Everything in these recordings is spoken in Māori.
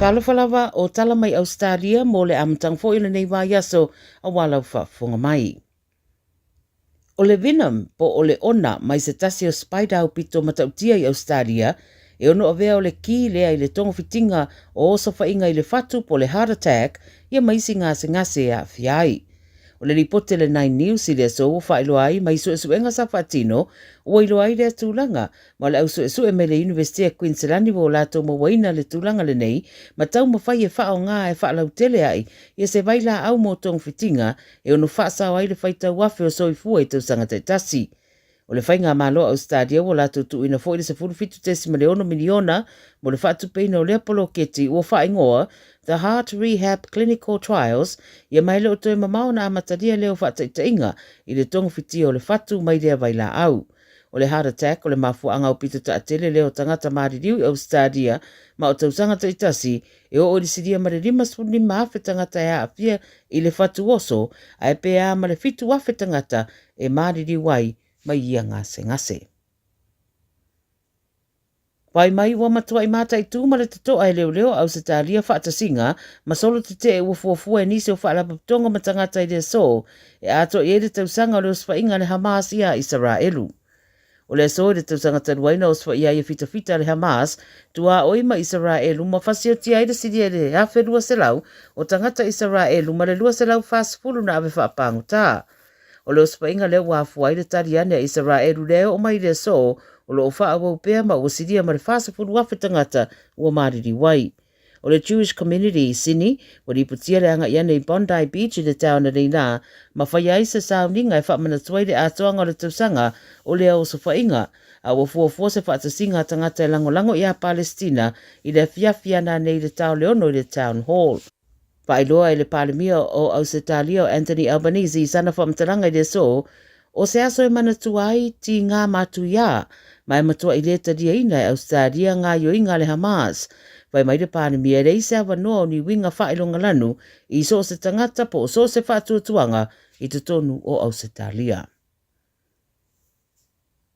Talofalawa o tala mai Australia mo le amatang fo ila nei wā yaso a walau whaafunga mai. O le vinam po o le ona mai se tasi o spider au pito matautia i Australia e ono avea o le ki lea i le tongo fitinga o osa whainga i le fatu po le heart attack ia maisi ngase a fiai. O le ripote le 9 News i le so whailo ai mai su enga sa whatino o ilo ai le tūlanga ma le au su me le University of Queensland wo lato mo waina le tūlanga le nei ma tau mawhai e whao ngā e whaalau tele ai ia se waila au mo tong fitinga e ono whaasau ai le whaitau wafe o soifua i tau sanga te tasi. O le whainga malo Australia wo lato tu ina fo i le se furufitu tesi ma le 1 miliona mo le whaatu peina o le apolo keti o whaingoa the Heart Rehab Clinical Trials ia mai leo toi mamao na amataria leo whaataitainga i le tongo fiti o le whatu mai lea waila au. O le heart attack o le mafuanga o pito ta atele leo tangata maririu i Australia ma o tausanga taitasi e o orisiria ma le 5 maafe tangata e aafia i le whatu oso a e pea ma le fitu wafe tangata e maririu wai mai ia ngase. Pai mai ua matua i mata i tūma le tatoa e leo au se tālia whaatasinga, ma solo te te ua fuafua e nisi o whaalapaputonga matangata i le so, e ato i ere tausanga o leo swainga le Hamas ia Israelu. O le so le tausanga taruaina o swaia i fita le Hamas, tua oima Israelu ma fasio tia ere sidi ere hafe lua selau o tangata Israelu ma le lua selau fasfulu na ave whaapangu tā. O leo swainga leo wafua i le tariane a Israelu leo o mai le so, o lo wha awa upea ma o siria ma le whasafuru wafe tangata ua mariri wai. O le Jewish community i Sydney, o li putia le anga iane i Bondi Beach i le taona reina, ma whai aisa sauninga e whamana tuaile atoanga o le tausanga o le au sofainga, a ua fuafua se whaatasinga tangata e lango i a Palestina i le fiafiana nei le tau leono i le town hall. Pailoa i le palemia o Ausitalia o Anthony Albanese i sana whamtalanga i le so, o se aso e mana tuai ti ngā matu ia, mai matua i leta dia ina e Australia ngā yoinga le Hamas, vai mai le panemia le isa wanoa o ni winga whailonga lanu i so se tangata po so se whaatuatuanga i te tonu o Australia.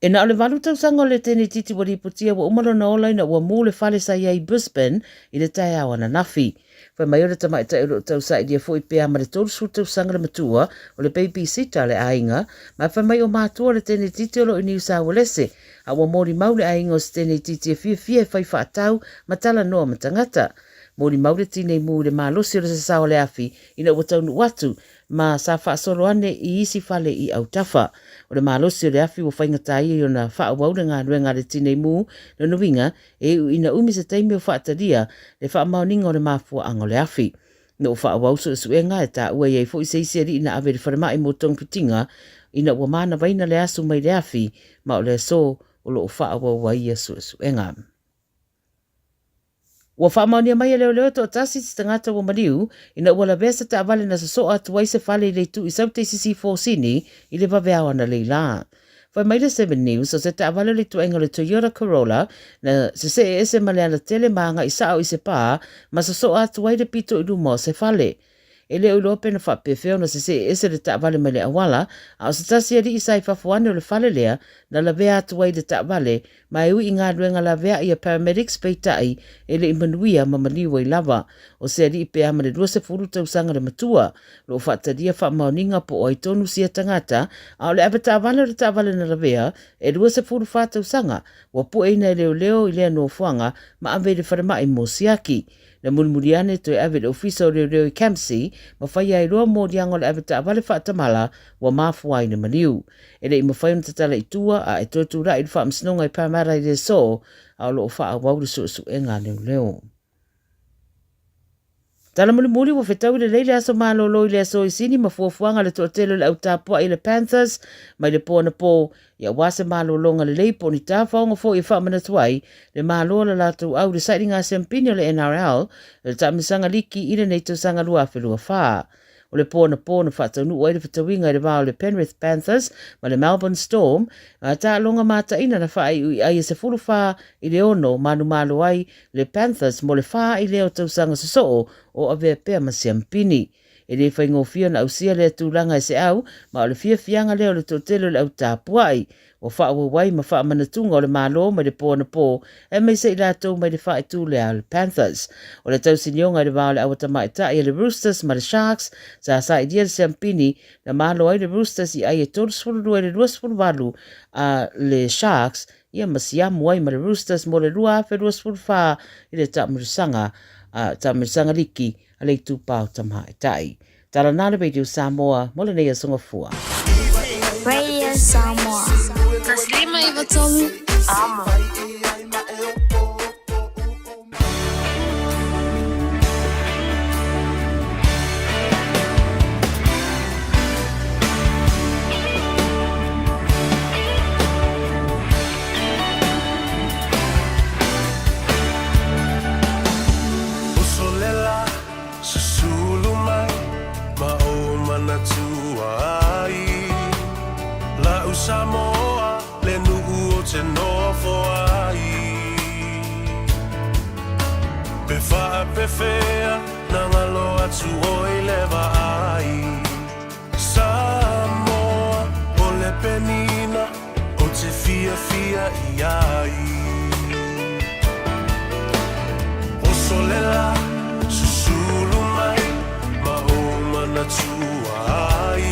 E na ole walu tausanga le tene titi wari putia wa umalo na ola ina ua mule whale sa ia i Brisbane i le tai awa na nafi. Whai mai ora tamai tai uro tausa i dia fo i pea ma le tolu su tausanga le matua o le babysitter le ainga, ma whai mai o mātua le tene titi olo i New South Wales a ua mori maule ainga o se tene titi e fia whai whaatau ma tala noa matangata. Mori maule tinei mu le malosi o le sasao le afi ina ua taunu watu ma sa whaasoro ane I isi whale I au tafa. O le malosi o le afi o whaingata I o na whaawau na ngā ruenga le tine mū na nuinga e u ina umi se taimi o whaataria le whaamaoninga o le mafua ango le afi. No whaawau so suenga e ta ua iei fo I seisi ari ina ave le wharamai mo tong pitinga ina ua mana vaina le asu mai le afi ma o le so o lo whaawau wa ia so suenga. Ua whaamaunia mai leo leo to tasi si tangata wa mariu ina ua la vesa ta avale na so atu waise whale le tu I saute sisi fōsini I le vaveawa na leila. Whai mai le 7 News o se ta avale le tuenga le Toyota Corolla na se ese maleana tele maanga I sao I se pā ma so atu waide pito I lumo se whale. E leo ilo pena whapewheo na se ese le ta avale mai le awala a o se tasi ari isai whafuane o le whale lea na la vea atu waide ta avale mai ui ngā ruenga la vea I a paramedics peitai e le imanuia mamaliwa I lava o se ari ipe ama le 2 tausanga le matua lo whaataria whaamauninga po o I tonu sia tangata a o le awa ta avale na la vea e 2 tausanga wa pu eina leo leo I lea no fuanga ma ave le wharamai mo siaki. Na mulmuriane to e ave le ofisa o reo I Kamsi ma whai ai roa mō diango le ave ta avale whaatamala wa mafua I na maniu. E le I mawhai on tatala I tua a e tōtu rai I whaamsinonga I pāmara I le so a o loo wha wauri su enga leo leo. Tala mulimuli wa whetau le leile aso mālolo I le aso I sini ma fuafuanga le toatelo le au tāpua I le Panthers mai le pōna pō ia wase mālolonga le leipo ni tāwhaonga fo I whaamana tuai le mālola lātou au le sairinga sempini o le NRL le tāmisanga liki I le neito sanga lua whelua whaa. O le pōna whātaunu o le whetauinga I le wāo le Penrith Panthers ma le Melbourne Storm a tā longa māta ina na whaai ui ai se fulu whaa I le ono manu malo ai le Panthers mo le whaa I leo tausanga sosoo o ave pea masiampini. E le whaingofia na ausia le tūlanga I se au ma o le fianga leo le tōtelo le au tāpuai o whaawawai ma whaamanatunga o le mālo mai le pōna pō e mai se I lātou mai le whae tū le au le Panthers. O le tausinionga I le wāo le awatama I tae le Roosters ma le Sharks sa sa I dia le Siampini na mālo ai le Roosters I ai e tōru sfururu e le 2 a le Sharks ia masiamu ai ma le Roosters mo le 2 I le tamirisanga liki a le tūpau tama I tae. Tala nāle Radio Samoa, mo le nei a songafua. Radio Samoa. Taslima Iwatomu. Ama. Samoa le nuu o te nofo ai pe wha pe whea na ngalo atu o I lewa ai Samoa o le penina o te fia I ai o solela susulu mai ma o manatua ai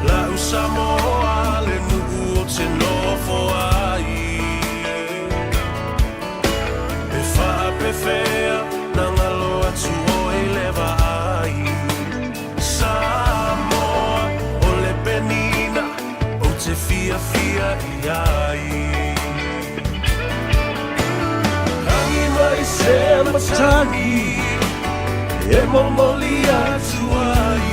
la u Samoa le nuu o te nofo ai pe wha pe whea na ngalo atu o I lewa ai Samoa o le penina o te fia I ai hangi mai se matangi e momoli atu ai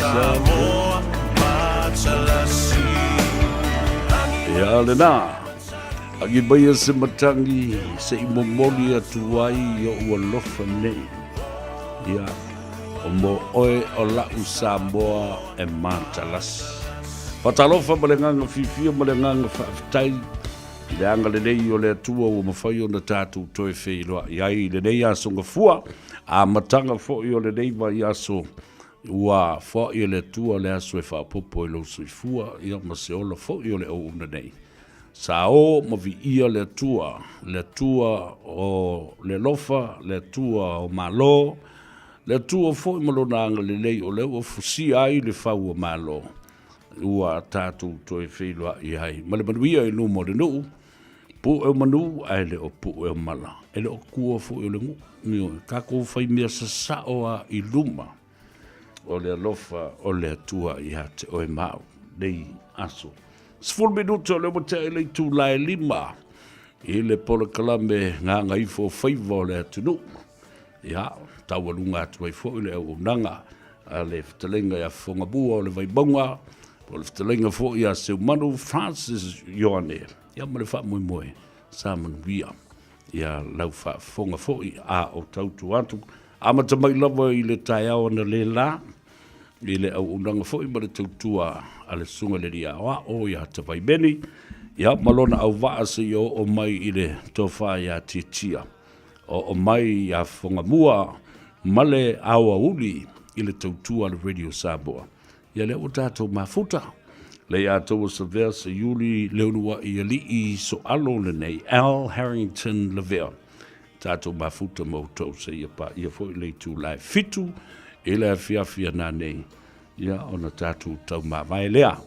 Samoa matalasi ya le na agi baya se matangi se imomoli atu ai yo ua lofa nei ya o mo oe o la Samoa e matalasi patalofa malenganga fifia malenganga whaftai le anga le nei o le atua o mawhai o na tātou toi wheiloa iai le nei aso ngafua a matanga fo I o le nei wa I aso ua fo I le tua le aso e whapopo I lo suifua ia maseola fo I o le o una nei sa o mavi ia le tua o le lofa le tua o malo le tua fo I malona anga le nei o le ua fusi ai le whau o malo ua tātou toi wheiloa iai ma le manuia I numo le nuu pu e manu ai le o pu e mala e le o kua fu e le ngu ka ko fai mea sa o a i luma o le alofa o le atua i hate o e mau nei aso 10 minuto le mo te le tu lai lima i le pole kalame ngā ngai fo faiva o le atunu ia tawalunga atu ai fo i le au nanga a le ftalenga ia fonga bua o le vaibonga o le ftalenga fo ia se manu Francis Ioane ia ma le wha mui mui sa manuia ia lau wha fonga fo i a o tautu atu a matamai lava i le tai au na le la i le au unanga fo i ma le tautua a le sunga le ria o ia tawai beni ia malona au waa se yo o mai i le tofa ia titia o mai ia fonga mua male awa uli i le tautua le Radio Samoa ia le o tatou mafuta le ia tau sa versa yuli le unua i ali i so alo le nei Al Harrington Lavelle tatou mafuta mo tau se ia pa ia fo i le tu lai fitu i le fiafia na nei ia ona tatou tau mawai lea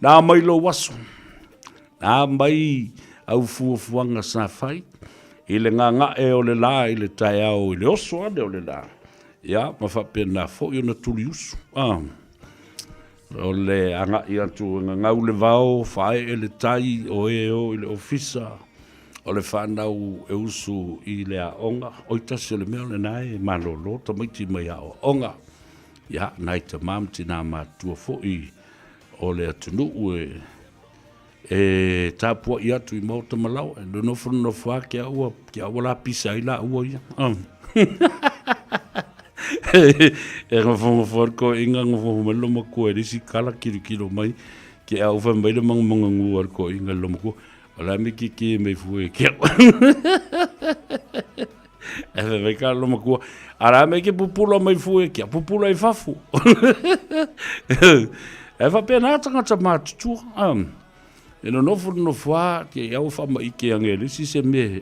na mai lo waso na mai au fuafuanga sa fai i le nganga e o le la i le tai au i le oso ane o le la ia mawhapena fo i ona tuli usu o le anga i atu ngau le vao fai e le tai o e o i le ofisa o le whanau e usu i le a onga o i tasi le mea le nai malolo ta maiti mai a o onga ia nai ta mamti nā mātua fo i o le atunu e tapua i atu i mauta malau e no no fa kia ua la pisa i la ua ia e ngafo forko inga ngafo melo mako e risi kala kilo mai ke au fa mai le manga ngu ko inga lo mako ala mi ki me fu e ke e ve ka lo mako ara me ke pupulo mai fu e ke pupulo e fafu e va pena tanga matu e no fa ke au fa mai ke angeli si se me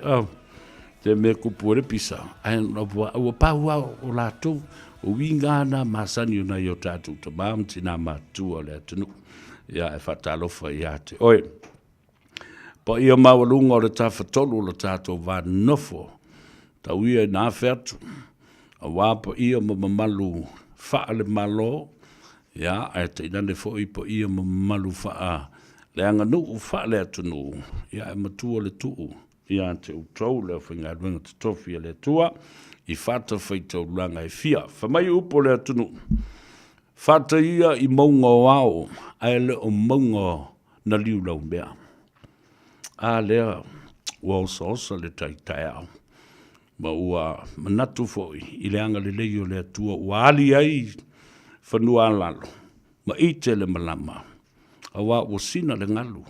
te me kupure pisa ai no o pa o la tu o winga na masani una yo tatu te mam tina matu o le tunu ya e fatalo fa ya te oi po ia mawalunga o le tafatolu le tatu va nofo ta uia na fertu a wapo ia mamalu fa le malo ya e te nane fo i po ia mamalu fa le anga nu fa le tunu ya e matu o le tuu ia te utou le whinga runga te tofi le tua i whata whaitau langa e fia. Whamai upo le atunu. Whata ia i maunga o ao, ai le o maunga na liu lau mea. A lea, ua osa le tai au. Ma ua manatu foi, i le anga le leio le atua, ua ali ai whanua alalo. Ma ite le malama. A wa ua sina le ngalu.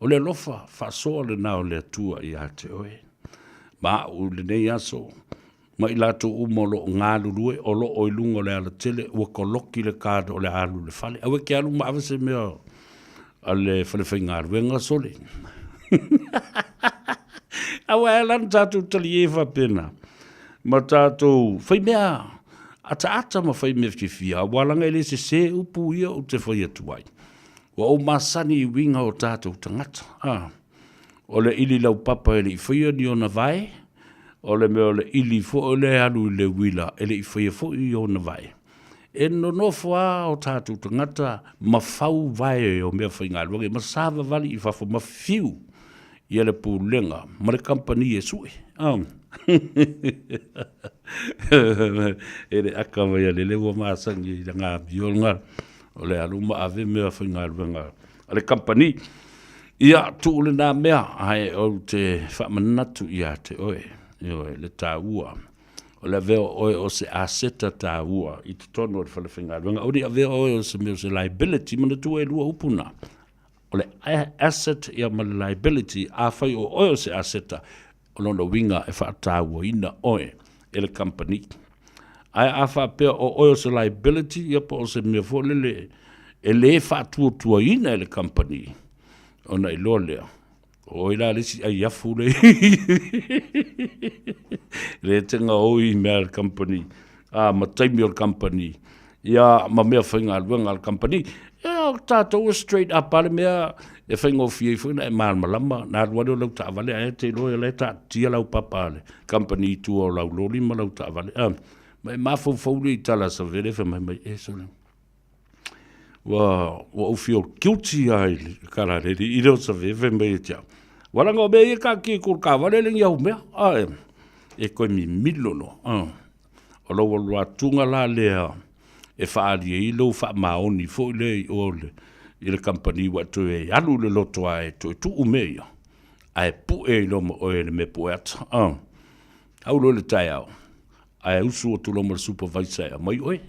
O le lofa, whasoa le nao le atua i ate oe. Ma u le nei aso, ma i lato umolo ngā lurue, o lo o ilungo le ala tele, ua koloki le kāda o le alu le fale. Awe ke alu ma awase mea a le fale whai ngā ruenga sole. Awe alan tātou tali e whapena. Ma tātou whai mea, ata ma whai mea whiwhia, walanga ele se upu ia o te whai atuai. Wa o masani i winga o tātou tangata. O le ili lau papa ele i whaia ni o na vai, o le mea o le ili fo o le alu i le wila, ele i whaia fo i o na vai. E no nofua o tātou tangata, ma whau vai o mea whai ngā luange, ma sāwa vali i whafo, ma whiu i ele pūlenga, ma le kampani e sui. Ele akawa ia le lewa maasangi i ngā biolnga, o le aluma ave mea whainga ruanga. Ale kampani, ia tuule nā mea, ai o te whamanatu ia te oe, le tā ua. O le veo oe o se aseta tā ua, i te tono o le whainga ruanga. O le veo oe o se meo se liability, mana tu e lua upuna. O le asset ia ma liability, a whai o oe o se aseta, o lona winga e whaata ua ina oe, e le kampani. Ai a whapea o oil se liability, ia pa o se mea fōlele, e le whātua ina e le company. O na i loa lea. O i la lesi ai afu le. Le tenga oi mea le company. Ma taimi o le company. Ia ma mea whainga luenga le company. Ia tātou straight up ale mea, e whaingo fie fu na e malama na wado lau ta vale e te loe le ta tia lau papa le company tu o lau loli ma lau ta vale mai mafo fauli tala sa vele fa mai e so wa o feel guilty ai kara le i ro sa vele mai tia wala ngo be ka ki ku ka vale le yau me e ko mi milo no o lo wa tunga la le e fa ali lo fa maoni fo le o le i le company wa to e alu le loto ai to tu umeia ai pu e lo mo e le me poet au lo le tai au ai usu tu lo mo supervisor mai oi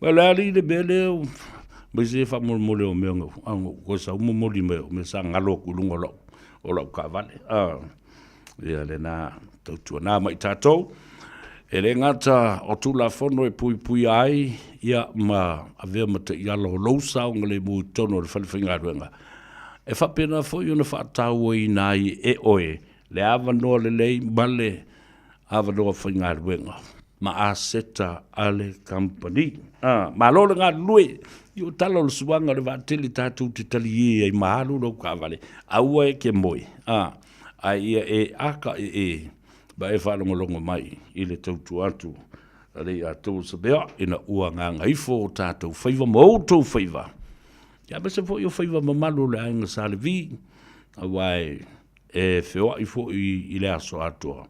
wala ali le bele mai se fa mo le o me ko sa mo mo li me sa ngalo ku lungo lo o lo ka vale ia le na tu na mai tatou e le ngata o tula fono e pui pui ai ia ma avea mata ia lo lousa o ngale mu tono le whalwhinga ruenga. E whapena fo i una whaatau i nai e oe le awanoa le lei male awanoa whinga ruenga. Ma a seta ale company. Ma lo le ngā lue i o talo le suanga le vātili tātou te tali e mahalu no ka vale. Aua e ke moe. A ia e aka e ba e whalongolongo mai i le tautu atu a rei a tau sa bea ina ua ngā ngaifo o tātou whaiva mou tau whaiva. Ia bese fo i o whaiva mamalu le ainga sa le vi a wai e whewa i fo i le aso atua.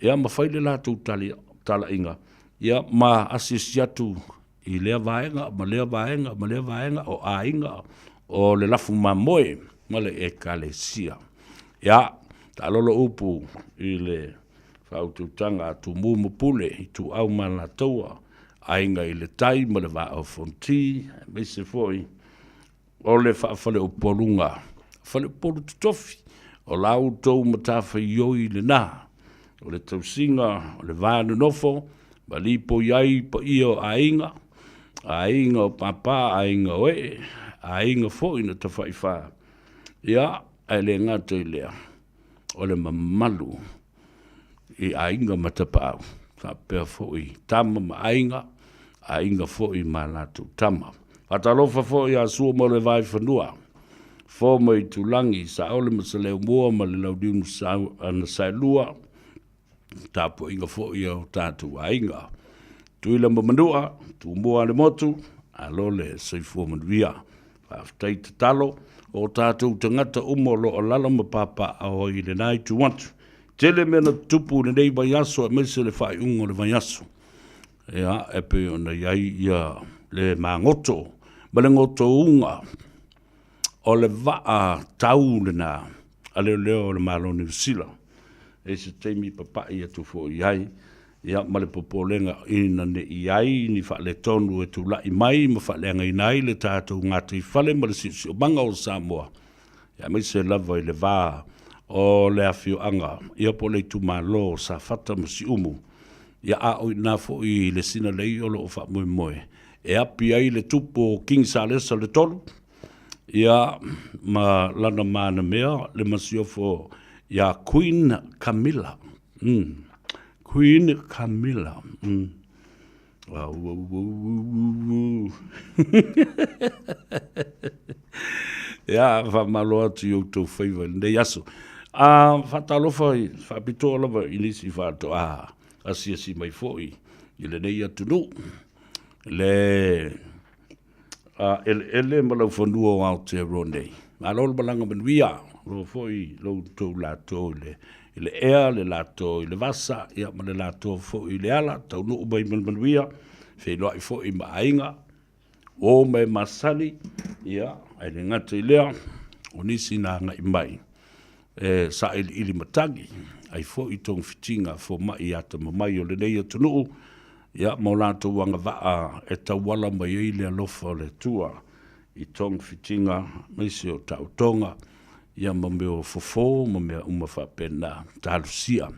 Ia ma whaile la tau tala inga. Ia ma asisi atu i lea vaenga, ma lea vaenga o a inga o le lafu mamoe ma le e kale sia. Ia ta lolo upu i le whaututanga tu mumu pule i tu au mana taua ainga i le tai ma le wa o fonti me se foi o le whaafale o porunga whale poru tutofi o lau tau matafa i oi le nā o le tausinga o le vānu nofo ma lipo iai pa io ainga o papa ainga oe ainga foi na ta whaiwha ia ai le ngata i lea o le mamalu i ainga matapau. Ka pea foi tama ma ainga foi ma natu tama. Atalofa foi a sua mo le vai whanua. Fo mai tulangi sa ole ma se leo mua ma le laudiunu sa ana sai lua. Tapo inga foi au tatu ainga. Tuila mamanua, tu mua le motu, alole seifua manuia. Whaftai te talo, o tātou tangata umolo o lalama papa a hoi le nai tu wantu. Tele mena tupu le nei vai aso e mese le whai ungo le vai aso. Ea, epe o na iai ia le mangoto, ma le ngoto unga o le waa tau le nā, a leo le maloni usila. E se teimi papa ia tu fo iai, ia ma le popolenga ina ne iai ni wha le tonu e tu lai mai, ma wha le ngai nai le tātou ngāti whale ma le sisi o banga o Samoa. Ia mese lava i le vaa, o le afio anga ia po le tu malo sa fata masi umu ia a o na fo i le sina le o lo fa mo moe e api ai le tupo king salesa le tolu ia ma lana mana mea le masio fo ia Queen Camilla Queen Camilla ia fa malo atu yo to favor de yaso fatalofa i whapito lava i nisi whato asiasi mai foi i le nei atunu le ele malau whanua o Aotearoa ma lolo malanga manuia lo foi lo tau lato i le ea le lato i le vasa ia ma le lato foi i le ala tau nuu mai manuia whenua i foi ma ainga o mai masani ia ai le ngata i lea o nisi na ngai mai sa ili matangi ai fo i tong fitinga fo mai ata mai o le nei atunu ia mo lato wanga va e tawala mai i le alofa le tua i tong fitinga mai se o tautonga ia ma me o fofo ma me uma fa pena talusia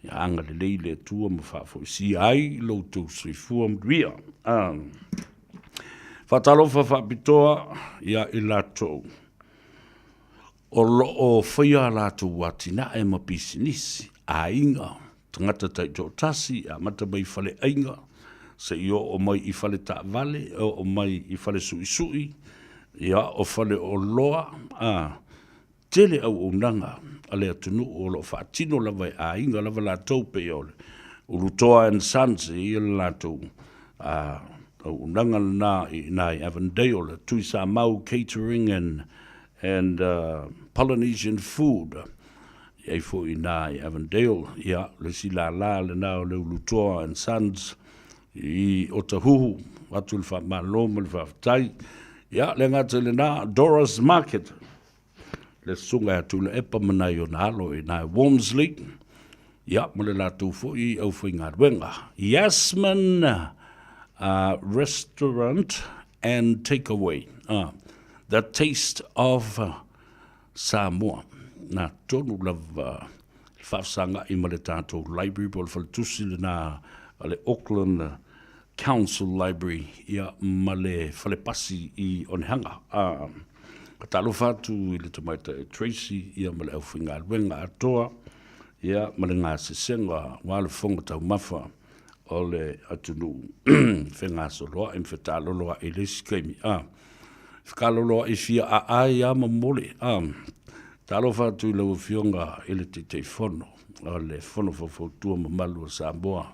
ia anga le lei le tua ma fa fo si ai lo tu sui fu ria fatalofa fa pitoa ia i lato o loo whaia lātu watina e ma pisinisi a inga tangata tai tō tasi a mata mai whale ainga se i o mai i whale ta vale o mai i whale sui sui ia o fale o loa tele au unanga a le atunu o lo whaatino lava a inga lava la tau pe o le Urutoa and Sons i la tau au unanga na i Avondale le tui sa mau catering and Polynesian food ia fo i na i Avondale ia le sila la le na o le Urutoa and Sons i Otahuhu watu le whamaloma le whaftai ia le ngata le na Dora's Market le sunga atu le epa mana i o na alo i na Wormsley ia mo le latu fo i au fo i ngā ruenga Yasmin Restaurant and Takeaway the taste of Samoa na tonu lava whafsanga i ma le tātou library po le whaltusi le na le Auckland Council Library ia ma le whalepasi i onehanga ka talo whatu i le tamaita e Tracy ia ma le au whinga ruenga atoa ia ma le ngā sesenga wale whonga tau mawha o le atunu whenga soloa im whetaloloa i lesi kaimi whekaloloa i fia a ai a ma mole talo whatu i lau whionga i le te whono o le whono whawhautua ma malu o Samoa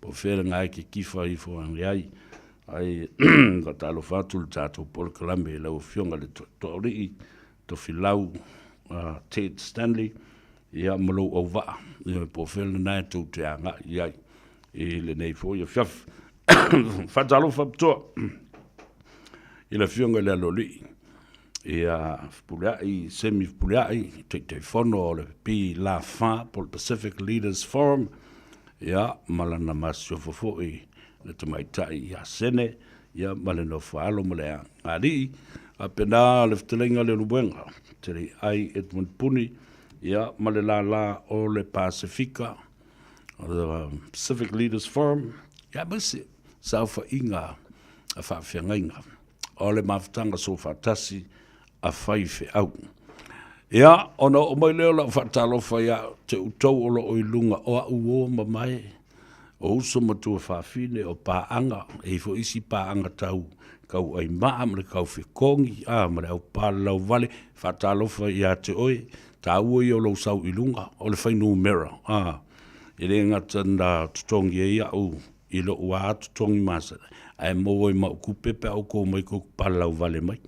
po where ngai ke kifa i whangi ai ka talo whatu le tātou Polokalame lau whionga le tori to whilau Ted Stanley ia malo au waa ia po where nai tau te anga iai i le nei fo ia whiaf whatalo whaptoa i le whionga le aloli ia puleai semi puleai te whono o le pi la wha po le Pacific Leaders Forum ia malana masio fofoi le tamaitai ia sene ia maleno whaalo malea ngāri a pena le ftelenga le luenga te ai Edmund Puni ia male la o le Pasifika the Pacific Leaders Forum ia masi saufa inga a whawhiangainga o le maftanga so whatasi a whaife au ia, ona o mai leo la whatalofa ia te utau o lo o ilunga o a uo ma mai. O uso matua whawhine o pāanga, e fo isi pāanga tau kau ai maa mre kau whikongi, mre au pālau vale, whatalofa ia te oe, tā ua i o lau sau ilunga, o le whainu mera. E re ngata nā tutongi e ia au, i lo ua a tutongi masa, ai mo oi mau kupepe au ko mai ko pālau vale mai.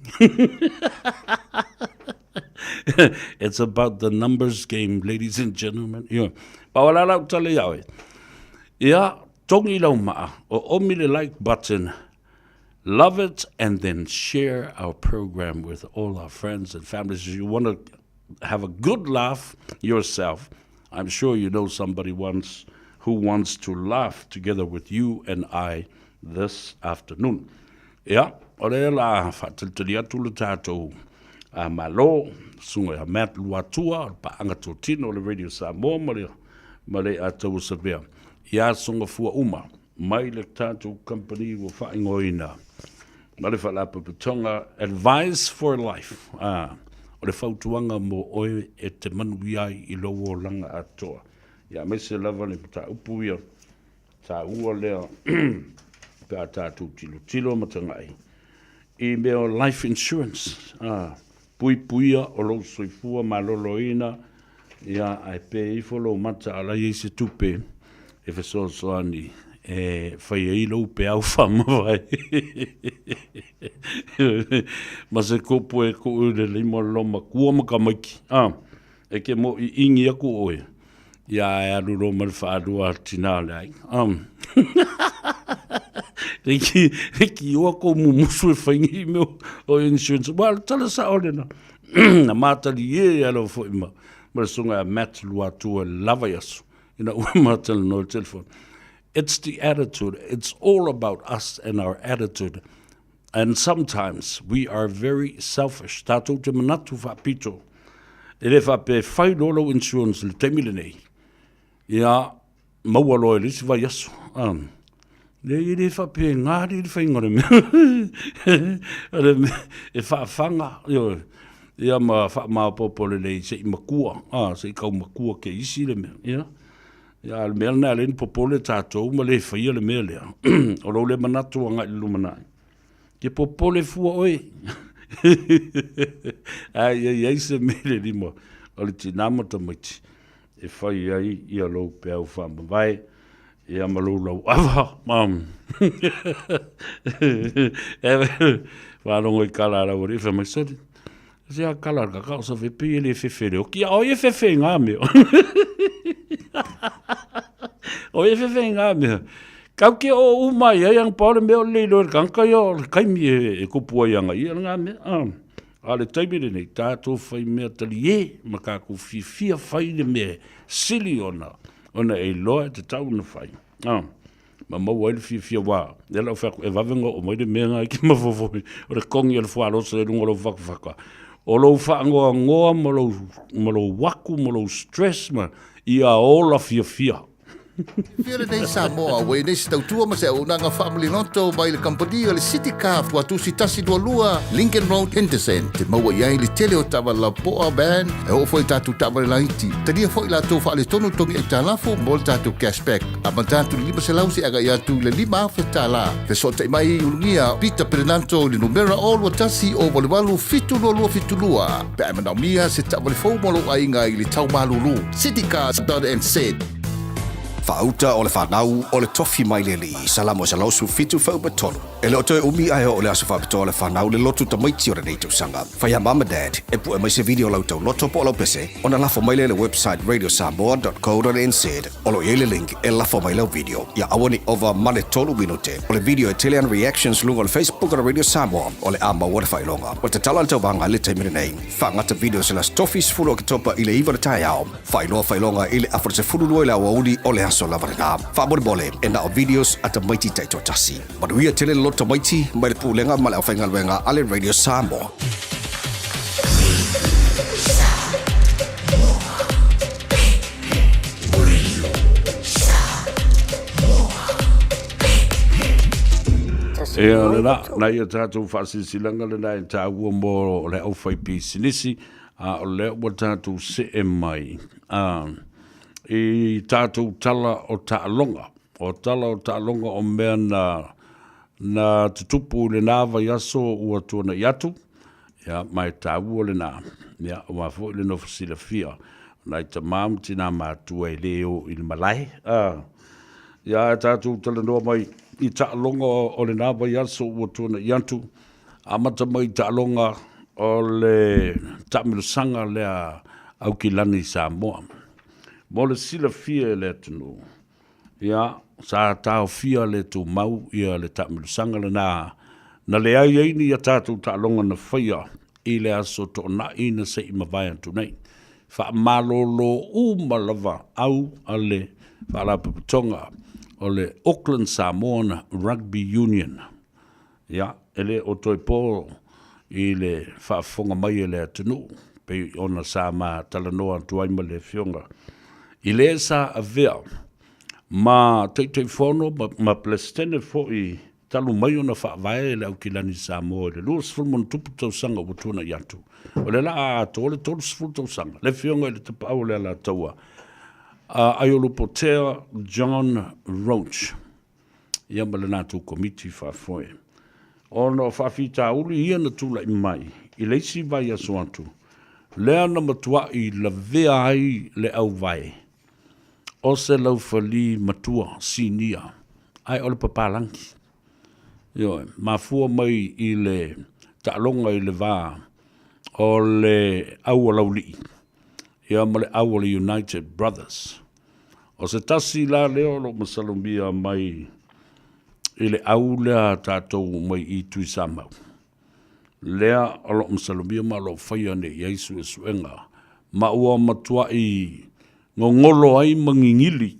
It's about the numbers game, ladies and gentlemen. Yeah. Pawalala utale yawe. Yeah, tongi lau maa, o omi le like button, love it, and then share our program with all our friends and families. If you want to have a good laugh yourself, I'm sure you know somebody who wants to laugh together with you and I this afternoon. Yeah, ole la fatiltali atu le tātou malo, sunga ya Matt Luatua, paanga tōtino le Radio Samoa, male atau sabea. Ia sunga fua uma, mai le tātou company wa whaingoina. Male whalapa putonga, Advice for Life. O le whautuanga mo oe e te manui ai I lowo langa atoa. Ia mese lava le puta upuia, tā ua lea, pēr tātou tilo matangai. I meo life insurance, puipuia o lo soifua maloloina, ia ai pe I folo mata ala I se tupe, e feso soani, e whai e ilo pe au whamawai. Ma se kopo e ko ure lima loma kua makamaki, e ke mo I ingi aku oe, ia e aruro mal whaadua tinale ai. Reki oa ko mumusu e whaingi meo o insurance. Well, tala sa ole na. Na mātali e alo fo ima. Mara sunga Matt Luatua lava yasu. Ina ua mātali no telephone. It's the attitude. It's all about us and our attitude. And sometimes we are very selfish. Tātou te manatu whapito. E le whape whaidolo insurance le temile nei. Ia maua loe lisi vai yasu. Le I whape ngāri I whaingore me. E whaafanga. Ia ma popole le se I makua. Se I kau makua ke isi le me. Ia le mea nea le ni popole tātou ma le whaia le mea lea. O lo le manatu anga I lumanai. Ke popole fua oe. Ai se mele limo. O le tinama tamaiti. E whai ai ia lou pēu whama vai. Ia malu lau awa. Whanongo I kala rau re whamai sari. Sia kala kakao sa whipi ele whewhe reo. Kia o e whewhe ngā meo. O e whewhe ngā meo. Kau ke o umai ai ang paore meo leilo e kankai o kaimi e kupua ianga ia ngā mea. Ale taimire nei, tātou whai mea tali e, maka ku fia whai le mea sili ona e loa te tau na whai. Ma mau ai le fia wā, e lau whaku e wawenga o mai le mea ngai ki mawawoi, o le kongi al whaalosa e runga lau whakawhaka. O lau whaangoa ngoa, ma lau waku, ma lau stress, ma ia ola fia. Fiore nei Samoa, wei nei si tautua ma se au nanga family noto mai le company o le City Car fua tu si tasi dua lua Lincoln Road Henderson te maua iai le tele o tawa la poa band e o foi tatu tawa le laiti tania foi la tau wha le tonu tongi e talafo mo le tatu cashback a ma tatu lima se lausi aga ia tu le lima afe tala fe so te mai ulungia Peter Perenanto le numera o lua tasi o wale walu fitu lua pe a manau mia se tawa le fau molo a inga I le tau malulu citycars.nz Fauta o le whanau o le tofi mai le li, salamo sa lausu fitu whau batonu. E leo toi umi ai o le aso whapitoa le whanau le lotu tamaiti o le nei tausanga. Whai mama dad, e pu e mai se video lau tau loto po lau pese, o na lafo mai le website radiosamoa.co.nz, o lo le link e lafo mai lau video. Ia awani over mane tolu minute, o le video e telean reactions lunga le Facebook o le Radio Samoa, o le ama wale whailonga. O te tala tau vanga le taimire nei, whangata video se las tofis fulu o ki topa I le iwa le tai au, whailonga I le afro se fulu le awaudi o le so la varanga fa bole e na videos at mighty taito tasi but we are telling lot of mighty mai le pulenga mala fainga wenga ale Radio Samoa e ala na ia tatu fasisilanga le nai ta ua mo le au fai pisinisi o le o tatu se e mai I tātou tala o ta'alonga. O ta'alonga o mea na tutupu le nāwa yaso ua tuana yatu. Ia, mai tāua le nā. Ia, o mafo le no fasila fia. Nai ta māmu tina mātua I leo I le malai. Ia, tātou tala noa mai I ta'alonga o le nāwa yaso ua tuana yatu. Amata mai ta'alonga o le ta'amilusanga lea au ki lani Samoa. Mo le sila fia le tunu. Ia, sa tau fia le tu mau ia le ta'amilusanga le na le ai eini ia tātou ta'alonga na whaia I le aso to na ina se I mawai antu nei. Wha malolo malava au a le whaalapaputonga o le Auckland Samoan Rugby Union. Ia, ele o toi pō I le whaafonga mai le tunu. Pe ona sa ma talanoa tuaima le fionga. I le sa avea, ma te whono, ma plestene fo I talu mai ona whaavae le au ki lani Samoa, le lua sifulmon tupu tau sanga o tuna yatu. O le la a to, le tolu siful tau sanga, le fionga le te pao le ala taua. Aiolo Potea John Roach, ia ma le nātu komiti whaafoe. Ono whaafita uli ia na tula I mai, I leisi vai aso atu. Lea na matua I la vea ai le au vai. O se lau whali matua sinia. Ai ole papalangi. Yo, mafua mai I le ta'alonga I le vā. O le aua lauli. Ia ma le aua le United Brothers. O se tasi la leo lo masalumia mai I le au lea tātou mai I tui samau. Lea o lo masalumia ma lo whaia ne Ieisu e suenga. Ma ua matua I ngongolo ai mangingili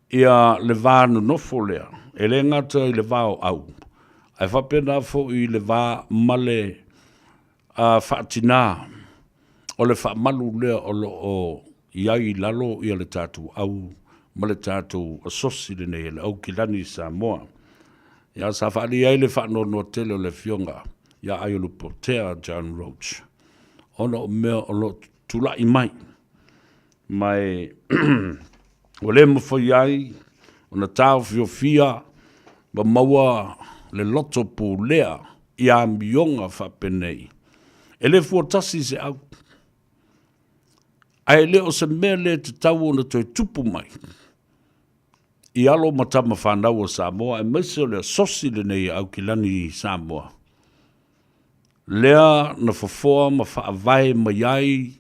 ia le vānu nofo lea. E le ngata I le vāo au. Ai whapena fo I le vā male whaatina o le whaamalu lea o lo o iai lalo ia le tātou au ma le tātou asosi le nei le au ki lani Samoa. Ia sa whaali ai le whaanono tele o le fionga ia Aiolo Potea John Roach. Ono o mea o lo tula I mai. Mai o le mawhai ai, o na tāu fio fia, ma maua le loto pō lea ia mionga whapenei. E le fuatasi se au. Ai le o se mea le te tau o na toi tupu mai. I alo matama whanau o Samoa, e maise o lea sosi le nei au ki lani Samoa. Lea na whafoa ma whaavai mai ai,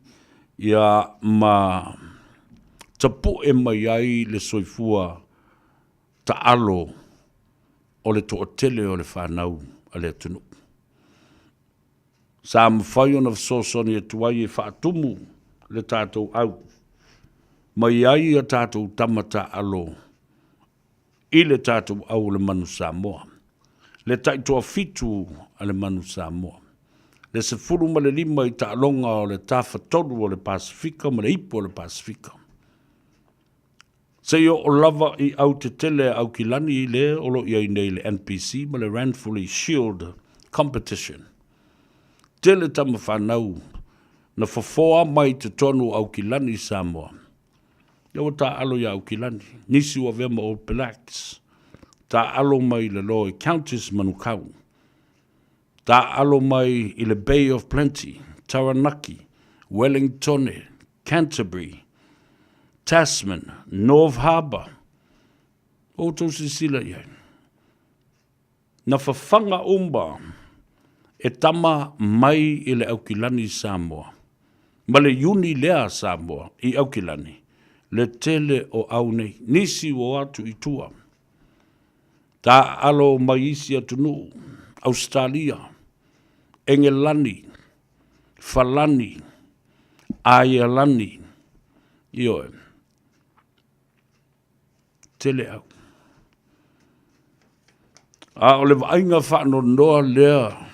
ia ma tapu e mai ai le soifua ta alo o le tootele o le whanau a le atunu. Sa mwhai o na wsosoni e tuai e whaatumu le tātou au. Mai ai a tātou tamata alo i le tātou au le manu Samoa. Le taitoa fitu a le manu Samoa. Le se furu ma le lima i ta'alonga o le tāwhatonu o le Pasifika, ma le ipo o le Pasifika. Se yo o lava i au te tele au ki lani i le, olo i nei le NPC, ma le Ranfurly Shield Competition. Tele tama whanau, na whafoa mai te tonu au ki lani Samoa. Ia ta alo ia au ki lani, nisi wa vema o Blacks, ta alo mai le Loy Counties Manukau, ta alo mai i le Bay of Plenty, Taranaki, Wellington, Canterbury, Tasman, North Harbour, o tō sisila iai. Na whawhanga umba e tama mai i le Aukilani Samoa, ma le uni lea Samoa i Aukilani, le tele o au nei, nisi o atu i tua. Ta alo mai isi atunu, Australia, Engelani, Falani, Aialani, ioe. Tele au. A o le vainga whaano noa lea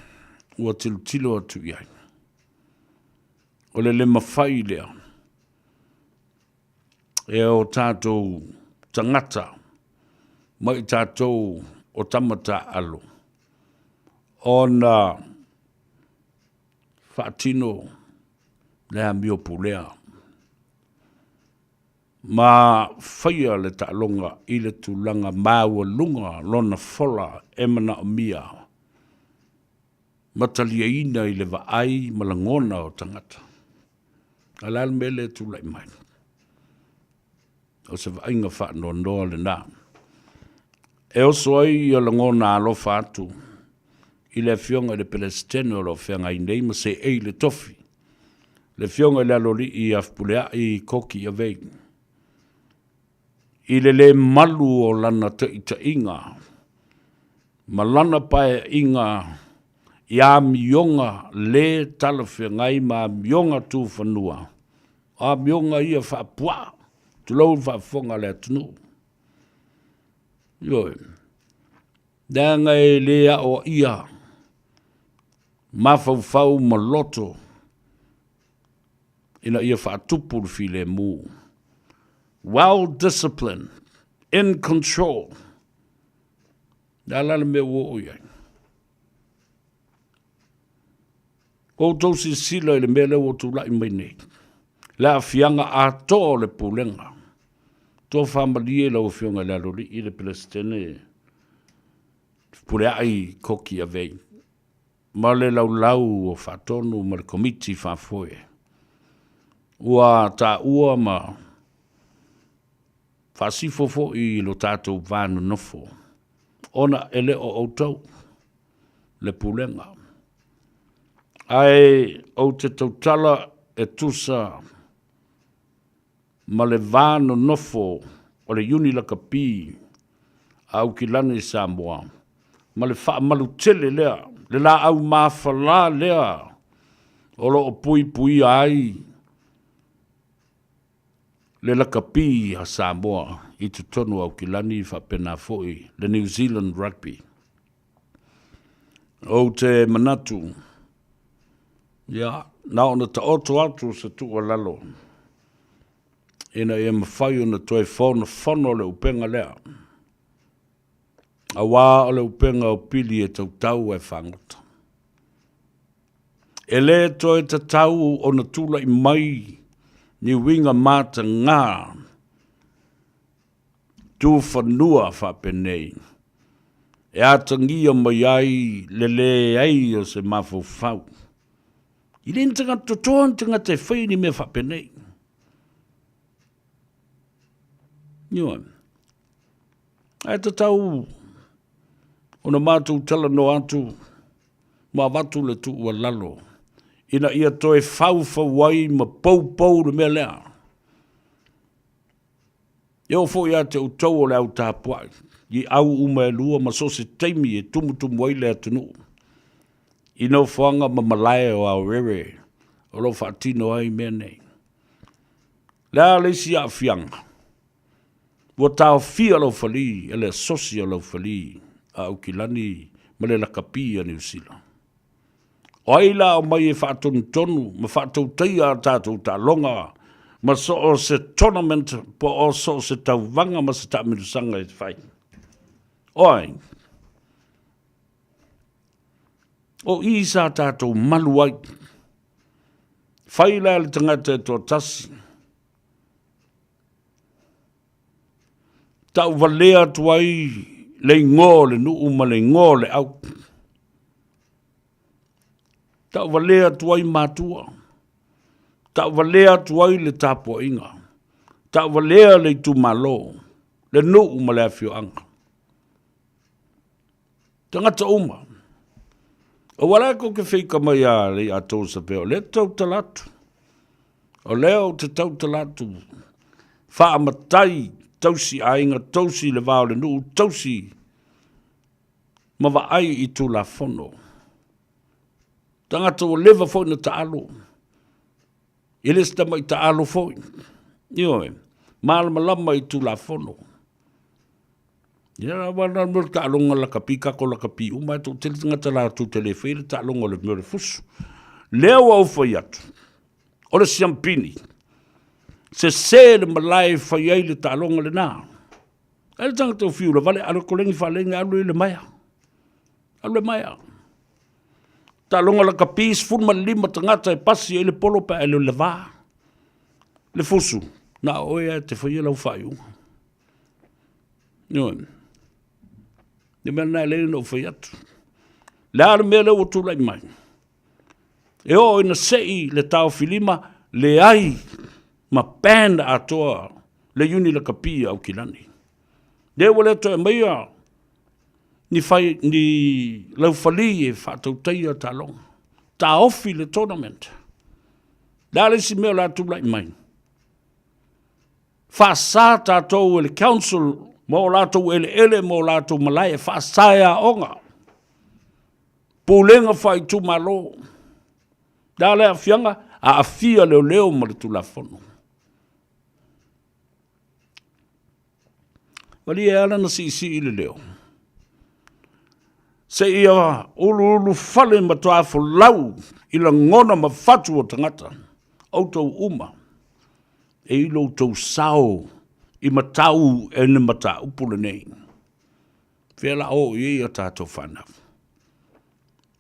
ua tilo atu iai. O le mawhai lea. E o tātou tangata, mai tātou o tamata alo. O na whaatino lea miopu lea. Ma whaia le ta'alonga i le tūlanga māua lunga lona whola e mana o mia. Matalia ina i le vaai malangona o tangata. Alal mele tūlai mai. O se vainga whaano noa le nā. E oso ai i alangona alofa atu. I le fionga le Palestine o lo whianga i nei ma se ei le tofi. Le fionga le alori i afpulea i koki a vei. I le malu o lana ta inga. Ma lana pae inga i a mionga le talawhiangai ma mionga tū whanua. A mionga ia whaapua. Tulau whaafonga le atunu. Ioi. Danga e lea o ia. Mawhauwhau ma loto. Ina ia whaatupuru file mu. Well disciplined, in control. Nalala me wo iai. Ko tausi sila le mele o tu lai mai nei. La fianga a to le pulenga. To whamalie la o fianga la lori i le Palestine. Pule ai koki a vei. Ma le lau o whatonu ma le komiti whafoe. Ua ta ua ma whasifofo i lo tātou vānu nofo. Ona ele o outau, le pulenga. Ai o te tautala e tusa ma le vānu nofo o le uni laka pi au ki lani Samoa. Ma le whaamalu tele lea, le la au mawhala lea, o lo o pui ai, le lakapi a Samoa i te tonu au ki lani whapena foi, le New Zealand Rugby. O te manatu, na ona ta oto atu se tua lalo. Ina e mawhai ona toi whono le upenga lea. A wā o le upenga o pili e tau e whangota. E le toi ta tau o na tula i mai ni winga mata ngā tu whanua whapenei. E atangia mai ai, le ai o se mafufau. I rin tanga totoan tanga te whai ni me whapenei. Niwa. Ai te tau, ona mātou tala no atu, ma watu le tu ua lalo. Ina ia toe whau ma pou le mea lea. Eo fo ia te utau o le au tāpuai. I au uma e lua ma so se teimi e tumutumu wai le atunu. I nau whanga ma malae o au rere. O lo whaatino ai mea nei. Lea leisi a whianga. Wa tau fia lau whali, ele sosi a lau whali. A au kilani ma le lakapi a New Zealand. O aila o mai e whaatonu tonu, ma whaatau teia a tātou tā longa, ma so o se tournament, po o so o se tau vanga, ma se tāmirusanga e whai. Oi, o isa tātou maluai, whai lea le tangata e tō tasi, tau valea tuai le ngō le nuu ma le ngō le au, tau valea tuai mātua. Tau valea tuai le tāpua inga. Tau valea le tu malo. Le nuu ma le awhio anga. Tangata uma. O wala ko ke whika mai a le a tō sa peo. Le tau talatu. O leo te tau talatu. Wha amatai tausi a inga tausi le vao le nuu. Tausi ma wa ai i tu la fono. Tangata o lewa fo na taalo. Ele sta mai taalo fo. Ioe, malama lama i tu la fono. Ia wana mur taalonga la kapi kako la kapi. Uma tu tele tangata la tu telefere taalonga le mure fusu. Leo au fai atu. O le siampini. Se le malai fai ai le taalonga le nā. Ele tangata o fiu la vale alo kolengi whalenga alu le maya. Alu le maya. Ta longa la kapis fun lima tangata e pasi e le polo pa e le leva. Le fusu. Na oia te whaia lau whaiu. Nioe. Ni mea nai lele no whai atu. Le ara mea leo o tūlai mai. E o ina sei le tau filima le ai ma panda atoa le uni la kapia au kilani. Le wale to e maia ni fai ni lau fali e whātau teia tā long. Tā ofi le tournament. Dale si mea la tūlai mai. Whāsā tātou e le council mō lātou ele mō lātou malai e whāsāia onga. Pūlenga whai tū malo. Dale a whianga a awhia leo ma le tūlafono. Wali e ala na si i le leo. Se ia ulu fale ma toa fo lau i la ngona ma fatu o tangata. Autou uma. E ilo tau sao i matau e ne mata upule nei. Whela o iei a tātou whanau.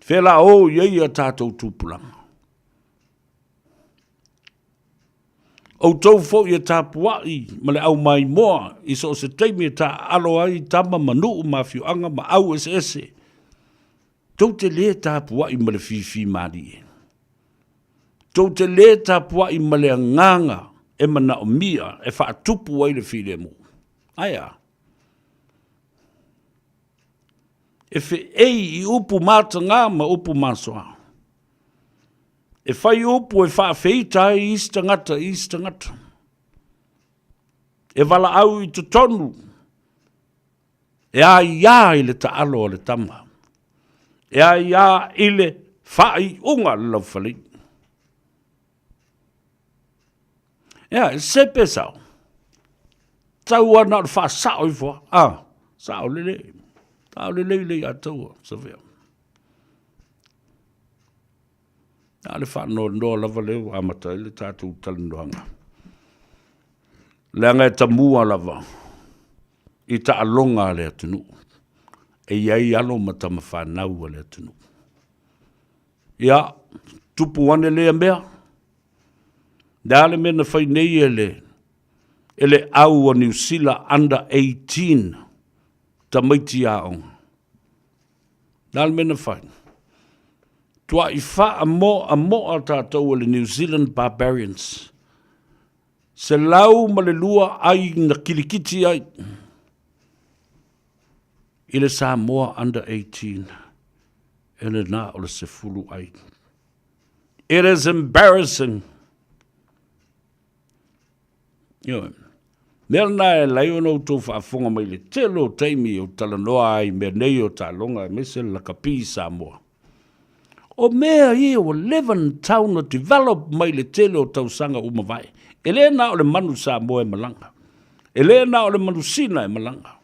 Whela o iei a tātou tūpulanga. O tau fo i a tāpuai ma le au mai moa i so se teimi e tā alo ai tama manu ma fiuanga ma au ese. Tau te le tāpuai ma le fifi mari e. Tau te le tāpuai ma le nganga e mana o mia e whaatupu ai le file mu. Aia. E whi ei i upu mātanga ma upu māsoa. E whai upu e whaafeita i istangata. E wala au i tutonu. E a ia i le taalo o le tama. E a ia i le whai unga lau whali. Ea, e sepe sao. Tau ana o wha sao i fua. Sao lele. Tau lele a tau sa vea. Ale wha no lava leo amata ile tātou talindoanga. Leanga e tamua lava. I ta alonga le atunu. E iai alo matama whanau le atunu. Ia, tupu wane lea mea. Dale mena whai nei ele au o New Zealand under 18 ta maiti aong. Nal mena whai. Tua I wha a mo a tātou le New Zealand barbarians. Se lau ma le lua ai na kilikiti ai. I le Samoa under 18. E le nā o le se fulu ai. It is embarrassing. Mea nā e lai o nou tō whaafonga mai le telo teimi o talanoa ai mea nei o tālonga me se la kapi Samoa. O mea I o 11 town o develop mai le telo o tausanga umawai. E le nā o le manu Samoa e malanga. E le nā o le manu Sina e malanga.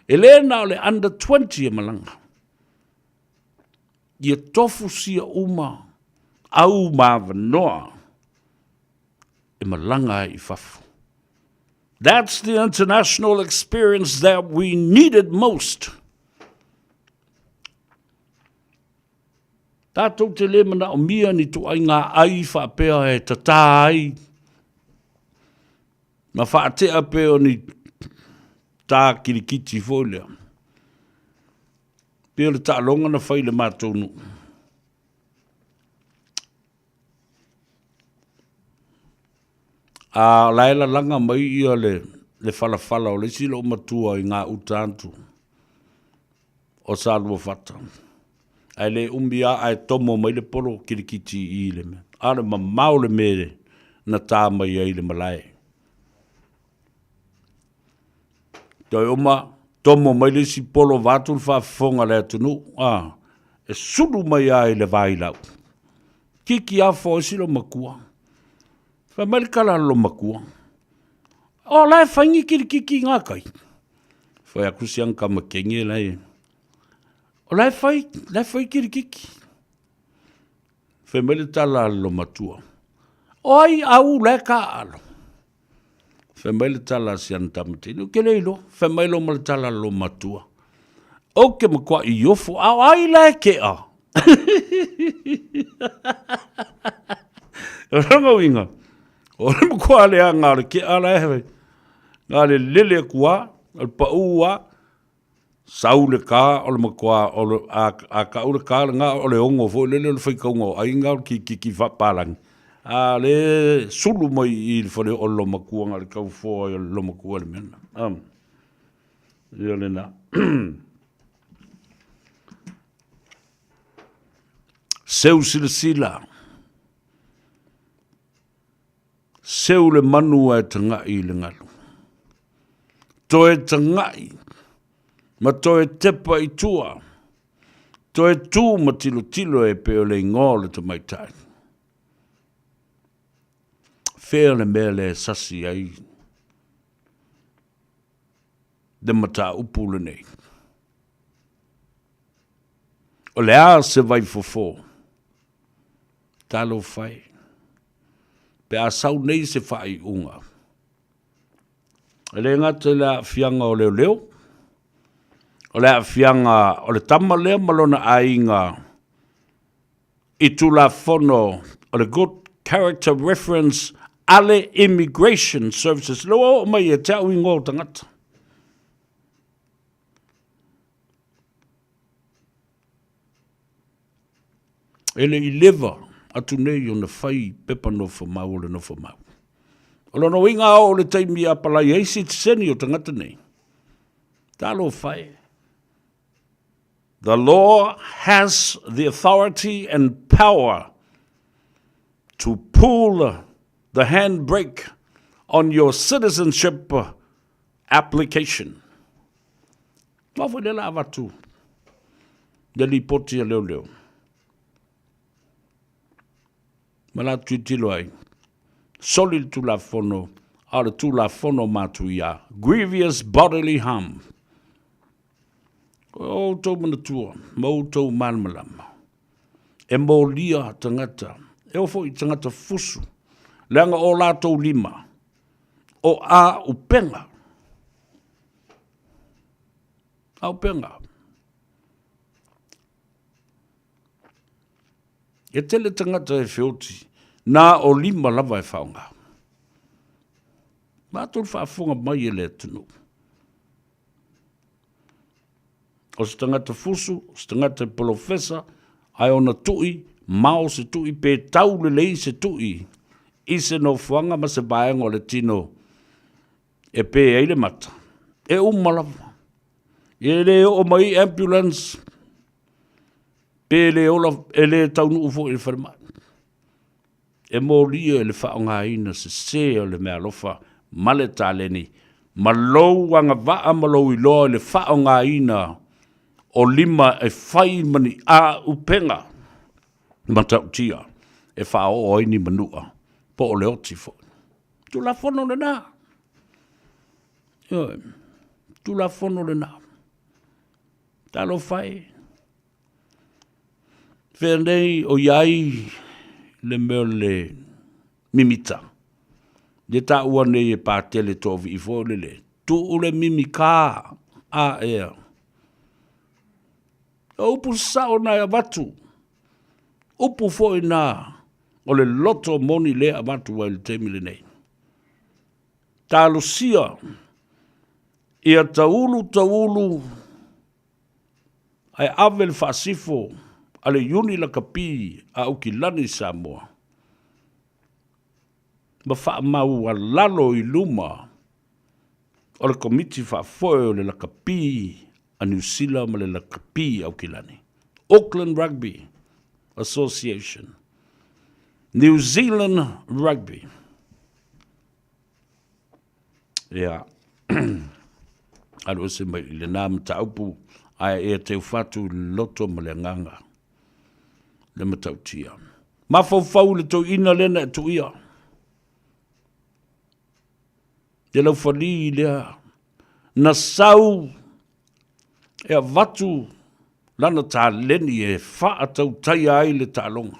E le nā o le under 20 e malanga. Ia tofu sia uma au mawanoa e malanga I fafu. That's the international experience that we needed most. Tātou te le mana o mia ni tu ai ngā ai whaapea e tata ai. Ma whaatea peo ni tā kirikiti fōlea. Peo le tā longa na whai le mātonu. A laila langa mai ia le falafala o le silo matua I ngā utantu o sālua whata. Ai le umbia ai tomo mai le polo kirikiti I le me. Ale ma mau le mere na tā mai ai le malai. Toi oma tomo mai le si polo vatul whafonga le atunu. E sulu mai ai le vai lau. Kiki a fo silo makua. Fa mai kala lo makua. O lai whaingi kirikiki ngā kai. Whai akusiang ka makengi lai. O lai whai kirikiki. Whai mai tala lo matua. O ai au lai ka alo. Whai mai tala sian tamatinu. Ke leilo. Whai mai lo mai tala lo matua. O ke makua I ofu. Au ai lai ke a. Ranga winga. O le mkua le a ngā le ke ala ewe. Ngā le lele kua, al pa ua, sau le kā, o le mkua, a ka ule kā le ngā o le ongo, fo lele le whaikaunga, a inga ki whapalangi. A le sulu mai I le whare o lo makua, ngā le kau fōa I lo makua le mena. Ia le nā. Seu sila sila. Seu le manu e tangai le ngalu. Toe tangai, ma toe tepa I tua. Toe tū ma tilo tilo e peo le ngō le ta maitai. Whea le mea le sasi ai. De mata upu le nei. O le a se vai fofo. Talo fai. Pe a sau nei se whai unga. E le ngata le a fianga o leo leo. O le a fianga o le tama lea malona a inga. I tu la fono o le good character reference ale immigration services. Leo o mai e tau ingo o tangata. Ele I leva. Atu nei o na whai pepa no whamau o le no whamau. O lono inga o le taimi a palai eisi te seni o tangata nei. Talo whai. The law has the authority and power to pull the handbrake on your citizenship application. Mawhi le la watu. Le li poti a leo leo. Mala tuitilo ai. Solil tu la fono, ala tu la fono matuia. Grievous bodily harm. O tau manatua, mau tau malmalama. E mo lia tangata. E ofo I tangata fusu. Leanga o latou lima. O a upenga. A upenga. E tele tangata e whioti, nā o lima lava e whaunga. Mātou whaafunga mai e le tunu. o se tangata fusu, se tangata polofesa, ai ona tui, mao se tui, pe tau le lei se tui, i se no fuanga ma se baenga o le tino, e pe eile mata, e umalawa, e le o mai ambulance, pe le ola, e le taunu ufo i le wharimai. E mō lia e le whaonga ina se se o le mea lofa, male tāleni, ma lou anga waa ma lou i loa le whaonga ina o lima e whai mani a upenga ma tautia e whao o ini manua po o le oti fo. Tu la fono le nā. Tu la fono le nā. Talo whai. Whenei o iai le meo le mimita. Le ta ua nei e pātele tovi i fo le. Tu ule mimika a ea. O upu sao na e watu. Upu fo i nā. O le loto moni le a watu wa le temile nei. Tā lusia. Ia taulu. Ai avel fasifo. Ale yuni la kapi a ukilani Samoa. Ma wha mau a lalo i luma. O le komiti wha foe o le la kapi a New Zealand ma le la kapi a ukilani. Auckland Rugby Association. New Zealand Rugby. Ia. Alo se mai le nām taupu ai e te whatu loto ma le nganga. Le matautia. Ma fau le tau ina lena e tu ia. Te lau whali lea. Na sau e a watu lana tā leni e wha tau tai ai le tā longa.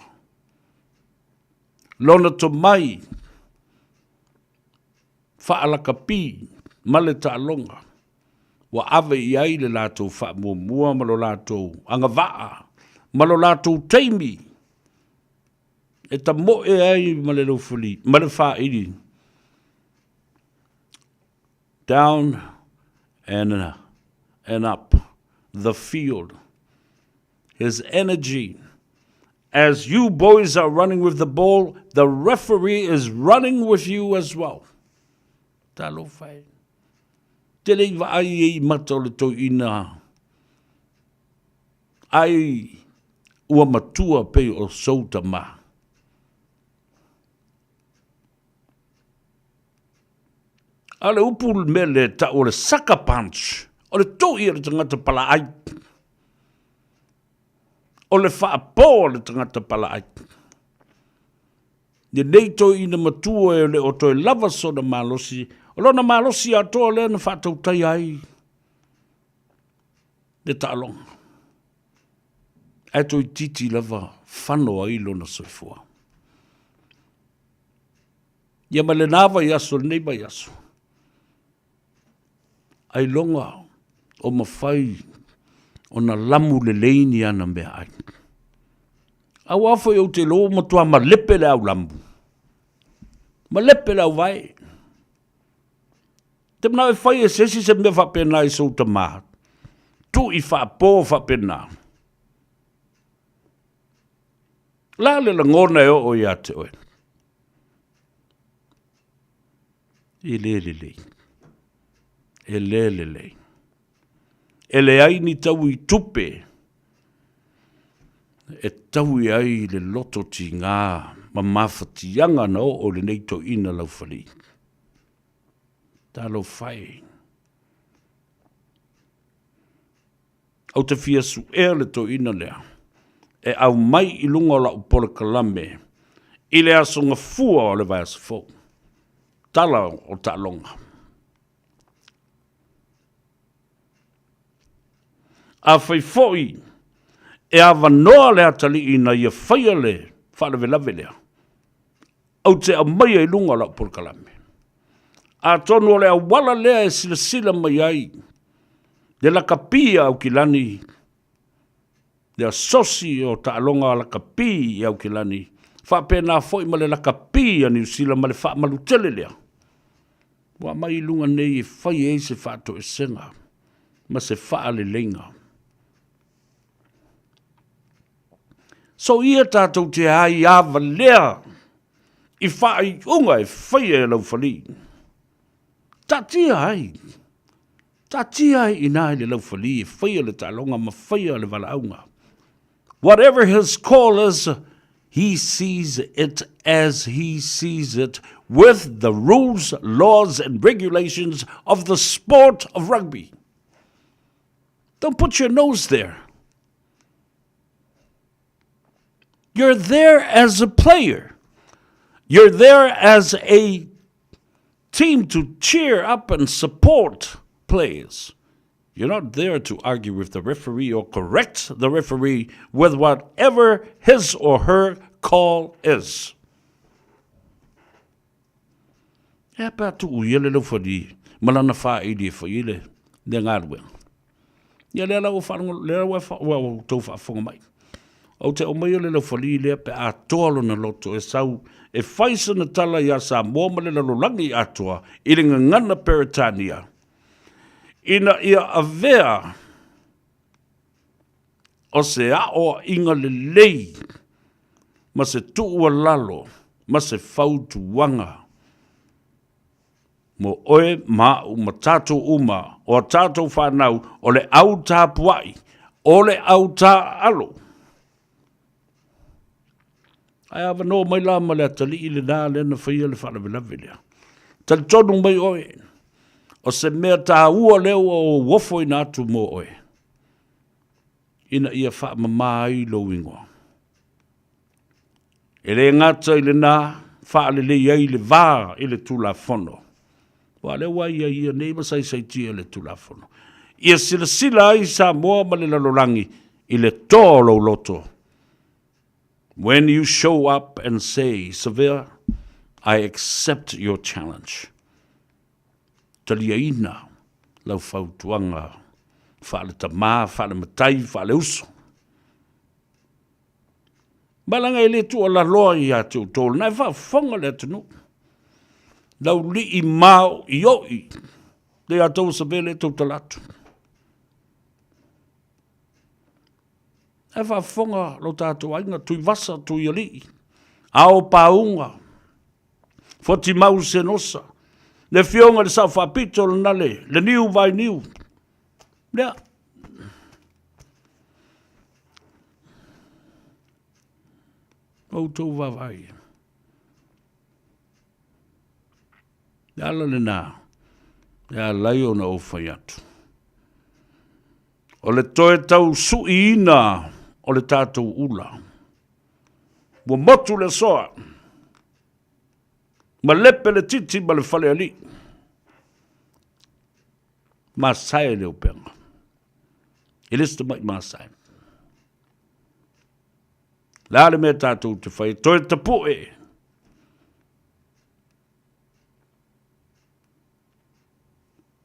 Lona to mai wha alaka pi ma le tā longa. Wa ave i ai le lātou wha mua ma lo lātou anga waa. Ma lo lātou teimi. E ta mo e ai ma le laufuli. Ma le wha iri. Down and up the field. His energy. As you boys are running with the ball, the referee is running with you as well. Talo whai. Te lei wa ai e mata o le tau ina. Ai ua matua pe o souta ma. Ale upu me le ta o le sucker punch. O le tau i le tangata pala ai. O le whaapo o le tangata pala ai. Ni nei tau ina matua e le o toi lava so na malosi. O lona malosi a toa le na whatau tai ai. Le talong. E toi titi lava whano ai lona soifua. Ia ma le nawa yaso, le neiba yaso. Ai longa o mawhai o na lamu le leini ana mea ai. Au awhai au te loo matua ma lepe le au lambu. Ma lepe le au vai. Te mna e whai e sesi se mea whapena i souta maa. Tu i whapō whapena. La le la ngona e o ia te oe. I le. E le. E le ai ni tau i tupe. E tau i ai le loto ti ngā. Ma mawhatianga na o le neito ina lau whali. Tā lau whai. Au te fia su ea le to ina lea. E au mai i lunga o la upole kalame. I le asonga fua o le vai asafo. Tala o ta longa. A whai foi. E awa noa le atali ina ia whaia le. Whale lawe lea. Au te a mai i lunga o la upole kalame. A tonu o le a wala lea e sila mai ai. De la kapia au kilani. De a sosi o ta alonga la kapi au kilani. Whapena foi ma le la kapi a New Zealand ma le wha malutele lea. Wa mai lunga nei e whai e se whato e senga. Ma se wha le lenga. So ia tātou te hai awa lea, I whai unga e whaia e lau whali. Ta tia ai. Ta tia ai ina le lau whali e whaia le talonga ma whaia le wala aunga. Whatever his call is, he sees it as he sees it with the rules, laws and regulations of the sport of rugby. Don't put your nose there. You're there as a player. You're there as a team to cheer up and support players. You're not there to argue with the referee or correct the referee with whatever his or her call is. E pa tu uiele lo fadi, malana fa idi fa ile, de ngadwe. Ya le la o fa le wa to fa fonga mai. O te o mai le lo fali le pe a tolo na loto e sau e faisa na tala ya sa mo le lo langi atua I le ngana Peritania. Ina ia avea o se a o inga le lei ma se tua lalo ma se fautu wanga mo oe ma uma tato uma o tato whanau o le au tā puai o le au tā alo. Ai awa no mai la ma le atali I le nā le na whaia le whanawelawe lea. Tali tonu mai oe. O se mea tā ua leo o wofo I nātu mo oe. Ina ia wha mamai lo ingoa. E le ngata I le nā, wha le le iai le vā I le tula fono. Wa le wai ia nei masai sai tia le tula fono. Ia sila sila ai sa moa ma le lalolangi I le tōlo loto. When you show up and say, Severe, I accept your challenge. Talia ina, lau fautuanga, whaale tamā, whaale matai, whaale uso. Malanga ele tu ala loa I atu tōlu, nai whaafonga le atunu. Lau li I mau I oi, le atou Severe le tau talatu. E whaafonga lo tātou ainga tui wasa tui ali. Ao paunga. Foti mau se nosa. Le fionga le sa whapito le nale. Le niu vai niu. Lea. Outou vavai. Le ala le nā. Le a lai o na o whai atu. O le toe tau sui ina. O le tātou ula. Wa motu le soa. Ma lepe le titi ma le fale ali. Ma sae leo penga. Ilista mai ma sae. La le mea tātou te whai. Toi te poe.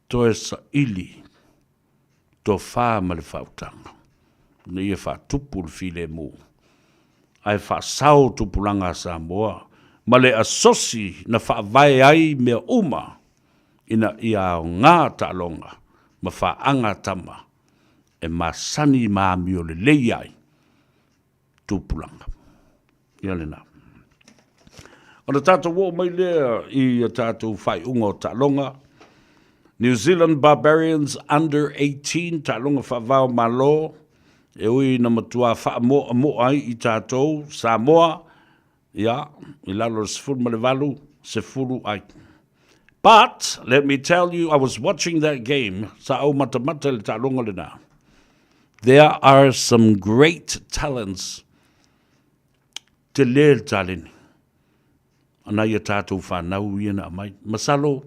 Toi sa ili. To wha ma le whautanga. Na ia wha tupu le file mu. Ai wha sao tupulanga sa moa. Ma le asosi na wha vai ai mea uma. Ina ia o ngā talonga. Ma wha anga tama. E ma sani ma mio le lei ai. Tupulanga. Ia le nā. O na tātou wo mai lea I a tātou whai unga o talonga. New Zealand Barbarians under 18 talonga wha vau malo. E ui na matua wha mo ai I tātou, Samoa, ia, I lalo se furu malevalu, se furu ai. But, let me tell you, I was watching that game, sa au matamata le tālonga le nā. There are some great talents te lea talini. Ana ia tātou whanau ia na mai. Masalo,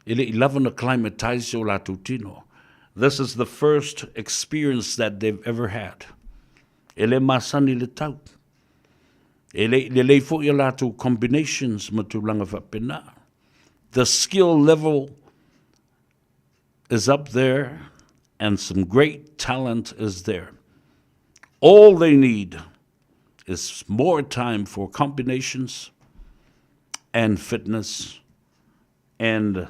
ele 11 acclimatise o lātou tino. This is the first experience that they've ever had. Ele masani le tau. Ele le fo ia lātou combinations matulanga whapena. The skill level is up there and some great talent is there. All they need is more time for combinations and fitness and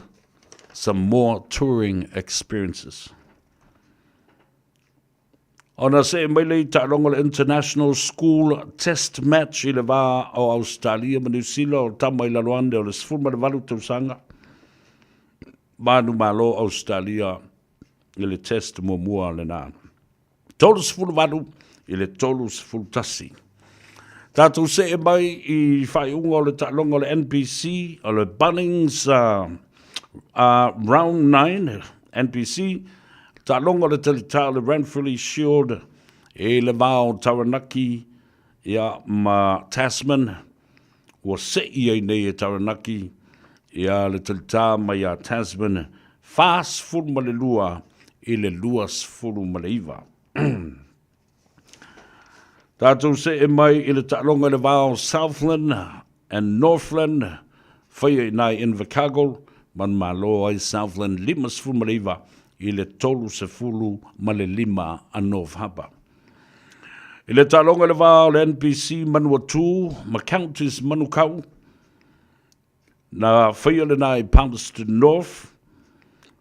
some more touring experiences. Ona se mai lei ta'alonga le International School Test Match i le wā o Australia ma New Zealand o tama i Laluande o le sifuma le walu tausanga. Manu malo Australia i le test mua le nā. Tolu sifulu walu i le tolu sifulu tasi. Tātou se mai i whaiunga o le ta'alonga o le NPC o le Bunnings Round 9 NPC ta'alonga o le talitā le Ranfurly Shield e le vāo Taranaki ia ma Tasman ua se'i ai nei e Taranaki ia le talitā mai a Tasman fas fulu ma le lua i le luas fulu ma le iwa. Tātou se e mai i le ta'alonga le vāo Southland and Northland whaia i nai Invercargill man malo ai Southland limas fulu ma le iwa i le tolu se fulu ma le lima a North Harbour. I le ta'alonga le vāo le NPC manua tū ma counties manu kau na whaia le nai Palmerston North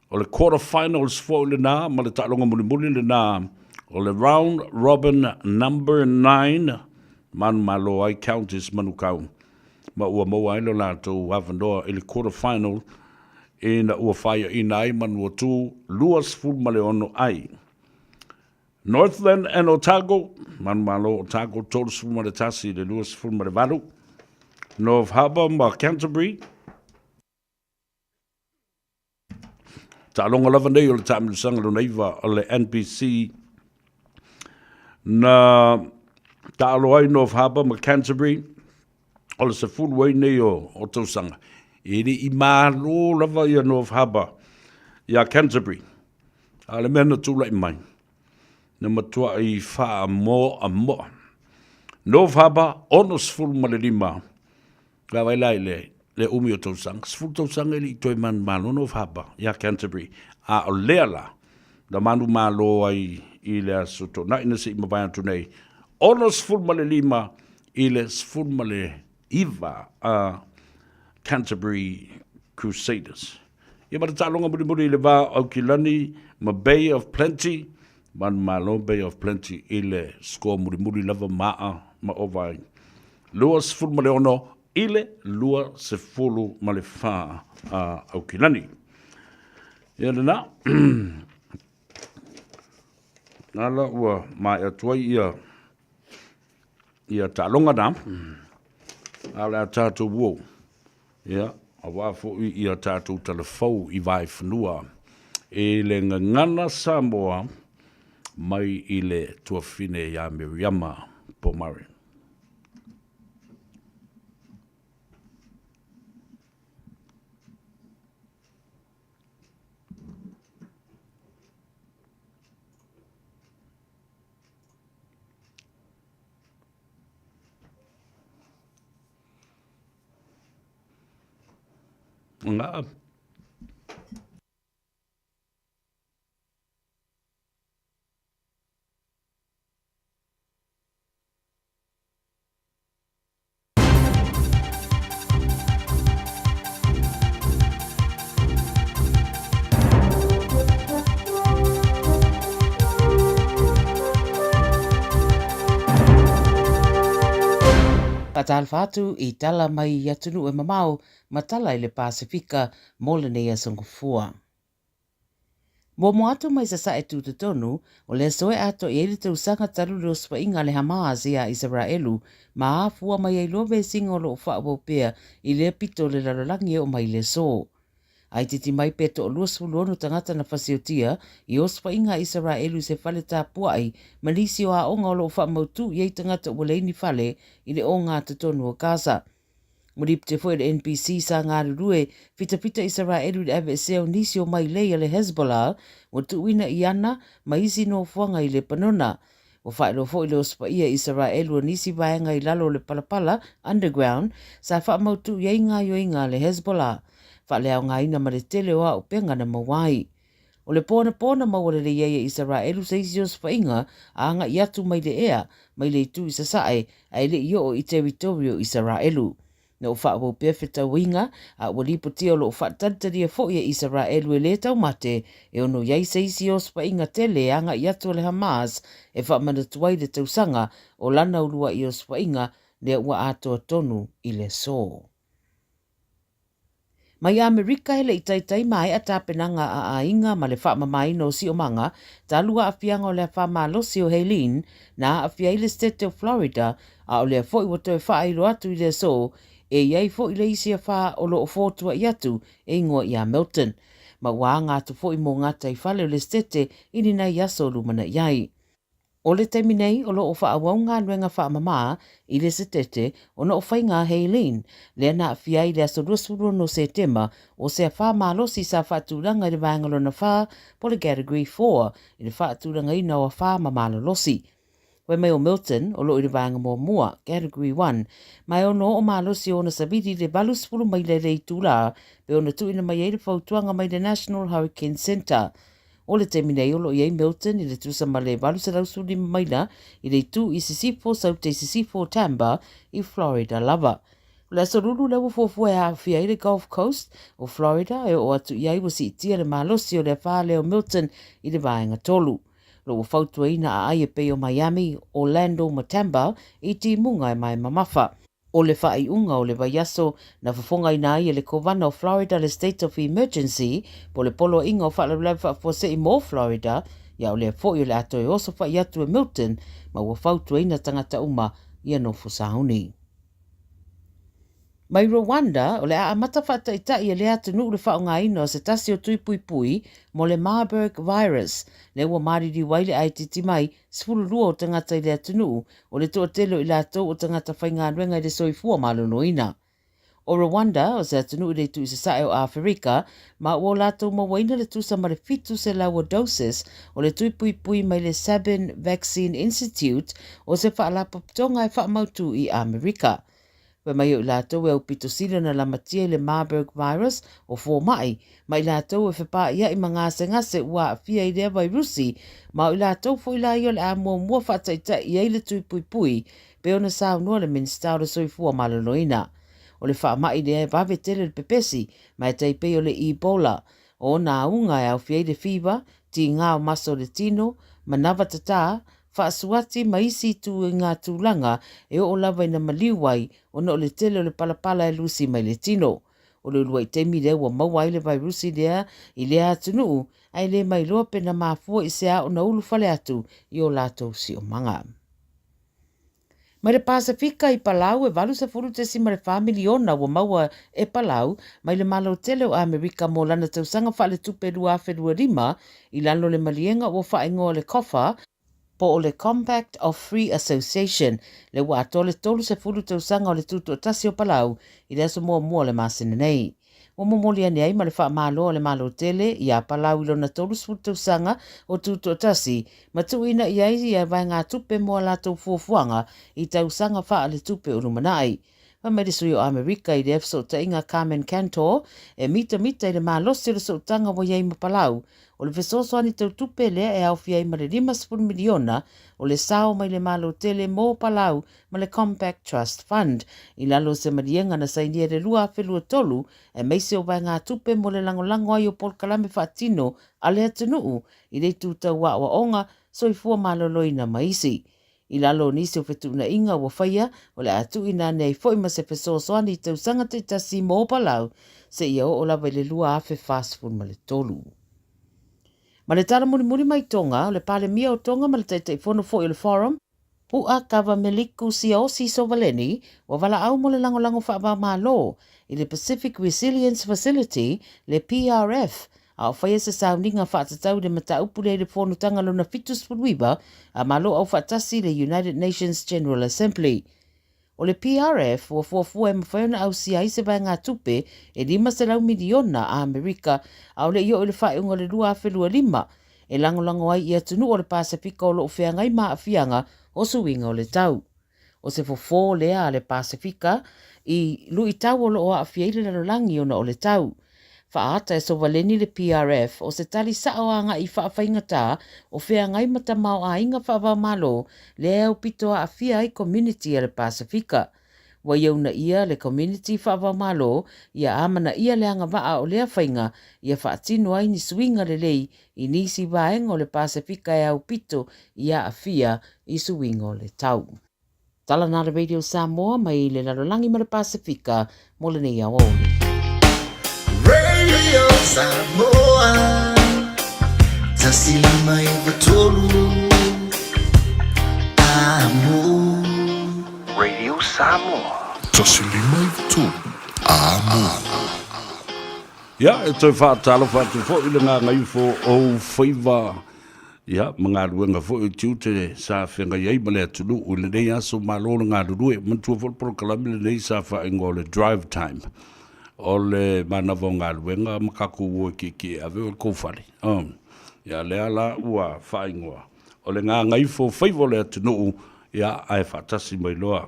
o le quarterfinals fo le nā ma le ta'alonga muli le nā o le round robin number 9 man malo ai counties manu kau ma ua maua ai lo lātou avanoa i le quarterfinal e na ua whaia i nai manua tū luas fulu ma le ono ai. Northland and Otago, man malo Otago tolu sifulu ma le tasi le luas sifulu ma le walu. North Harbour ma Canterbury. Ta'alonga lava nei o le ta'amilusanga lo neiva o le NPC na ta'alo ai North Harbour ma Canterbury o le sifulu ai nei o tausanga. Iri i malo lava i a North Harbour i a Canterbury. A le mena tūla i mai. Na matua i wha a mo. North Harbour, ono sifulu ma le lima. Ka wailai le umi o tausanga. Sifulu tausanga ili i toi man malo North Harbour, ia Canterbury. A o leala, da manu malo ai i le asoto. Na ina se i mawai atu nei. Ono sifulu ma le lima, i le sifulu ma le iwa a Canterbury Crusaders. Ia mata ta'alonga muri le wā au Kilani, ma Bay of Plenty, man malo Bay of Plenty i le score muri lava maa ma ovai. Lua sifulu ma le ono, i le lua sifulu ma le wha au Kilani. Ia na nala ua mai atuai ia ta'alonga na, ala tātou wou. Ia, a wafo i a tātou telefou i vai whanua. E le ngangana Samoa mai i le tuafine ia Miriama Pomare. Ngā. Patal fatu i tala mai i atunu e mamau matala i le Pasifika mo le nei asangufua. Mo atu mai sa e tūtutonu o le soe ato i ele te usanga taru le ospa inga le Hamas ia Israelu ma afua mai ai lobe singa o lo whaapopea i le pito le lalolangi o mai le so. Ai titi mai peto o luas fuluonu tangata na fasiotia i ospa inga Israelu se fale tā puai malisi o a onga o lo whaamautu i ei tangata o leini fale i le o ngā tutonu o Gaza. Murip te fwe le NPC sa ngā rurue fita Israelu le ave seo nisi o mai leia le Hezbollah o tuuina i ana ma isi no fuanga i le panona. O whaelo fo i le ospa ia Israelu o nisi vaenga i lalo le palapala underground sa whaamautu i ngā yoinga le Hezbollah. Whalea o ngā ina ma le tele o au penga na mawai. O le pōna mawale le iaia Israelu sa isi ospa inga a anga i atu mai le ea mai le tu i sasae a ele i o i territorio Israelu. Na o whaabo pia whitawinga, a walipo tia o lo whaatataria fo ia Israel e le tau mate, e ono iai seisi o spainga tele anga i atu le Hamas, e whaamanatuai le tausanga o lana urua i o spainga le ua atoa tonu i le so. Mai Amerika hele i taitai mai a tāpenanga a ainga ma le whaamamai no si o manga, ta lua a fianga o le whaamalosi o Helene, na a fia i le state of Florida, a o le fo i wato e whaailo atu i le so, e iai fo i le isi a wha o lo o fōtua i atu e ingoa i a Milton. Ma wā ngātu fo i mō ngātai whale o le stete ini nei aso lumana iai. O le taimi nei o lo o whaawau ngā luenga whaamama i le setete o no o whainga Helene, le na fia i le aso ruasuru no September o se a whaamalosi sa whaatūranga i le vangalo na wha po le category 4 i le whaatūranga i na o whaamamalolosi. We mai o Milton, o lo i le vanga mō mua, category 1, mai o no o malosi o na sabiti le baluspulu mai le rei tūra, pe o na tuina mai e le whautuanga mai le National Hurricane Center. O le teminei o lo i Milton i le tusa ma le balusarausuli maila i le tu i sisifo sau te sisifo Tampa i Florida lava. Le asorulu lewa fofua e hawhia i le Gulf Coast o Florida e o atu iai wasi itia le malosi o le whale o Milton i le vaenga tolu. Lo o whautua ina a ai e pe o Miami, Orlando, Tampa i ti munga e mai mamafa. O le whai unga o le vaiaso na whafonga ina ai e le kovana o Florida le State of Emergency po le polo inga o whaalawlau whaafose i mō Florida ia o le fōi o le ato e oso whai atu e Milton ma ua whautua ina tangata uma i anō fusauni. Mai Rwanda, o le a amata whaataitai e le atu nuu le whaonga ina o se tasi o tui pui pui mo le Marburg virus, le ua mariri waile ai titi mai sfulurua o tangata i le atu nuu o le toa telo i le ato o tangata whainga ruenga i le soifua malono ina. O Rwanda, o se atu nuu i le tu i se sae o Afrika, ma ua lato mawaina le tusa ma le fitu se laua doses o le tui pui pui mai le Sabin Vaccine Institute o se whaalapa ptonga e whaamautu i Amerika. Pe mai o lātou e upito sila na lamatia i le Marburg virus o fō mai lātou e whepā ia i mangase ngase ua fia i rea vairusi, ma o lātou fo i la i o le a mua whataita i eile tui pui pui, pe ona sao noa le minsta o le soifua malaloina. O le wha mai le e vave tele le pepesi, mai tai pe o le Ebola, o nā unga e au fia i le fiva, ti ngā o maso le tino, manawa tata, whaasuati maisi tu i ngā tūlanga e o lawa ina maliwai o no le tele o le palapala e lusi mai le tino. O le luai temi le ua maua i le vairusi lea i lea atunuu ai le mai loa pena mafua i sea o na ulu fale atu i o latou si o manga. Mai le Pasifika i Palau e valu sa furu te si ma le whamiliona ua maua e Palau mai le malo tele o Amerika mo lana tausanga whale tupe lua whelua rima i lano le malienga ua whaingoa le kofa po o le Compact of Free Association le ua atole tolu se fulu tausanga o le tutu o tasi o Palau i le aso mua le masina nei. Ua momoli ane ai ma le wha malo o le malo tele i a Palau ilo na tolu se fulu tausanga o tutu o tasi ma tuina i ai i a vai ngā tupe mua lato fuafuanga i tausanga wha le tupe o rumanai. Pa mai sui o Amerika i le efso ta inga Carmen Cantor e mita i le malosi le so tanga wa iai ma Palau o le fesoso ani tau tupe lea e au fia i ma le 5 miliona o le sao mai le malo tele mō Palau ma le Compact Trust Fund i lalo se marienga na sainia le lua whelua tolu e meise o vai ngā tupe mo le langolango ai o Pol Kalame Whaatino a le atunuu i le tūtau wa onga soifua maloloina maisi. I lalo nisi o whetuna inga ua whaia o le atu ina nei foi ma se fesoso ani tau sanga te tasi mō Palau se ia o lawa le lua afe fast food ma le tolu. Ma le tala muri mai Tonga, o le pale mia o Tonga ma le taitei fono fo i le forum, Pua Kava Meliku Siosi Sovaleni, wa wala au mo le langolango whaaba malo i le Pacific Resilience Facility, le PRF, a o whaia se sauninga whaatatau le mata upule le fono tanga lona fitus punuiba, a malo au whaatasi le United Nations General Assembly. O le PRF ua fuafua e mawhaiona au sia i se vai ngā tupe e 5 miliona a Amerika au le io i le whaiunga le 2.5 e langolango ai i atunu o le Pasifika o lo whiangai maa whianga o suinga o le tau. O se fofo lea a le Pasifika i lui tau o lo o a whiaile le langi ona o le tau. Whaata e sovaleni le PRF o se tali saoanga i whaawhaingata o whiangai matamau a inga whawa malo le au pitoa a whia i community a le Pasifika. Wa iau na ia le community whaavamalo ia amana ia le anga waa o lea whainga ia whaatino ai ni suinga le lei i nisi vaenga o le Pasifika e au pito ia afia i suinga o le tau. Tala nara Radio Samoa mai le lalolangi ma le Pasifika mo le nei aoli. Radio Samoa Tasili mai vatolu Amo Radio Samoa Tasili mai vatolu Amo Ia, e toi whaatalo whaatu fo i le ngā ngai fo o whaiva. Ia, mga ruenga fo i tiute sa whenga iei ma le atunu o le nei aso malo ngā rurue. Mantua fo pro kalami le nei sa whaingo le drive time. O le manavo ngā ruenga makaku ua ki ave o le koufari. Ia, le ala ua whaingoa. O le ngā ngai fo whaiva le atunu ia ai whaatasi mai loa.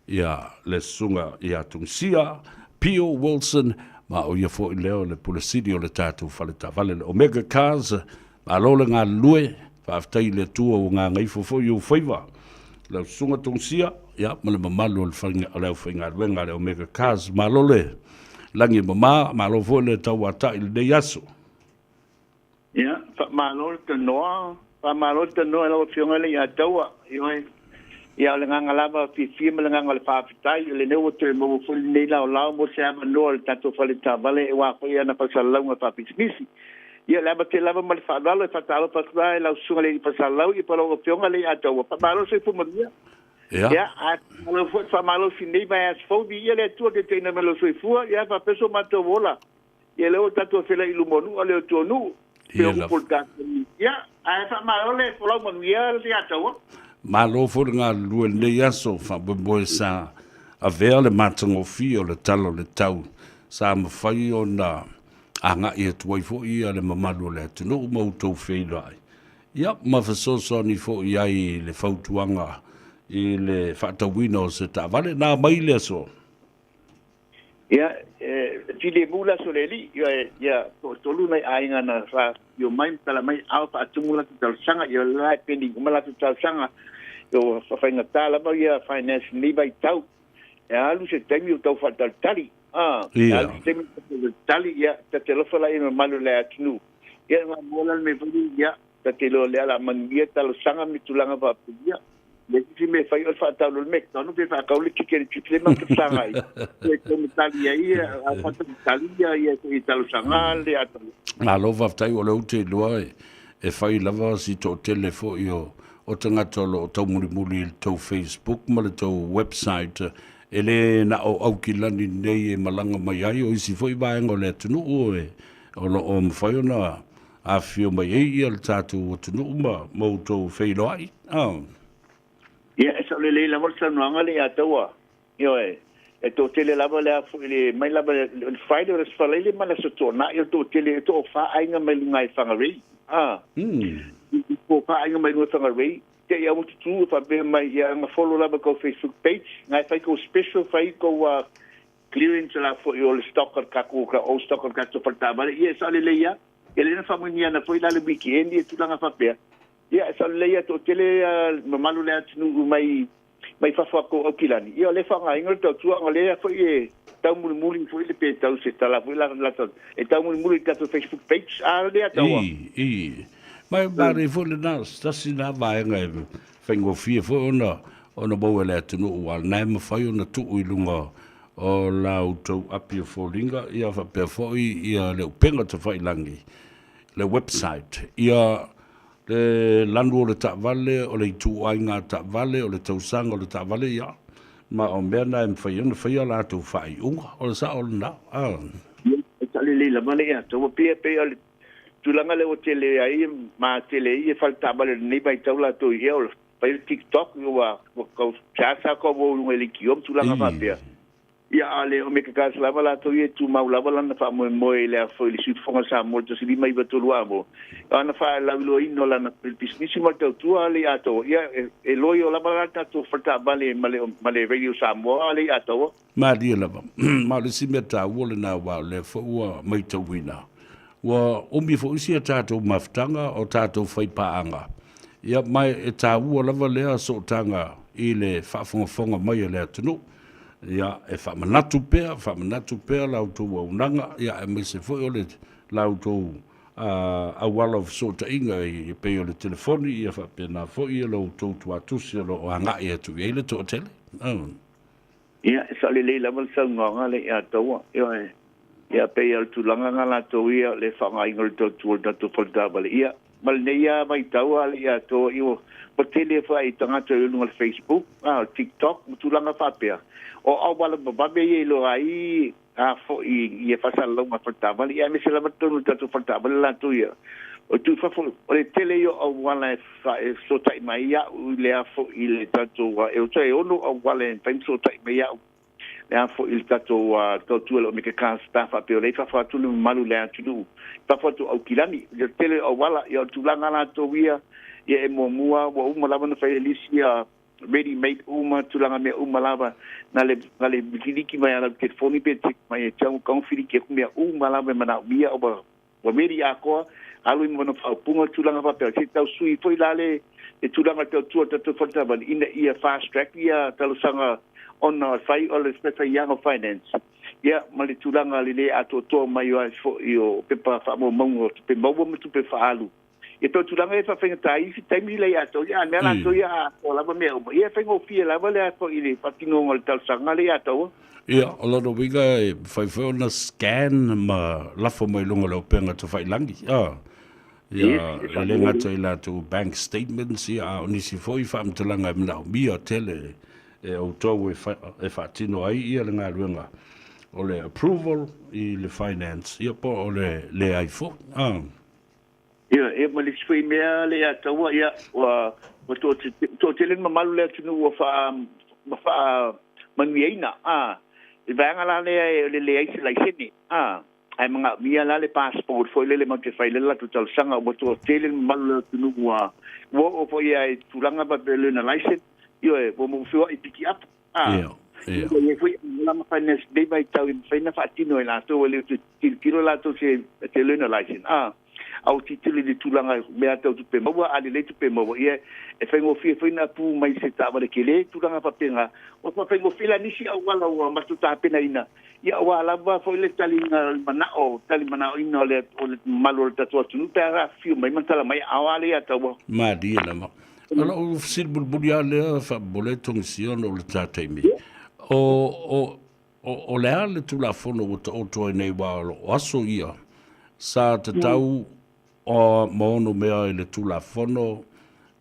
Ia, le sunga ia tungsia, Pio Wilson, ma o ia fo i leo le pulasidi o le tātou whaleta vale le Omega Cars, ma lole ngā lue, whaaftai le tua o ngā ngai fo i o whaiva. Lau sunga tongsia, ia, ma le mamalu o le whainga o leo whainga ruenga le Omega Cars, ma lole langi ma lo fo le tau ata i le nei aso. Ia, ma lole te noa, ma lole te noa lau whionga le ia taua, ia o le nganga lava fi ma le nganga le whaafitai, le neu o te mo fuli nei lao mo se ama noa le tato whale tā vale e wā koe ana pasalau ngā whaapitimisi. Ia lava te lava ma le whaadalo e whaatalo pasua e lau sunga le i pasalau i palo o whionga le ia taua. Pamalo se fumaria. Ia, a malo fuat whamalo si nei vai as fauvi, ia le tua ke teina me lo soifua, ia whapeso mato wola. Ia leo tato whela i lumonu, a leo tuonu. Ia, a whamalo le whalau manuia le ia taua. Ma lo fo ngā lue nei aso whaboe sa a vea le matangofi o le talo le tau sa mawhai o na anga i atuai fo i a le mamalu le atunu o mautou wheirai. Ia, ma whasoso ni fo i ai le whautuanga i le whaatawina o se tāwale nā mai le aso. Ia, tile mula so le li, ia, tolu nei ainga na wha, io mai tala mai au pa atumula tu talsanga, io lai pendi kumala tu talsanga, io whainga tala ma ia finance ni bai tau. Ia, alu se temi o tau whatal tali. Ia. Alu se temi o tau tali, ia, ta te lofala ina malu le atunu. Ia, ngā mola me vuni, ia, ta te lo le ala mangia talsanga mi tulanga whapugia. Le si me fai o whaatau lo mek, tonu pe whaakaule kikere kikere ma te sangai. Ia, komi tali ia, a whatal tali ia, i talsanga le atanu. Ngā lo whaftai o leu te lua e whai lava si tō telefo i o tangata o tau murimuri i tau Facebook ma le tau website e le na o au ki lani nei e malanga mai ai o isi fo i vaenga o le atunu o lo mwhai o na a whio mai ei i al tātou o tunu ma mau tau whailo ai. Ia, e sa le la morsa nuanga le ataua. Io e tō tele lava le afu le mai lava le Friday o le sfalele ma le sotona i tō tele tō wha ainga mai lungai whangarei. Ko pa ainga mai no tanga rei te ia mutu tu fa be mai ia nga follow lava ko Facebook page ngai fai ko special fai ko clearance la fo yo le stocker ka ko o stocker ka to falta ba ia sa le ia ele na família na foi lá le weekend e tu nga fa pe ia sa le ia to tele malu le atu mai fa ko okilani ia le fa nga ingo to tu nga le fo e tau muli foi le pe tau se tala foi la e tau muli ka to Facebook page a le atawa Mai mare fo le nas, tasi na vaenga e whaingo fia fo ona bau ele atunu ua nai mawhai ona tuu i lunga o lau tau api o fōringa ia whapea fōi ia leo penga te whailangi le website ia le lanu o le ta'vale o le itu ainga ta'vale o le tausanga o le ta'vale ia ma o mea na e mwhai ala tau whai unga o le sa o le na e tali le la mane ia tau pia o le tulanga le o tele ai ma tele i falta bale nei bai taula to ia o pai TikTok wa ko chasa ko wo le kiom tulanga fa pia ia ale o me ka kas lava la to ia tu mau lava la fa mo le fo le sut fonga sa mo to si mai betul wa mo ana fa la lo ino la na business mo to tu ale ato ia e loio lava la to falta bale male radio sa mo ale ato ma dia lava ma le simeta wo le na wa le fo wa mai to wina wa omi fo isi tātou maftanga o tātou whaipaanga. Ia mai e tā ua lava lea so tanga i le whaafonga mai e lea tunu. ia e whamanatu pea lau tō aunanga, ia e me se fwoi o le lau tō awala of sota inga i peo le telefoni, ia whapena fwoi e lau tō tuatusi o anga i atu i eile tō tele. Ia, sa le leila mal sa ngonga le ia taua, ia peo le tulanga ngala tō ia le whanga inga le tō tuol tatu whaltabale, ia, mal ne ia mai taua le ia tō iwo, pa tele whai tangata i lunga le Facebook, TikTok, tulanga whapea. O awala bababe ye lo ai fo i fasal lo ma faltaba ia me se la matonu tatu faltaba la tu ia o tu fa fo o le tele yo awala fa so tai mai ia u le fo i le tatu wa e o tai ono awala en pen so tai mai ia le fo il tatu wa to tu lo me ke kan staff a pe le fa fa tu le malu le atu fa fa tu au kilami le tele awala ia tu langa la to ia e mo mua wa uma lava na fa elisia ready made uma tulanga me uma lava na le biliki mai ana ke foni pe mai chau confiri ke me uma lava mana bia o wa meri ako alu mo no fa punga tulanga pa pe se tau sui foi lale e tulanga te tu te fota ban ina ia fast track ia talo sanga on fai o le special young finance ia mali tulanga le ato to mai yo pe pa fa mo mo pe mo tu pe fa alu e to tulanga e fa fenga tai si taimi le ato ya me la to ya o la me o e fenga o fie la vale ato ile patino ngol tal sanga le ato ia o lo wiga e fai na scan ma la fo mai longa lo penga to fai langi ia le ngato ila to bank statements ia o nisi foi fa mtulanga mna mi o tele e o to e fa tino ai ia le ngaluenga o le approval i le finance ia po o le aifo ia e mali sfai mea le ataua ia wa to tele mamalu le tunu wa fa manuiina e vanga la le ai se laiseni ai mga mia la le passport foi le mo te fai le la total sanga o to tele mamalu le tunu wa o foi ai tulanga ba le na laisen io e mo fio i piki up ia e foi la ma finance dei vai tau in fai na fatino la to le kilo la to se le na laisen au titili de tulanga me ata tu pe mawa ali le tu pe mawa ia e fengo fi na pu mai se tava de kele tulanga pa penga o pa fengo fila nisi au wala o matu ta pena ina ia wala ba foi le talinga manao ina le malor tatu tu pera fi mai mantala mai awale ata wa ma dia la ma ala o sil bulbulia le fa boleto mission o le tata mi o le tu la fono o to nei wa o aso ia sa te tau o mono mea le tula fono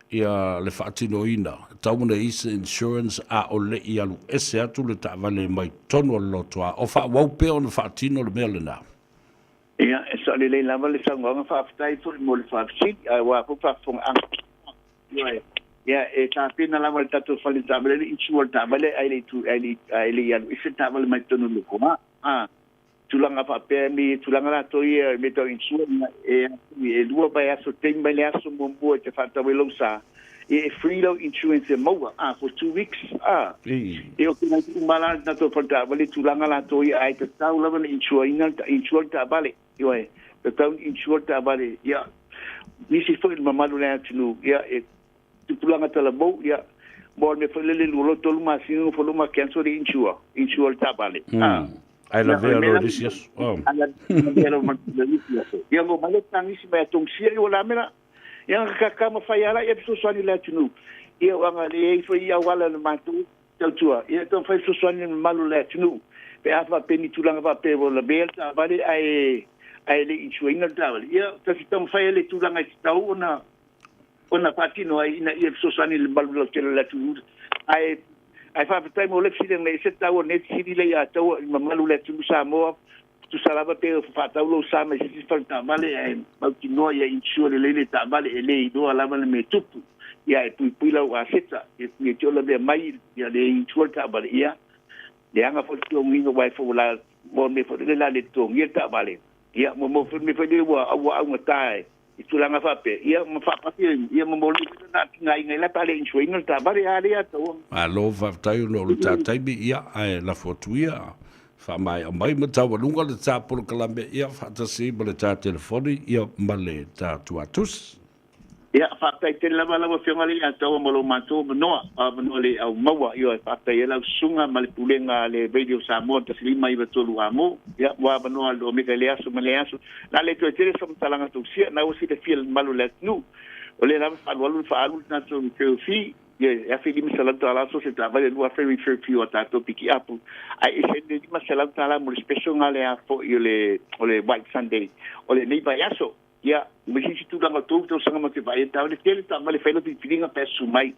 ia le whaatino ina. Taumuna isa insurance a o le i alu ese atu le ta'vale mai tono lotoa. O wha waupe o le whaatino le mea le nā. Ia, e sa le lava le sangonga whaafitai furi mo le whaafisi, a wapu whaafonga anga. Ia, e tā pena lava le tatu whale ta'vale le insure ta'vale ai le i alu ese ta'vale mai tono lokoa. Tulanga pa pe mi tulanga la to ia me to insure e lua ba aso tem ba le aso mombo te fata we lo sa e free lo insurance e moa for 2 weeks e o que na mala na to fata ba le tulanga la to ia ai te tau la ba insure ta bale yo e te tau insure ta bale ia ni si foi mamalo le tinu ia e tulanga ta la bo ia bo me foi le lo to ma sino fo lo ma cancel insure ta bale ai la vea lo delicious ala vea lo delicious ia mo male tangisi ba tong sia o la mera ia ka ma fai ala e so swani la tunu ia anga le foi ia wala le matu tua ia to fai so swani malu la tunu pe afa peni tulanga pa pe la belta vale ai le insuina dal ia ta sitam fai le tulanga tau ona patino ai ina ia so swani le malu la tunu ai fa tai mo le fili nei se tau net siri le ya tau mamalu le tu sa mo tu sala ba pe fa tau lo sa me si fa ta vale ai ma ti no ya insure le ta vale le do ala vale me tupu ya pui la wa seta e ti ola be mai ya le insure ta vale ya le anga fo ti o mingo wai fo la mo me fo le la le to ya ta vale ya mo me fo le wa tai itu langa fape ia mafapa ia momoli na ngai la pale insuina ta bare area to alo fa tai no ta tai bi ia ai la fotuia fa mai mata lunga le ta por kalambe ia fa ta si bele ta telefoni ia male ta tuatus Ia whaatai te lava whionga le atua mo lo mātua manoa le au maua i o whaatai e lau sunga ma le pulenga le Radio Samoa ta silima i watolu amo ia wa manoa lo mega le asu ma le asu la le toi tere sa talanga tu sia na o si te fil malu le nu o le lava whaalu na tu te fi ia fi lima salanta ala so se travale lua very few o tato piki apu ai se de lima salanta ala mo le special nga le a fo i o le White Sunday o le nei vai aso ia misi tu langa tu sanga mo te vai ta le tele ta male felo ti filinga pe sumai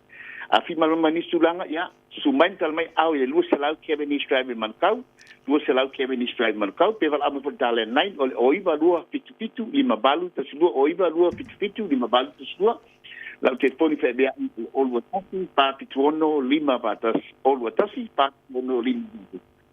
a fi maloma ni sulanga ia sumai tal mai au le lu selau Kevin Drive man kau lu selau Kevin Drive man kau pe val amo por dale nine o iba lua pitu lima balu ta sulua o iba lua pitu lima balu ta sulua la telefoni fe bia all what happened pa pituono lima batas all what tasi pa mono lima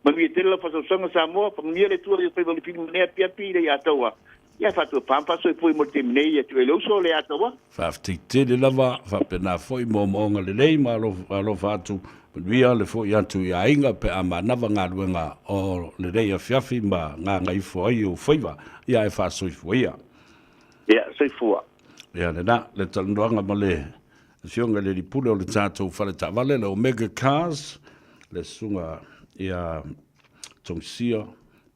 manu te la fa sanga Samoa pa mi le tu le pe val pin ne pia le atawa ia fatu pampa so foi mo te nei e tu elo so le atawa Fafti te le lava, whapena foi mo monga le lei, ma alo fatu, wia le foi atu ia inga pe ama nawa ngā ruenga o le rei a fiafi ma ngā ngai foi o whaiva, ia e whasoi foia. ia sei fua Ia le na, le taluanga ma le fionga le ripule o le tātou whare tāwale, le Omega Cars, le sunga ia tongsia,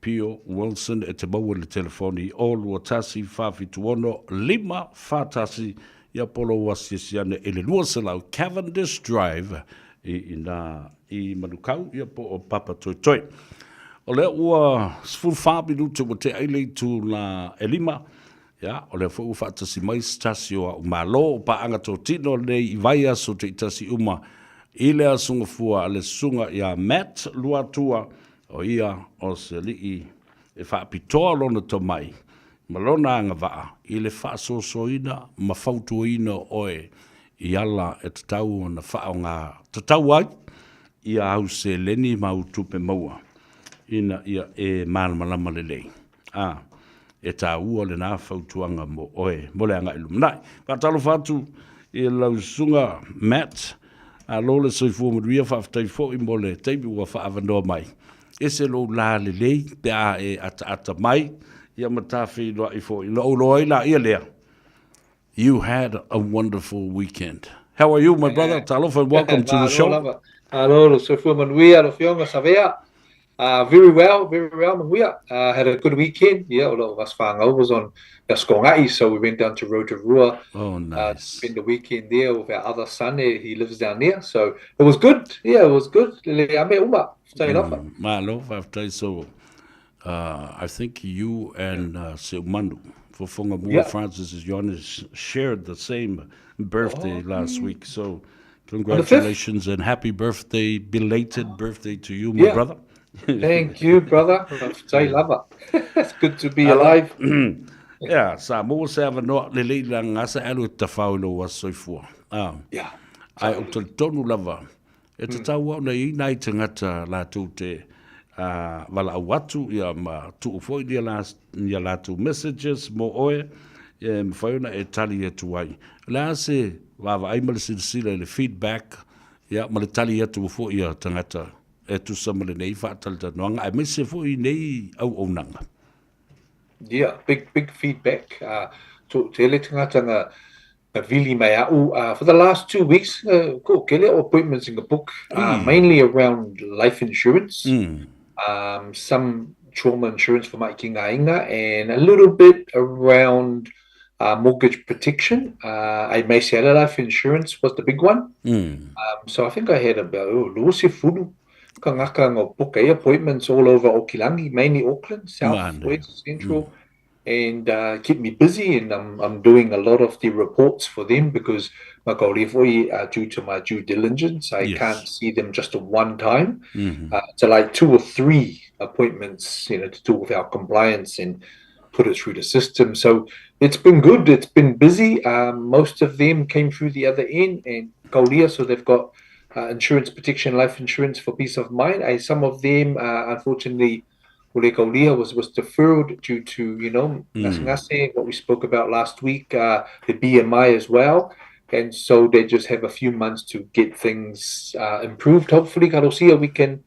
Pio Wilson e te maua le telefoni o lua tasi whawhituono lima whātasi ia polo wasiasiane e le lua salau Cavendish Drive i manukau ia po o Papa Toi Toi. O le ua sful whābinutu o te aile tu la elima ia o le fuu whātasi mai stasi o umalo o paanga tō tino le i vaia so te itasi uma i le asunga fua le sunga ia Matt Luatua o ia o se lii e whaapitoa lona to mai. Ma lona anga waa, i le whaasosoina, ma whautuina oe i ala e tatau o na whao ngā tatau ai, i a au se leni mautupe maua. Ina ia e malama le lei. E tā ua le nā whautuanga mo oe, mo le anga ilumnai. Ka talo whatu i lausunga Matt, a lole soifua maruia whaafatai fo i mo le teipi ua whaavanoa mai. Ese lo la le lei pe a e ata mai ia matafi lo I fo lo la ia lea. You had a wonderful weekend. How are you, my brother? Talofa, and welcome to the show. Hello, so for Manuia, lo fionga savea. Very well, Manuia. Had a good weekend. Yeah, a lot of us was on Gaskongai, so we went down to Rotorua. Oh, nice. Spent the weekend there with our other son. He lives down there, so it was good. Yeah, it was good. Malo, so I think you and Seumanu for Fongamua Francis is Jonas shared the same birthday last week. So congratulations and happy birthday, belated birthday to you, my brother. Thank you, brother. It's good to be alive. Yeah, Samoa se ava no le leila ngasa alu te whauno wa soifua. Yeah. Ai o te tonu lava. E te tau au nei nai te ngata la tu te wala au atu ia ma tu ufoi dia la tu messages mo oe e mwhaiona e tali e tu ai. La se wawa ai male sila le feedback ia male tali e tu ufoi ia tangata e tu samale nei whaatalita noanga ai mese foi nei au nanga. Yeah, big feedback. To ele tanga vili mai au for the last 2 weeks. Ko kele appointments in the book, mainly around life insurance, some trauma insurance for my kinga, and a little bit around mortgage protection. I may say life insurance was the big one. So I think I had about lusi fudu. Kangaka appointments all over Okilangi, mainly Auckland, South, West, Central, and keep me busy. And I'm doing a lot of the reports for them because due to my due diligence, I can't see them just at one time. So like 2 or 3 appointments, to do with our compliance and put it through the system. So it's been good. It's been busy. Most of them came through the other end and Kaulia, so they've got insurance protection, life insurance for peace of mind. Some of them, unfortunately, was deferred due to, what we spoke about last week, the BMI as well. And so they just have a few months to get things improved. Hopefully, Karosia, we can,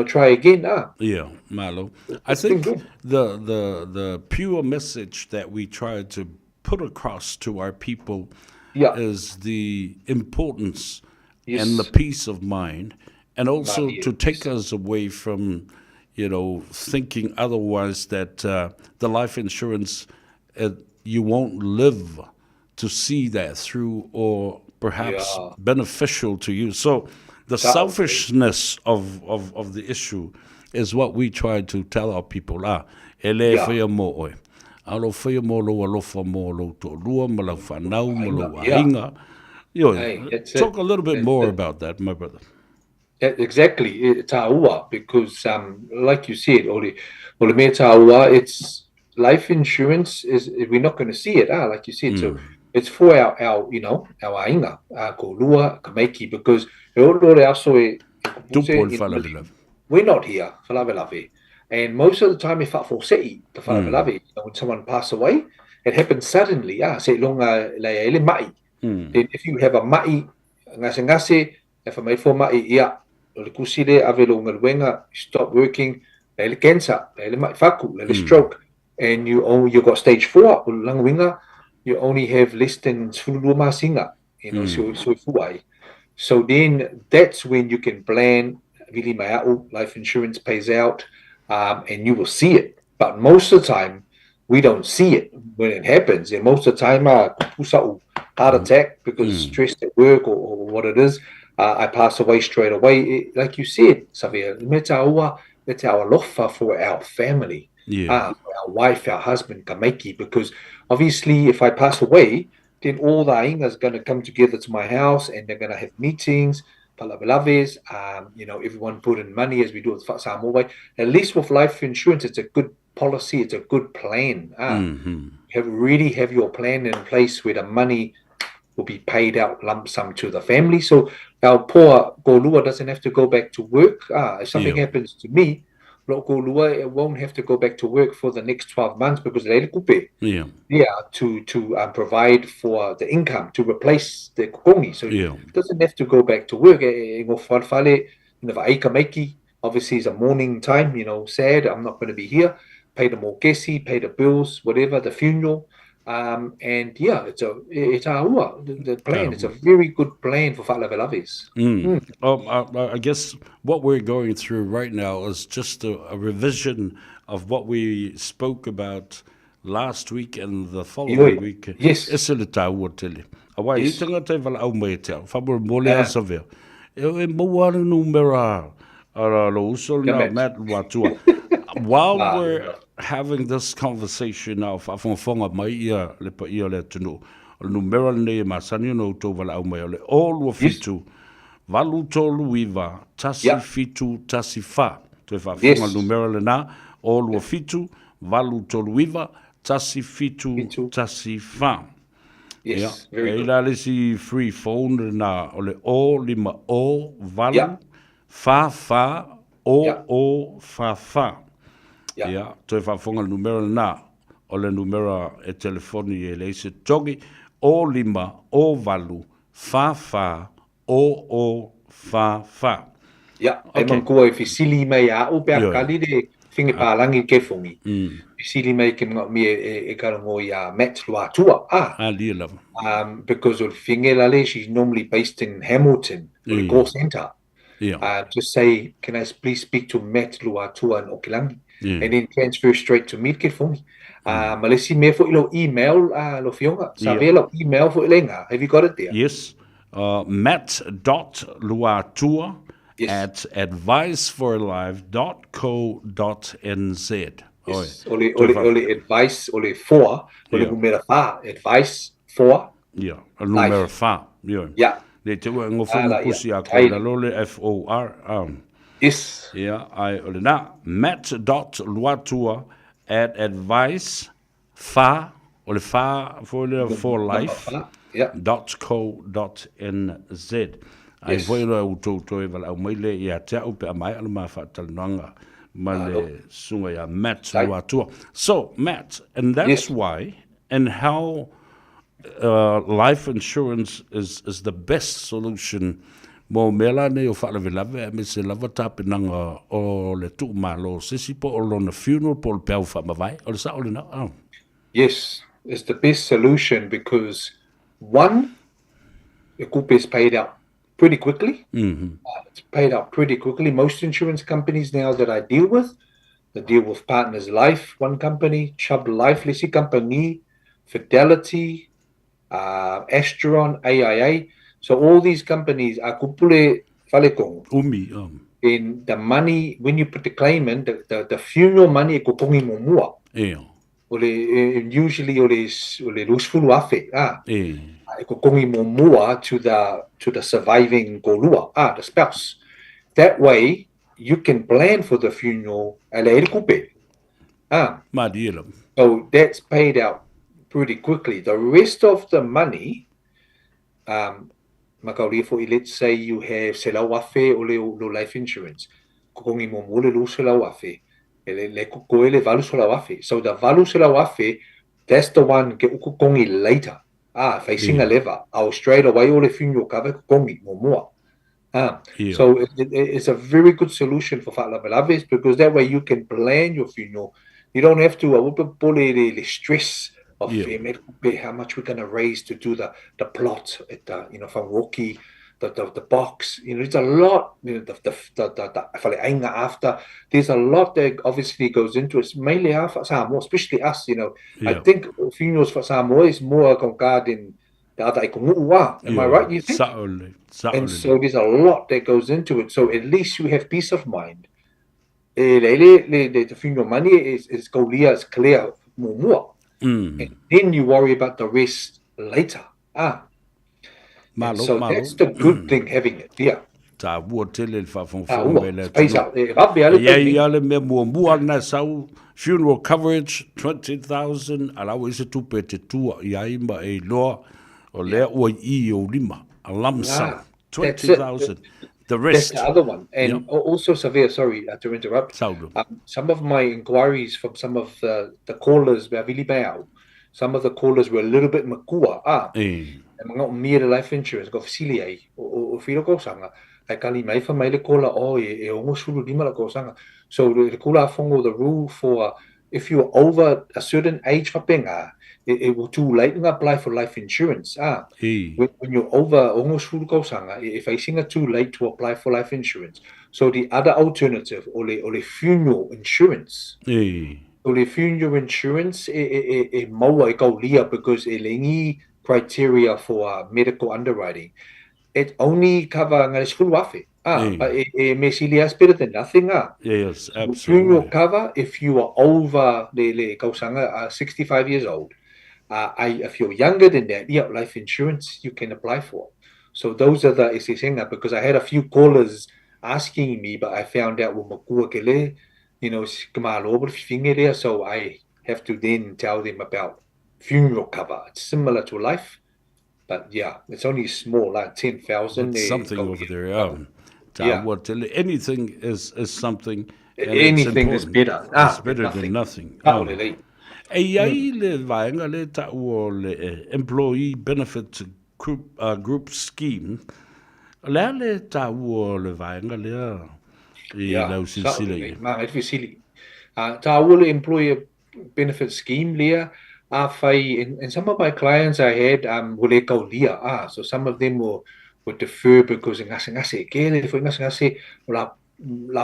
try again. Yeah, Malo. I think the pure message that we try to put across to our people is the importance and the peace of mind, and also to take us away from, thinking otherwise that the life insurance, you won't live to see that through, or perhaps beneficial to you. So the selfishness of the issue is what we try to tell our people. Ele whea mo oe. Alo whea mo lo alofa mo lo to lua ma lau whanau ma lo ainga. Talk a little bit more about that, my brother. Exactly, tāua, because like you said, ole mea tāua, it's life insurance is we're not going to see it, like you said. So it's for our our ainga, ko lua, ka meiki, because we're not here, whalawelawe. And most of the time, if when someone passes away, it happens suddenly. Se longa ele mai. Then if you have a mai, ngase, if a mai for mai, le kusile avelo ngalwenga, stop working, ele cancer, ele mai faku, ele stroke, and you got stage 4, langwinga, you only have less than fuluma singa, so fuai. So then that's when you can plan. Really, life insurance pays out, and you will see it. But most of the time, we don't see it when it happens. And most of the time, heart attack because stress at work or what it is, I pass away straight away. Like you said, Savia, it's our lofa for our family, for our wife, our husband, Kameki, because obviously if I pass away, then all the ainga is going to come together to my house and they're going to have meetings, palabalaves, everyone put in money as we do with Samoa way. At least with life insurance, it's a good policy, it's a good plan. Have your plan in place where the money will be paid out lump sum to the family. So our poor Golua doesn't have to go back to work. If something happens to me, Golua won't have to go back to work for the next 12 months because to provide for the income to replace the kukongi. So it doesn't have to go back to work. Obviously it's a mourning time, sad, I'm not going to be here. Pay the morkesi, pay the bills, whatever, the funeral. It's the plan. It's a very good plan for whalawelaves. I guess what we're going through right now is just a revision of what we spoke about last week and the following week. Yes. Esele tāua tele. Awai, i tangata wala au mai te au. Whabura mole asavea. E mawara numera. Ara lo usol na Matt Watua. While we're having this conversation now, whafonga mai ia le pa ia le tunu. Numera ne masani no to wala au mai ole. All wa fitu. Valu tolu iwa. Tasi fitu, tasi fa. Te whafonga numera le na. All wa fitu. Valu tolu iwa. Tasi fitu, tasi fa. Yes, very good. Eila lesi free phone na ole o lima o valu. Fa fa o fa fa. Toi whafonga numero na o le numero e telefoni e le se togi o lima o valu fa fa o fa fa. E mankua e fisili mai a o pea kali de whingi pālangi ke whongi. Fisili mai ke mga mi e karango i a Matt Luatua. Lia lava. Because of whingi lale, she's normally based in Hamilton, the call centre. Just say, can I please speak to Matt Luatua in Okilangi? And then transfer straight to Midkit for me. Malesi me for ilo email lo fionga. Sabe lo email for ilenga. Have you got it there? Yes. Matt.luatua at adviceforlife.co.nz. Yes. Ole advice, ole for, ole numero fa, advice for. Numero fa. Le te ua ngofonga kusi a koina lole F-O-R. Yes. I ole na Matt.luatua at advice fa ole fa for life .co.nz. Ai voi la uto e vala mai le ia te au pe mai ala ma fa talanga ma le sunga ya Matt.luatua. So Matt, and that's why and how life insurance is the best solution. Mo mela ne o fala velave me se lava tapinanga o le tu malo sisi po o lona funeral po pe fa mavai o sa o na. Yes, it's the best solution because one, the coupe is paid out pretty quickly. Mhm. It's paid out pretty quickly. Most insurance companies now that I deal with, I deal with Partners Life, one company, Chubb Life, Lisi Company, Fidelity, Astron, AIA. So all these companies are kupule falekong. Umi, In the money, when you put the claim in, the funeral money ko kongi mo mua. Usually ole lusfulu afe. Ko kongi mo mua to the surviving golua, the spouse. That way, you can plan for the funeral ala kupe. So that's paid out pretty quickly. The rest of the money, let's say you have selawafe or life insurance. Kukongi mo mule lu selawafe. Le valu selawafe. So the valu selawafe, that's the one ke kukongi later. Facing a lever. I'll straight away all the funeral cover kukongi mo more. So it's a very good solution for Fatlaves because that way you can plan your funeral. You don't have to stress of how much we're going to raise to do the plot at from Rocky, the box. It's a lot. The after there's a lot that obviously goes into it. It's mainly for Samoa, especially us. I think funerals for Samoa is more regarding the other Am I right? You think? And so there's a lot that goes into it. So at least you have peace of mind. The funeral money is clear more. And then you worry about the rest later. So that's the good thing having it. Yeah. Funeral coverage 20,000 alawa isa tupe te tua ia ima e loa o lea ua I o lima a lump sum 20,000. The rest. That's the other one. And also, Savia, sorry to interrupt. Some of my inquiries from some of the callers, some of the callers were a little bit makua. Mga umira life insurance, go facilitate, o filo ko sanga. Ai kali mai fa mai le kola e ongo sulu lima la ko sanga. So the kula fongo the rule for if you're over a certain age for penga, it will too late to apply for life insurance. When you're over almost full sanga, if I sing it too late to apply for life insurance. So the other alternative, ole funeral insurance. Ole funeral insurance maua kaulia because elengi criteria for medical underwriting. It only cover ngale school wafe. But is better than nothing. Yes, absolutely. Funeral cover if you are over 65 years old. If you're younger than that, life insurance you can apply for. So those are the because I had a few callers asking me, but I found out so I have to then tell them about funeral cover. It's similar to life, but it's only small, like 10,000. Something over there, anything is something. Anything is better. It's better than nothing. Ai le vaenga le ta o le employee benefit group scheme. Le ta o le vaenga le lau silsile. Ma et visili. Ta o le employee benefit scheme le and some of my clients I had wole kaulia. So some of them would defer because ngase kele foi ngase la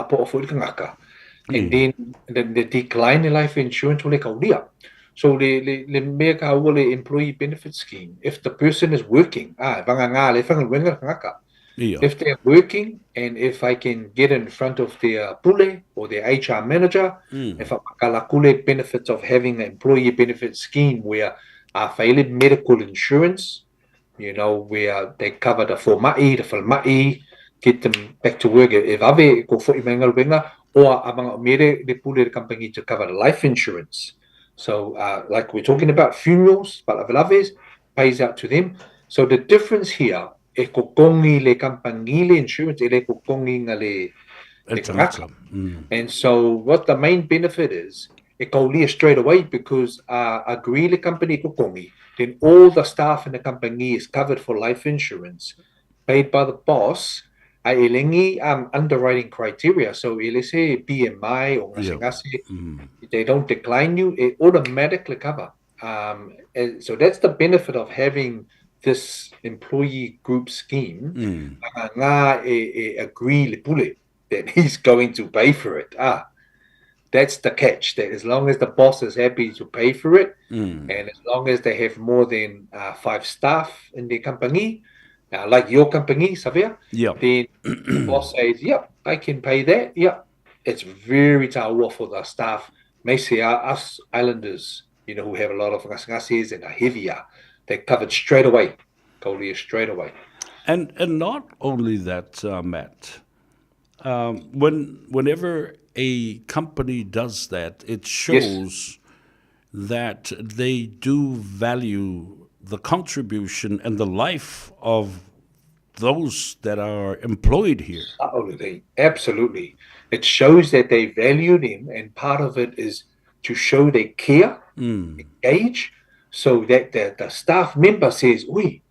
po foi ngaka. And then the decline in life insurance will kaulia. So the make our employee benefit scheme. If the person is working, if they're working and if I can get in front of their pule or their HR manager, if I benefits of having an employee benefit scheme where I failed medical insurance, where they cover the falmai, get them back to work. If I've go for or among the pule company to cover the life insurance. So like we're talking about funerals, but Avelaves pays out to them. So the difference here e kokongi le company le insurance e le kokongi le and so what the main benefit is e kaulia straight away because agree le company kokongi, then all the staff in the company is covered for life insurance paid by the boss. Elengi underwriting criteria. So let's say BMI or they don't decline you, it automatically cover. And so that's the benefit of having this employee group scheme, agree le pule that he's going to pay for it. That's the catch. That as long as the boss is happy to pay for it, and as long as they have more than 5 staff in their company, like your company, Xavier, then the boss says, "Yep, I can pay that." Yep, it's very tawa for the staff. May say us islanders, who have a lot of ngases and are heavier, they're covered straight away, straight away. And not only that, Matt. Whenever a company does that, it shows that they do value the contribution and the life of those that are employed here. Absolutely. It shows that they value them, and part of it is to show they care, engage, so that the staff member says, "Oi,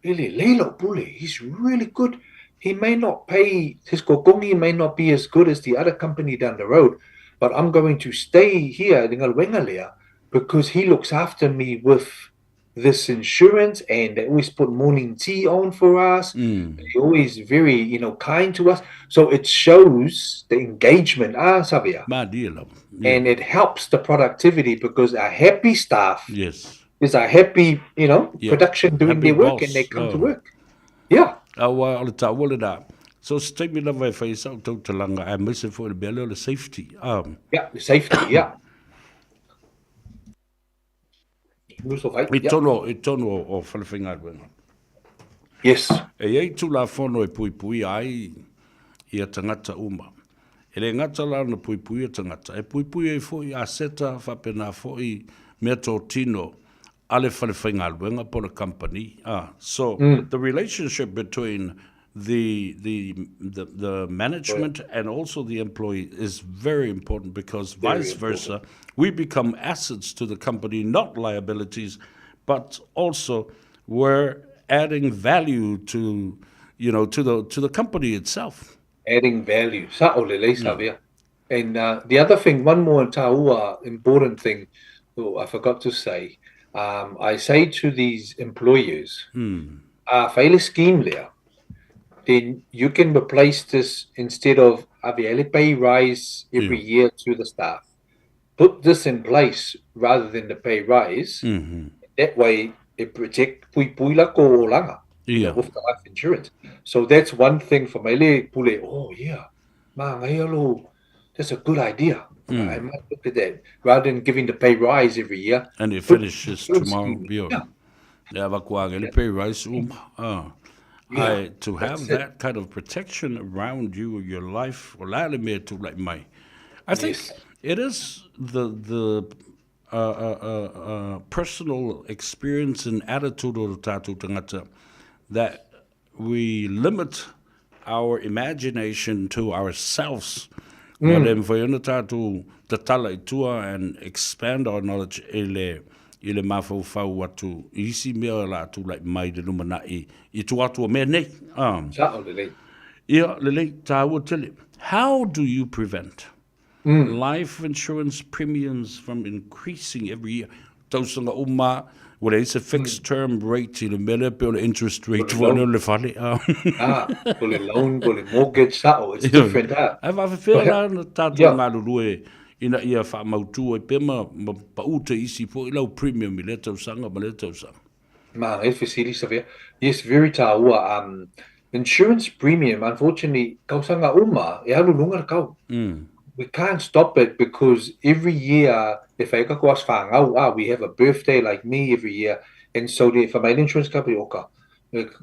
Leilo Pule, he's really good. He may not pay, his kokongi may not be as good as the other company down the road, but I'm going to stay here because he looks after me with this insurance, and they always put morning tea on for us. They're always very, kind to us." So it shows the engagement, Xavier. And it helps the productivity because a happy staff is a happy, production doing Happy their work, boss. and they come to work. Yeah. So stay me love if I saw to talanga. I miss it for the belly the safety. Yeah, the safety, yeah. Itono o whalawhinga ruenga. Yes. E ei tu la whono e pui pui ai i a tangata uma. E le ngata la na pui pui a tangata. E pui pui e fo i a seta whapena fo i mea tō tino ale whalawhinga ruenga po na company. So the relationship between the management and also the employee is very important, because vice versa, we become assets to the company, not liabilities, but also we're adding value to the company itself. Adding value. And the other thing, one more important thing, I forgot to say. I say to these employers, fail scheme there, then you can replace this instead of a pay rise every year to the staff. Put this in place rather than the pay rise. That way, it protects pui la ko langa with the life insurance. So that's one thing for my pule. Oh yeah, that's a good idea. I might look at that rather than giving the pay rise every year. And it finishes tomorrow. Pay rise. To have that kind of protection around you, your life, I think it is the personal experience and attitude of Tatu Tangata that we limit our imagination to ourselves. And expand our knowledge. Ile mafau fau watu isi mea la tu like mai de numana I tu atu me nei lele ta tell how do you prevent life insurance premiums from increasing every year? Tausanga uma well it's a fixed term rate in the middle of interest rate for le fale loan mortgage it's different. I've a feel na ta ngalu ina ia wha mautua I pema pauta isi po ilau premium I le tausanga ma le tausanga. Yes, very taua. Insurance premium, unfortunately, kausanga uma, e haru lunga kau. We can't stop it because every year, if I go as we have a birthday like me every year, and so for my insurance company,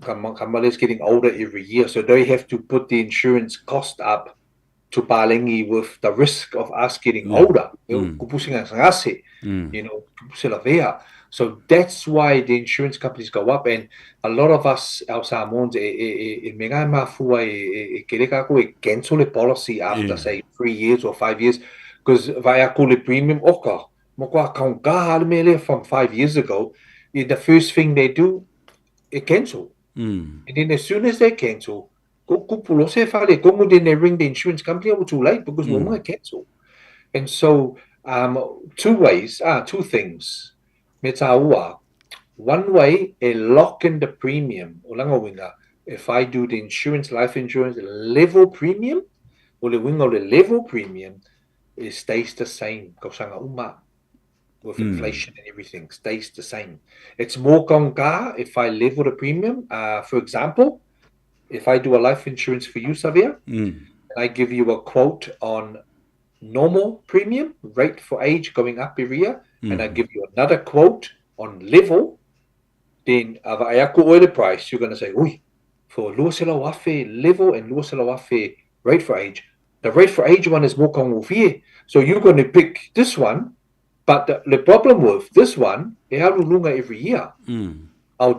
Kamala is getting older every year, so they have to put the insurance cost up to palengi with the risk of us getting older. So that's why the insurance companies go up, and a lot of us, our Samoans, cancel the policy after say 3 years or 5 years, because via the premium from 5 years ago, the first thing they do is cancel. And then as soon as they cancel, then they ring the insurance company too late because we might cancel. And so two things. one way, a lock in the premium. Olanga winga. If I do the insurance, life insurance, level premium, or the winga the level premium, it stays the same. Kausanga uma. With inflation and everything, stays the same. It's more konga if I level the premium. For example, if I do a life insurance for you, Xavier, and I give you a quote on normal premium, rate for age going up every year, and I give you another quote on level, then the price, you're going to say, ui, for luasela wafe level and luasela wafe rate for age, the rate for age one is more konga. So you're going to pick this one. But the problem with this one, they have lunga every year.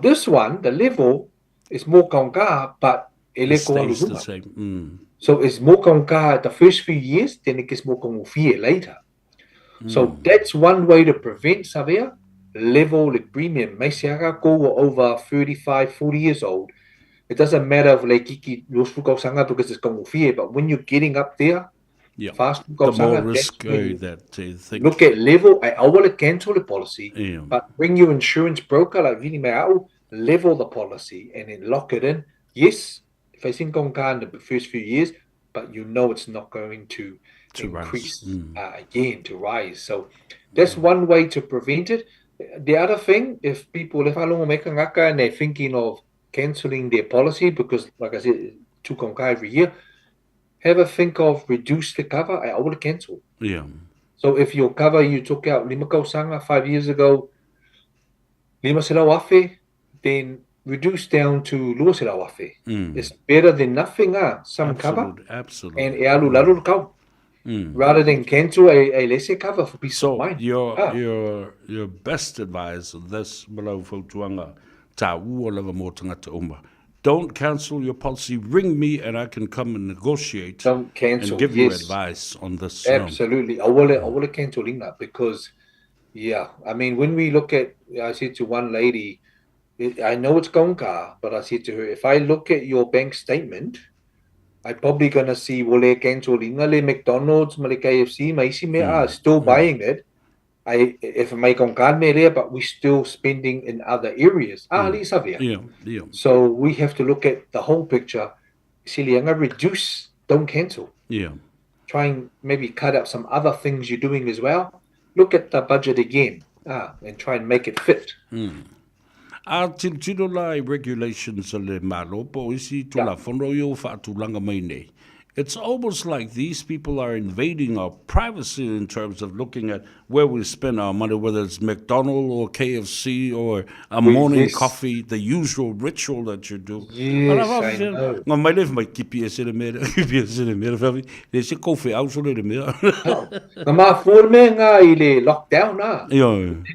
This one, the level is more konga, but it stays the same. So it's more konga the first few years, then it gets more konga later. So that's one way to prevent Xavier level the premium. Maisiaga go over 35, 40 years old. It doesn't matter if like kiki sanga because it's konga, but when you're getting up there, fast the more risk that they think. Look at level. I want to cancel the policy, but bring your insurance broker like Vini Meau, level the policy and then lock it in. Yes, facing konga in the first few years, but you know it's not going to increase again, to rise. So that's one way to prevent it. The other thing, if I long make ngaka and they're thinking of cancelling their policy because, like I said, to konga every year, have a think of reduce the cover. I will cancel. Yeah. So if your cover you took out lima kausanga 5 years ago, lima sila wafe, then reduce down to lua sila wafe. It's better than nothing. Some cover. Absolutely. And ealu lalu kau. Rather than cancel a lesser cover for peace of mind. Your best advice on this, Malau Fautuanga, ta ua lava mo tangata umba. Don't cancel your policy. Ring me and I can come and negotiate. Don't cancel. And give you advice on this. Absolutely. I will cancel that because, I mean, when we look at, I said to one lady, I know it's konga, but I said to her, if I look at your bank statement, I'm probably going to see, wale cancel le McDonald's, male KFC, maisi me still buying it. If I make on card there, but we're still spending in other areas. So we have to look at the whole picture. Silianga reduce, don't cancel. Try and maybe cut out some other things you're doing as well. Look at the budget again, and try and make it fit. Tino lai regulations le malopo isi tu la fono yo fa tu langa mai nei. It's almost like these people are invading our privacy in terms of looking at where we spend our money, whether it's McDonald's or KFC or a morning coffee, the usual ritual that you do. Yes, I know. Ngā mai leif mai kipi e sere mera, kipi e sere mera, whawi, le se kofi au sole re mera. Ngā mā fōrme ngā i le lockdown,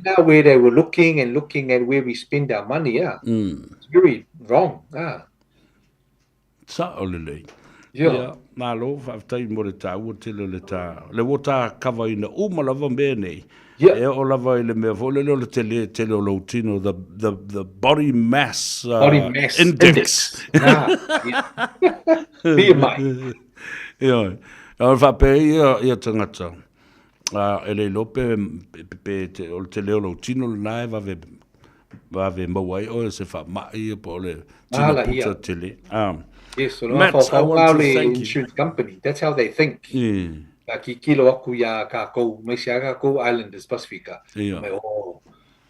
Now where they were looking at where we spend our money, It's very wrong, Sa olele. Nā lo, whaftai mo le tā ua tele le tā. Le wo tā kawa ina uma lava mea nei. E o lava i le mea fo, le le tele o lautino, the body mass, index. BMI. Au whape ia tangata. E le lope o tele o lautino le nae vave mawai o se wha mai po le tina puta tele. Yes, so Matt, I want to thank insurance company. That's how they think. Ki kilo aku ya ka ko Maisiaga ko Islanders Pacifica.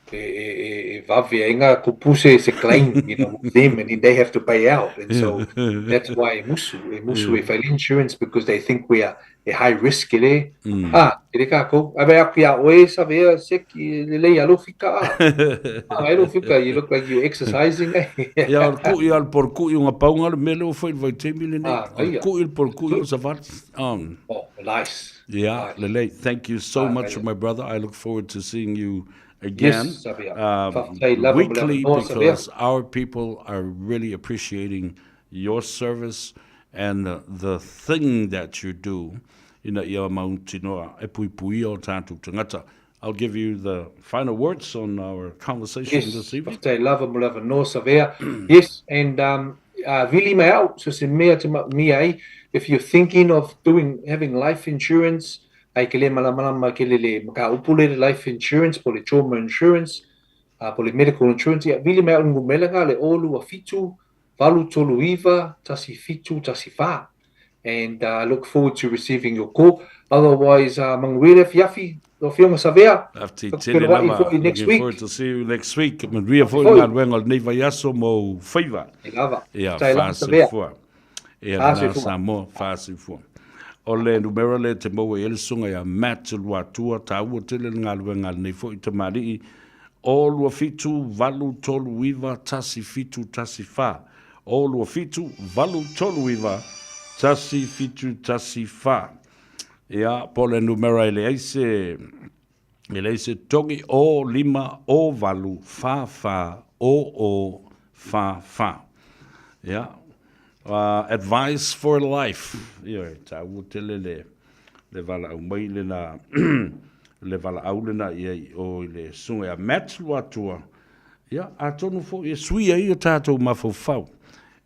Vave inga ko puse se claim, them and they have to pay out. And so that's why musu if insurance because they think we are a high risk ele. Ele ka ko ave aku ya oe sabe se ki le ya lo fika. You look like you exercising. Ya ku ya por ku yung paunga le melo foi vai te mile ne. Ku il por ku sa vat. Oh, nice. Yeah, Lele, thank you so much, my brother. I look forward to seeing you again weekly because our people are really appreciating your service and the thing that you do. I'll give you the final words on our conversation this evening. Yes, and really if you're thinking of having life insurance, life insurance, trauma insurance, po le medical insurance ia vili mea ungu melenga le olu a fitu, valu tolu iwa, tasi fitu, tasi fa. And I look forward to receiving your call. Otherwise, Manguire Fiafi, the film Savea. Next week. Forward to see you next week. Manguire for you, Wengol Neva Yaso Mo Favor. Yeah, fast for. Yeah, Samo fast for. Ole numero le te mo ele sunga ya matul watua tau tele ngal wengal nei fo te mari all wa fitu valu tolu wiva tasi fitu tasi fa all wa fitu valu tolu wiva tasi fitu tasi fa ya pole numero ele ise tongi o lima o valu fa fa o fa fa ya advice for life. Yeah, ta wutele le vala au mai le na le vala au le na ia o le sunga match watua. Yeah, atonu fo e sui ai tato mafofau.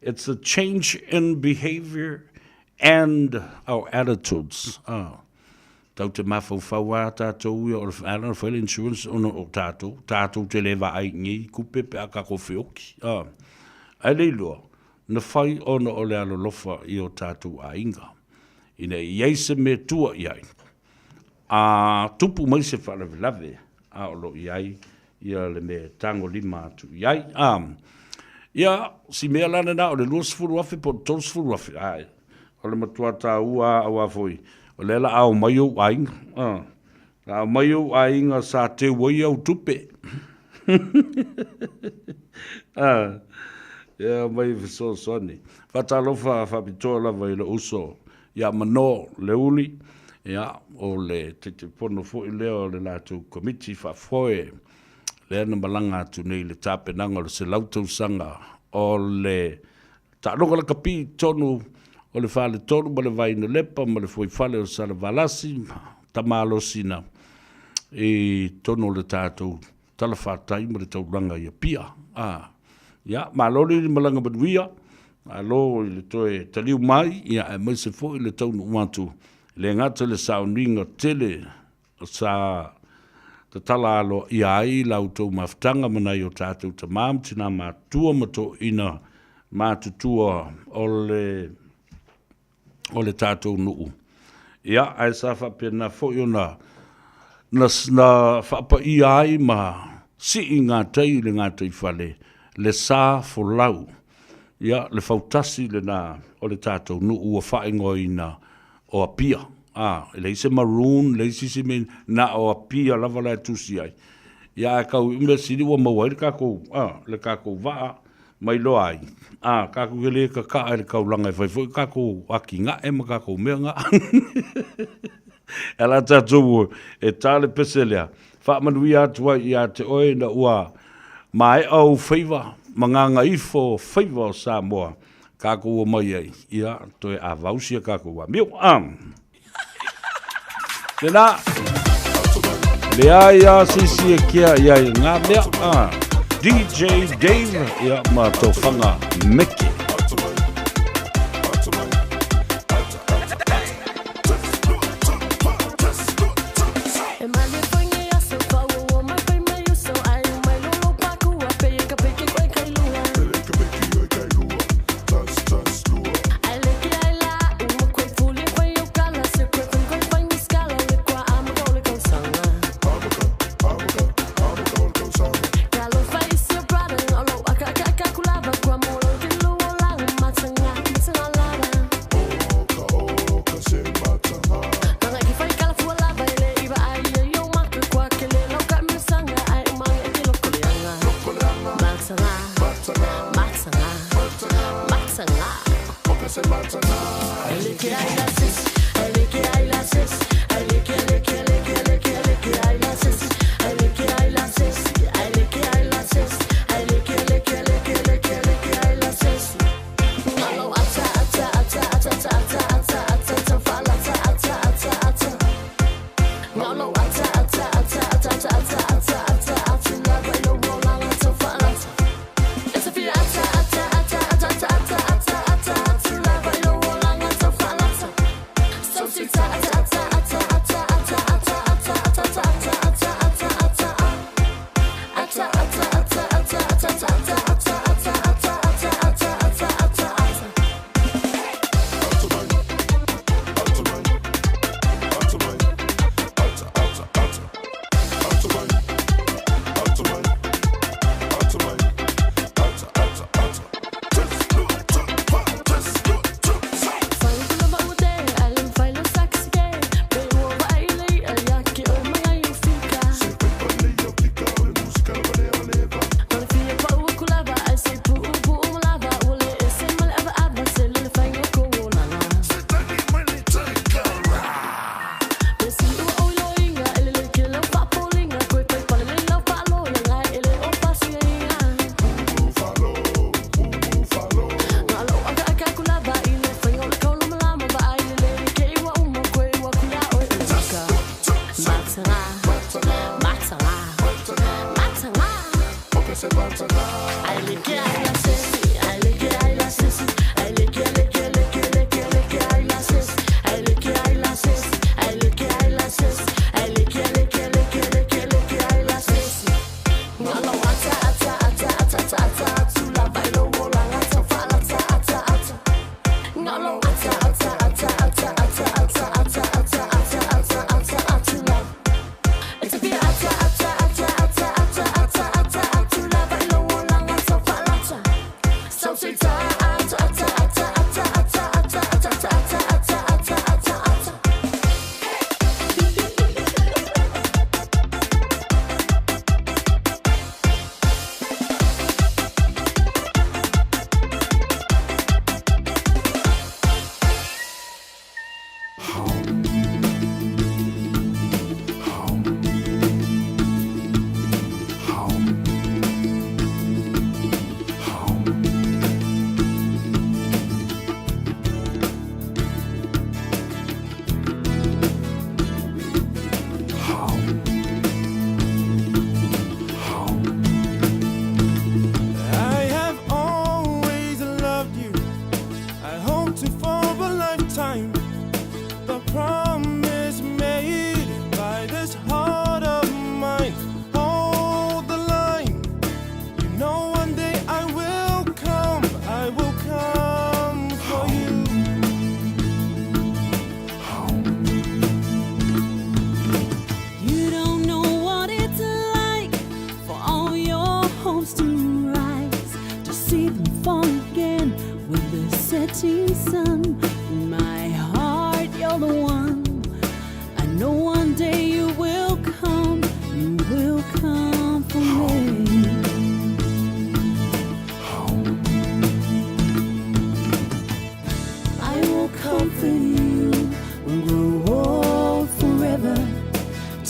It's a change in behavior and our attitudes. Tau te mafofau a tato ia o le for insurance ono tato te le va ai ngi kupe pe aka ko fioki. Ai le lo. Na fai ona o le alolofa I o tātou a inga. Ina iei se me tua iai. A tupu mai se whalawelawe a olo iai. Ia le me tango lima atu iai. Ia si mea lana na o le luas furu afe po tos furu afe. Ai. O le matua tā ua awa foi. O le la au mai o a inga. Au mai o a inga sa te wai au tupe. Ya mai so soni. Fatalofa fabitola vai le uso. Ya mano le uli. Ya o le te pono fo I leo le latu committee fa foe. Le na malanga tu nei le tape nanga le se lautou sanga o le ta longa le kapi tonu o le fale tonu ma le vai no lepa ma le foi fale o sala valasi tamalo sina. E tonu le tatou talafatai ma le tauranga ia pia. Ya, malori malanga baduia, alo le toe taliu mai, ia mai se fo le taunu watu. Le ngata le sauninga tele sa te tala alo ia ai lautou maftanga mana I o tātou ta mam tina matua mato ina matutua o le tātou nuu. Ia, ai sa whapena fo i ona na whapa ia ai ma si I ngā tei le ngā tei whale. Le sa fo lau. Ia, le fautasi le na o le tātou nu ua whaingo I na o apia. Le ise maroon, le ise me na o apia lava la tusi ai. Ia, kau ime siri ua maua le kako waa mai lo ai. Kako gele ka ai le kau langa fai fai kako aki nga e ma kako mea nga. E la tātou e tāle peselea. Whaamanu I atua I a te oe na ua mai au feiva manganga ifo feiva o Samoa kako o mai ai ia toe a vausia kako wa meu Tena le ai sisi kia ia nga mea DJ Dave ia ma to fanga meki Atta, atta.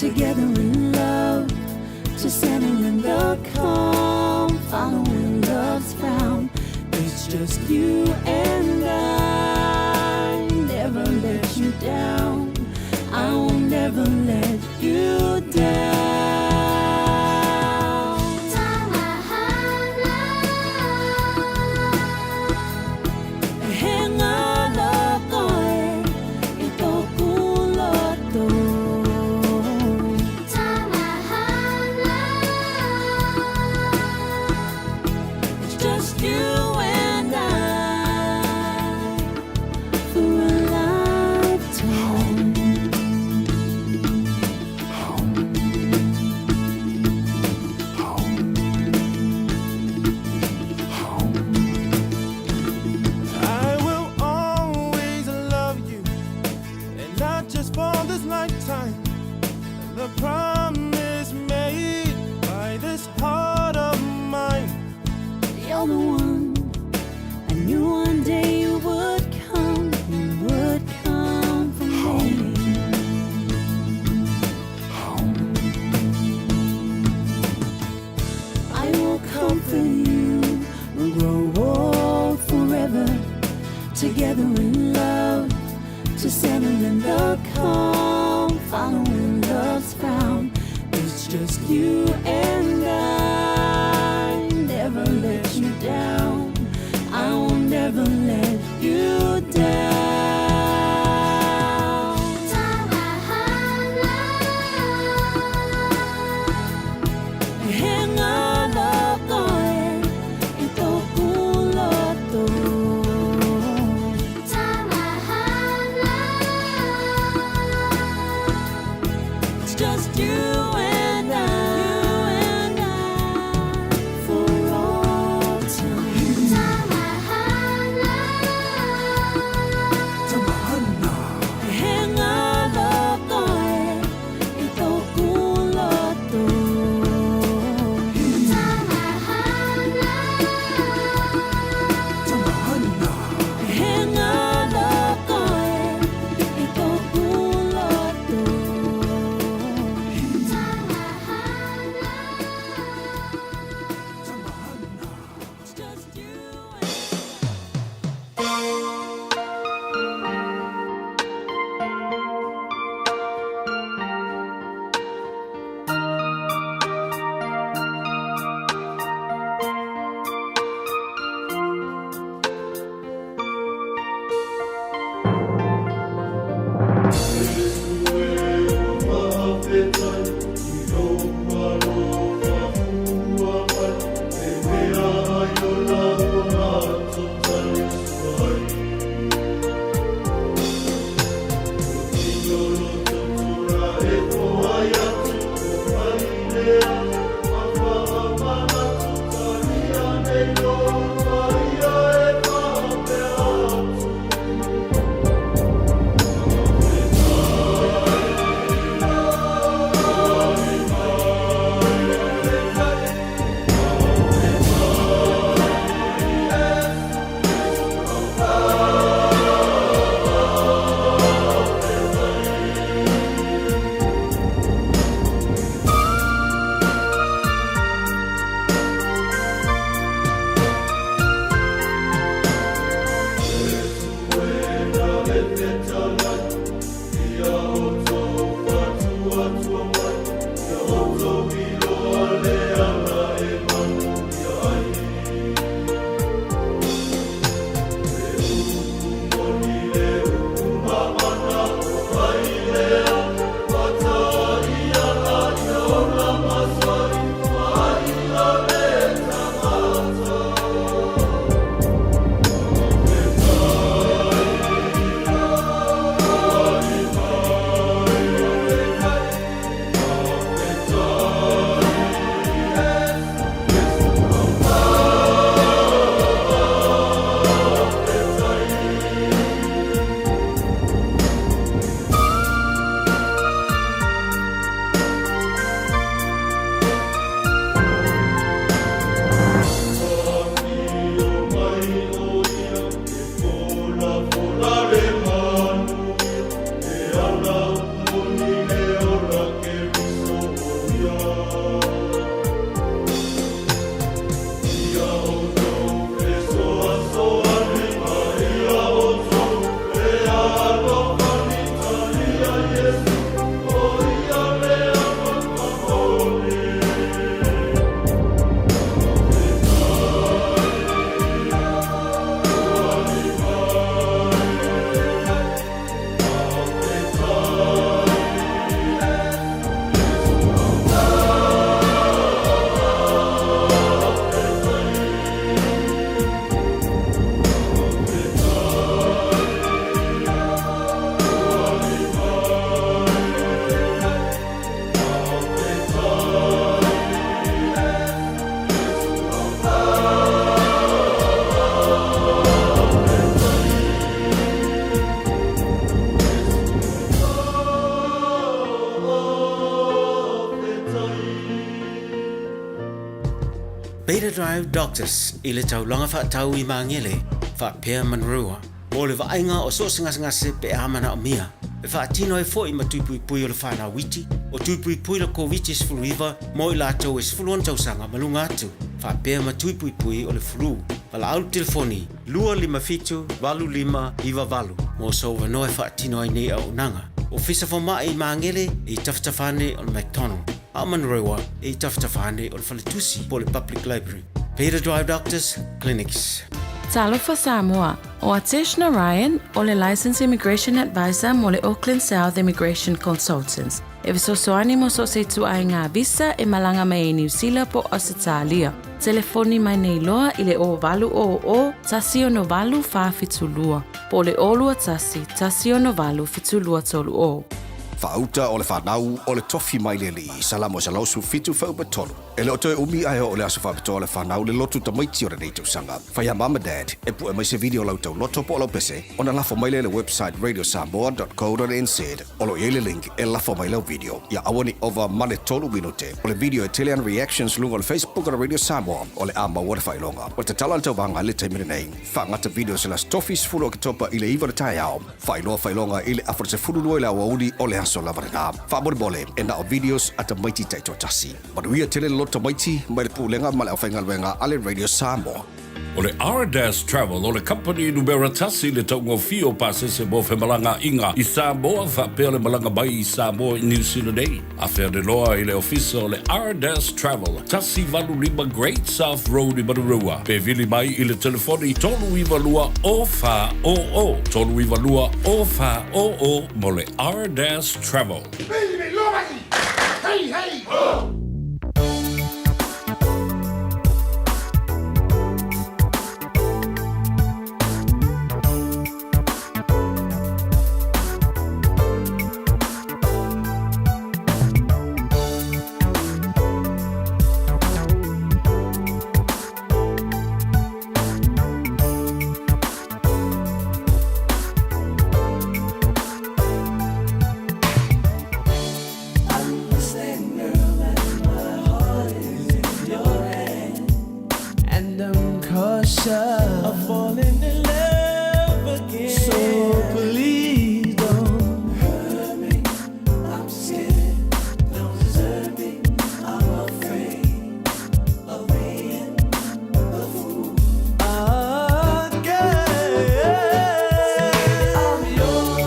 together in love, to settle in the calm, following love's frown. It's just you and I, never let you down. I will never let you down. Together in love, to settle in the calm, following love's frown. It's just you and I, never let you down. I will never let you down. Beta Drive Doctors i le taulanga whaatau I maangele whaapea manrua. Mo le vainga o so ngase pe amana o mia. E whaatino e fo I matupui pui o le whanau witi, o tupui pui le COVID sfuluiva, mo I lātou e sfuluan tausanga malunga atu. Whaapea matupui pui o le flu. Wala au telefoni, 255-25-valu. Mo so wanoe whaatino ai nei au nanga. O fisa fo mai I maangele I taftafane o le McDonald. A Manrewa I taftafane o le Whaletusi po le Public Library. Beta Drive Doctors Clinics. Talofa Samoa, o Ateshna Ryan, o le Licensed Immigration Advisor mo le Auckland South Immigration Consultants. E visosoani mo so se tu ai ngā visa e malanga mai I New Zealand po Australia. Telefoni mai nei loa I le o valu o tasi o no valu wha fitulua. Po le olua tasi o no valu fitulua tolu o. Whaauta o le whanau o le tofi mai le li salamo sa lausu fitu whau batolu. E leo toi umi ai o le aso whapitoa le whanau le lotu ta maiti o le neitau sanga. Whaia mama dad e pu e mai se video lau tau loto po lau pese o na lafo mai le website radiosamoa.co.nz o lo le link e lafo mai lau video. Ia awani over mane tolu minute o le video e telean reactions lunga o le Facebook o le Radio Samoa o le ama o le whailonga. O te tala tau vanga le taimine nei. Whangata video se las tofis fulu o ki topa I le iwa le tai au. Whailoa whailonga I le afro se fulu lua I le awa udi o le aso lavarina. Whabore bole e na o videos at a mighty taito tasi. Manuia tele lota mighty mai le pulenga ma le awhainga luenga ale Radio Samoa. O le R-Dash Travel, o le company numera tasi le taungo fio pasese mo fe malanga inga I Samoa whapea le malanga bai I Samoa I New Zealand ei. A whea de loa I le ofisa o le R-Dash Travel, tasi valu lima Great South Road I Manurua. Pe vili mai I le telefoni tolu iwa lua o wha o o. Tolu iwa lua o wha o o mo le R-Dash Travel. Hey, hey! Oh! of falling in love again. So please don't hurt me. I'm scared. Don't desert me. I'm afraid of being the fool. Girl, I'm yours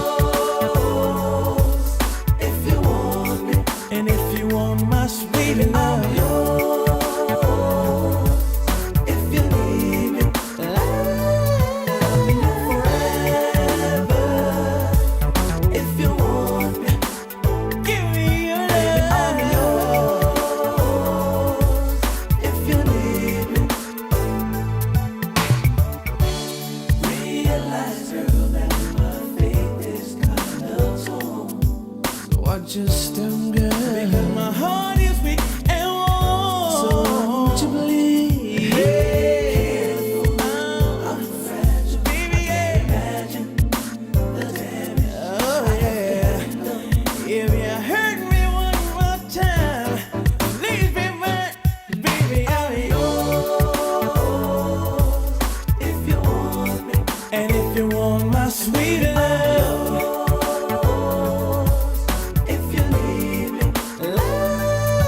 if you want me, and if you want my sweet love, I'm yours. Just them girl, because my heart is weak and warm. So won't you believe? Hey, I'm fragile, baby. Yeah. Imagine the damage. Oh yeah. If you hurt me one more time, please be mine, baby. I'm yours if you want me, and if you want my sweet love. Love.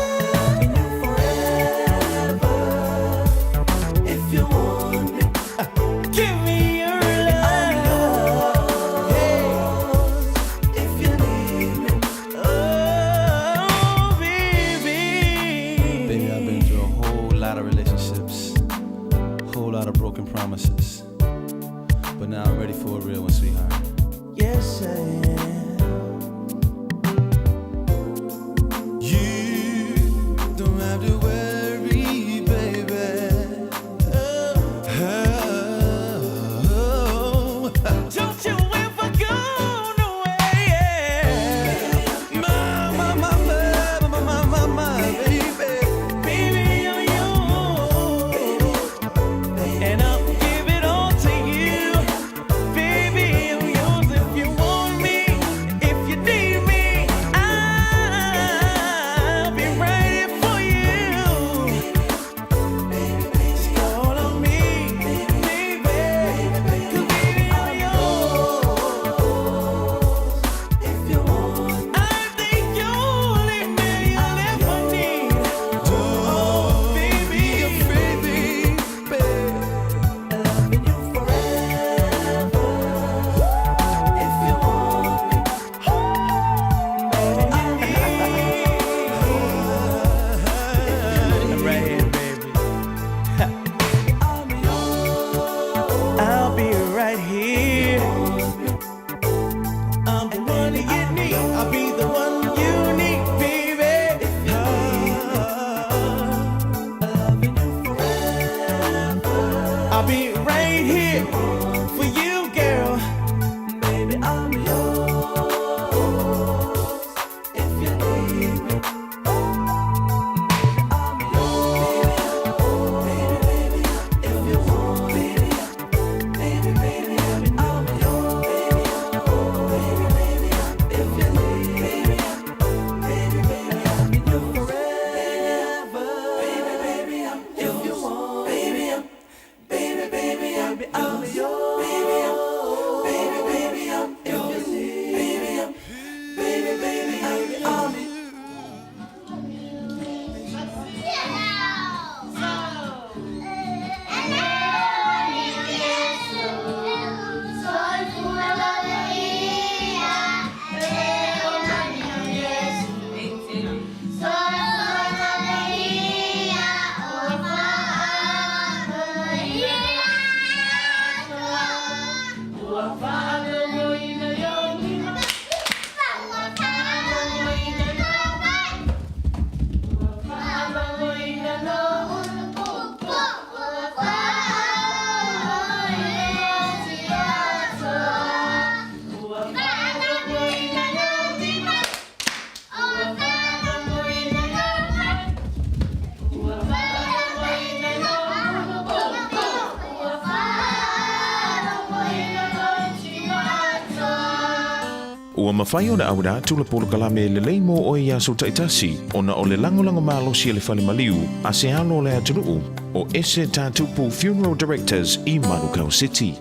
ua mawhai o le aura tula polo kalame le leimo o ia so taitasi ona o le langolango malosi le whale maliu a se alo le atunuu o ese tātupu Funeral Directors i Manukau City.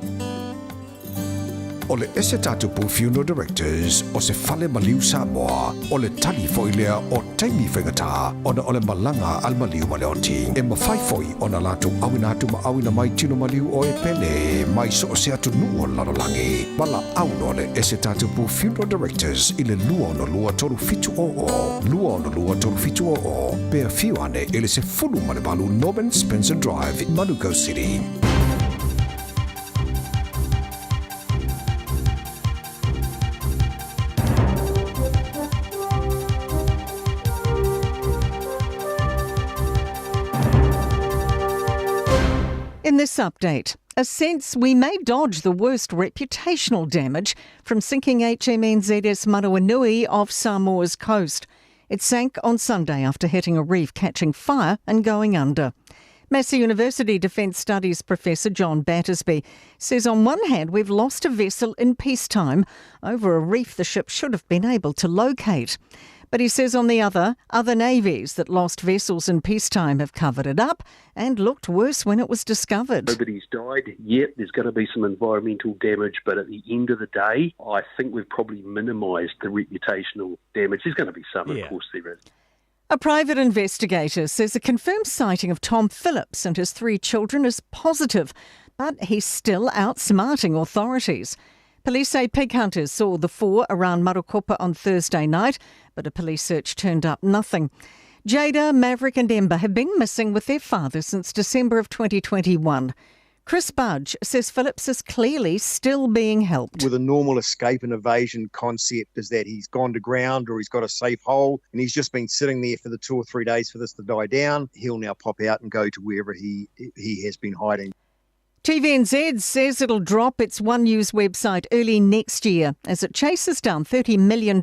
O le ese Tatupu Funeral Directors o se Whale Maliu Samoa o le tali foilea o taimi whaingata ona o le malanga al maliu maleoti e mawhaifoi ona latu awina atu maawina mai tino maliu o e pele mai so o se atu nuu o lalolangi mala auno le ese Tatupu Funeral Directors i le lua ono lua toru fitu o pea fiu ane i le se fulu malewalu Norman Spencer Drive in Manukau City. In this update, a sense we may dodge the worst reputational damage from sinking HMNZS Marawanui off Samoa's coast. It sank on Sunday after hitting a reef, catching fire and going under. Massey University Defence Studies Professor John Battersby says on one hand we've lost a vessel in peacetime over a reef the ship should have been able to locate. But he says on the other navies that lost vessels in peacetime have covered it up and looked worse when it was discovered. Nobody's died yet. There's going to be some environmental damage, but at the end of the day, I think we've probably minimised the reputational damage. There's going to be some, of course there is. A private investigator says a confirmed sighting of Tom Phillips and his 3 children is positive, but he's still outsmarting authorities. Police say pig hunters saw the 4 around Marukopa on Thursday night, but a police search turned up nothing. Jada, Maverick and Ember have been missing with their father since December of 2021. Chris Budge says Phillips is clearly still being helped. With a normal escape and evasion concept is that he's gone to ground or he's got a safe hole and he's just been sitting there for the 2 or 3 days for this to die down. He'll now pop out and go to wherever he has been hiding. TVNZ says it'll drop its One News website early next year as it chases down $30 million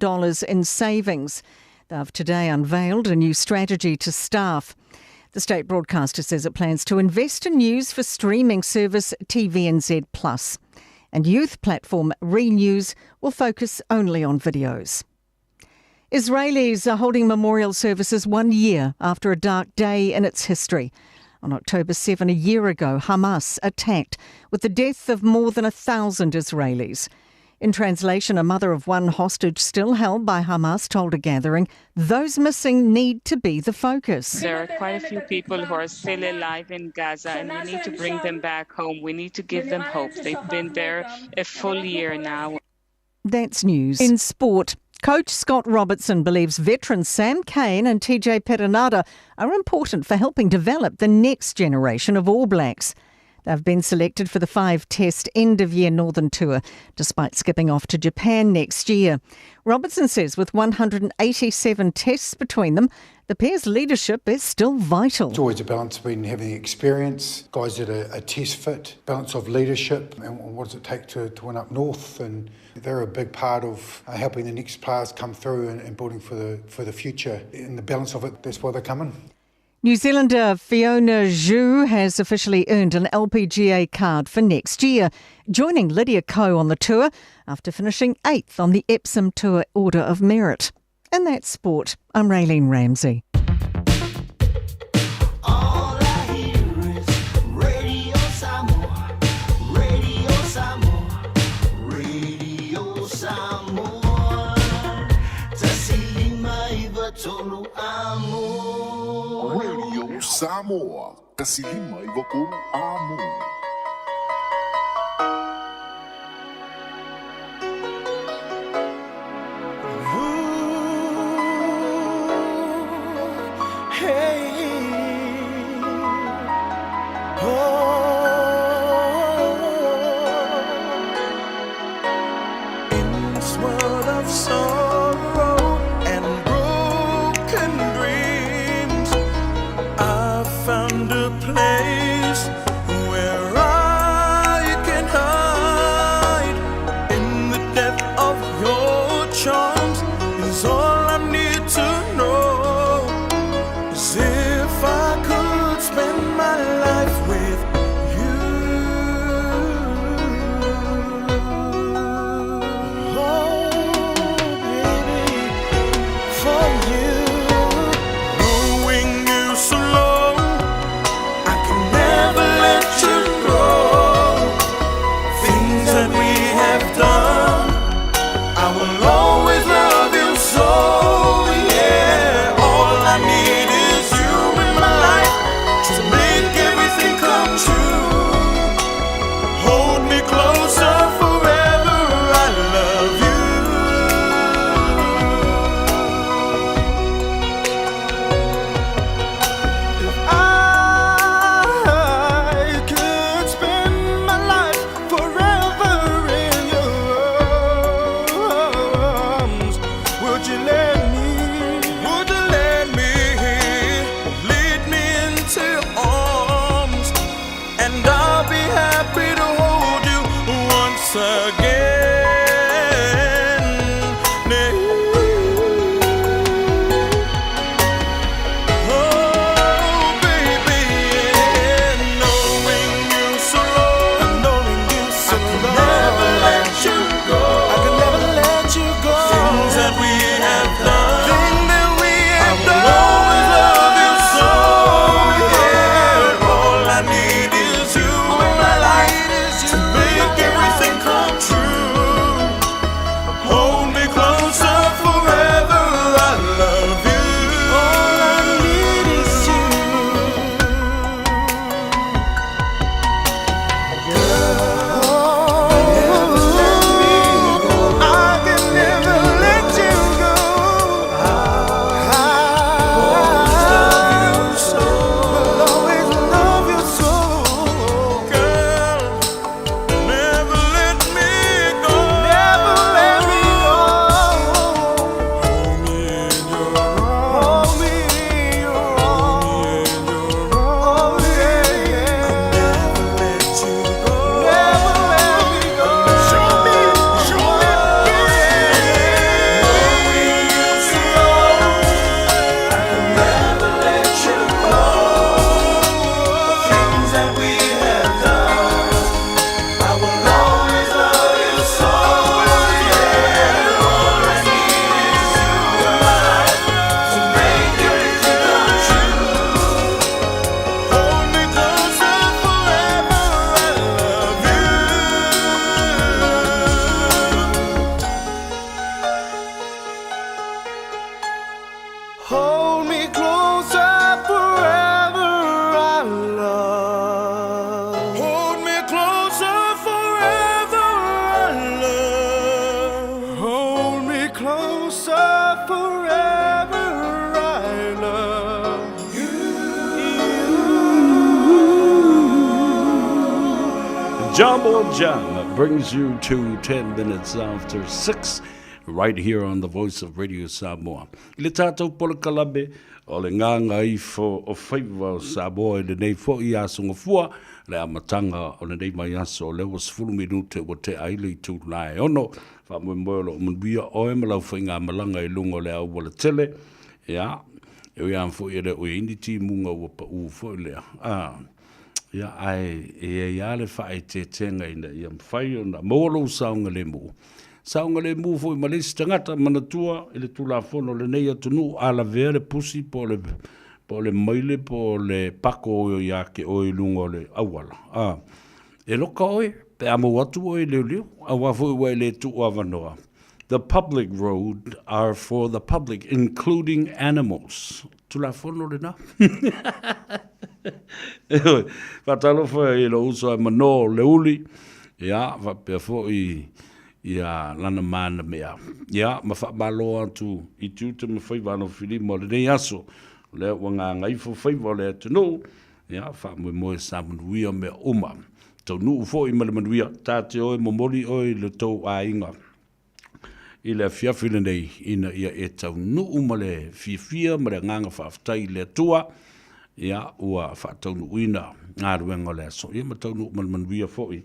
in savings. They've today unveiled a new strategy to staff. The state broadcaster says it plans to invest in news for streaming service TVNZ Plus. And youth platform ReNews will focus only on videos. Israelis are holding memorial services 1 year after a dark day in its history. On October 7 a year ago, Hamas attacked with the death of more than 1,000 Israelis. In translation, a mother of 1 hostage still held by Hamas told a gathering, those missing need to be the focus. There are quite a few people who are still alive in Gaza and we need to bring them back home. We need to give them hope. They've been there a full year now. That's news. In sport, coach Scott Robertson believes veterans Sam Cane and TJ Perenara are important for helping develop the next generation of All Blacks. They've been selected for the 5-test end-of-year Northern Tour, despite skipping off to Japan next year. Robertson says with 187 tests between them, the pair's leadership is still vital. It's always a balance between having the experience, guys that are test fit, balance of leadership, and what does it take to win up north. And they're a big part of helping the next players come through and building for the future. In the balance of it, that's why they come in. New Zealander Fiona Zhu has officially earned an LPGA card for next year, joining Lydia Ko on the tour after finishing 8th on the Epsom Tour Order of Merit. And that's sport. I'm Raylene Ramsey. Samoa, kasilima ivakuru amo. In this world of sorrow and broken dreams, I found a place where I can hide. In the depth of your charms is all I need to know. Is it Hold me closer forever, our love. Hold me closer forever, our love. Hold me closer forever, I love you. Jumbo Jam brings you to 10 minutes after 6. Right here on the Voice of Radio Samoa. I le tātou polokalabe o le nganga i fo o whaiwa o Samoa i le nei fo i asunga fua le amatanga o le nei mai aso o le was fulu minute o te aile i tū lai ono wha mwe mwelo o mwia o e malau whainga malanga i lungo le au wala tele ia e ui am fo i le o indi ti munga ua pa u fo i lea ia ai e ia le whae te tenga ina i am whai o na mawalo saunga le mu saunga le mu fo i malisi tangata manatua i le tulafono le nei atunu ala vea le pusi po le maile po le pako o ia ke o i lungo le awala e loka oi pe amo watu o i leo leo a wafo i wai le tu o avanoa. The public road are for the public, including animals. Tulafono le na. Fatalo fo i lo uso a mano le uli ia va pe fo i ia lana mana mea. Ia, ma wha malo atu i tūte ma whaiwano whiri mo le nei aso. Le wanga ngai fo whaiwa le atu ia, wha mwe moe sa manuia me uma. Tau nuu fo i male manuia, tāte oi momoli oi le tau a inga. I le fiafile nei ina ia e tau nuu ma le fiafia ma le nganga whaftai le tua. Ia, ua wha tau nuu ina ngā ruenga le aso. Ia ma tau nuu male manuia fo i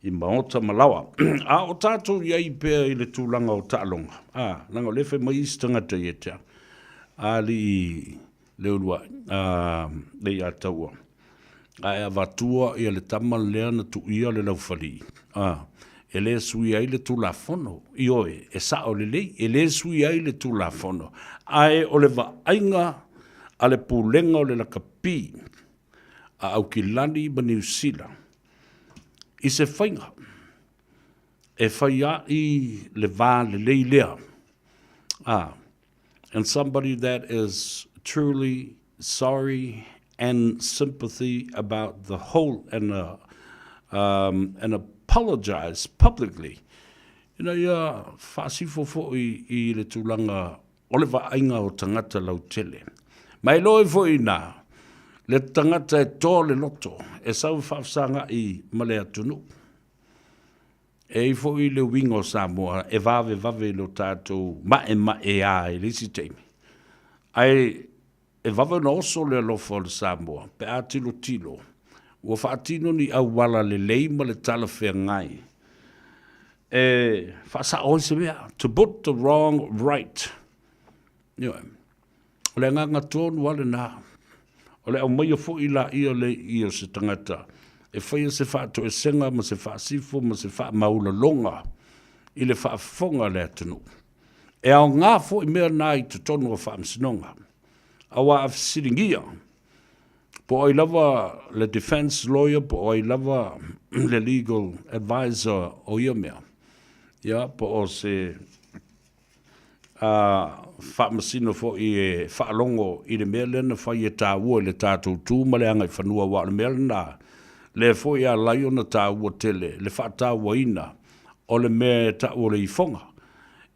maota malawa. A o tātou iai pēr i le tūlanga o tālonga. Langa o lefe mai isi tangata i e tea. A li leulua, le i a taua. A e a vatua i a le tama lea na tu ia le laufali. E le sui ai le tūlafono. I oe, e sa o le lei, e le sui ai le tūlafono. A e o le vainga a le pūlenga o le lakapi. A au ki lani ma New Zealand. I se whainga, e whaia i le vā le leilea. And somebody that is truly sorry and sympathy about the whole and apologize publicly. You know, ia whaasifo fo i le tūlanga o le vainga o tangata lau tele. Mai loe fo i nā, le tangata e tō le loto, e sau whafsanga i male atunu. E i fo i le wingo Samoa, e vave lo tātou ma e a e lisi teimi. Ai, e vave na oso le alofa o le Samoa, pe a tilo. Ua whaatino ni au wala le leima le tala whea ngai. E whaasa oi se mea, to put the wrong right. Le nganga tōnu wale nā. O le au mai fo i la ia le ia se tangata. E whaia se whaato e senga, ma se whaasifo, ma se wha maula longa. I le whaafonga le atunu. E au ngā fo i mea nā i te tonu o whaamsinonga. Awa a siringia. Po ai lava le defense lawyer, po ai lava le legal advisor o ia mea. Ia, po o se whaamasino fo i e whaalongo i le mea lena whai e tā ua le tātou tū ma le anga i whanua wa le mea lena le fo i a lai ona tā ua tele le wha tā ua ina o le mea tā ua le i fonga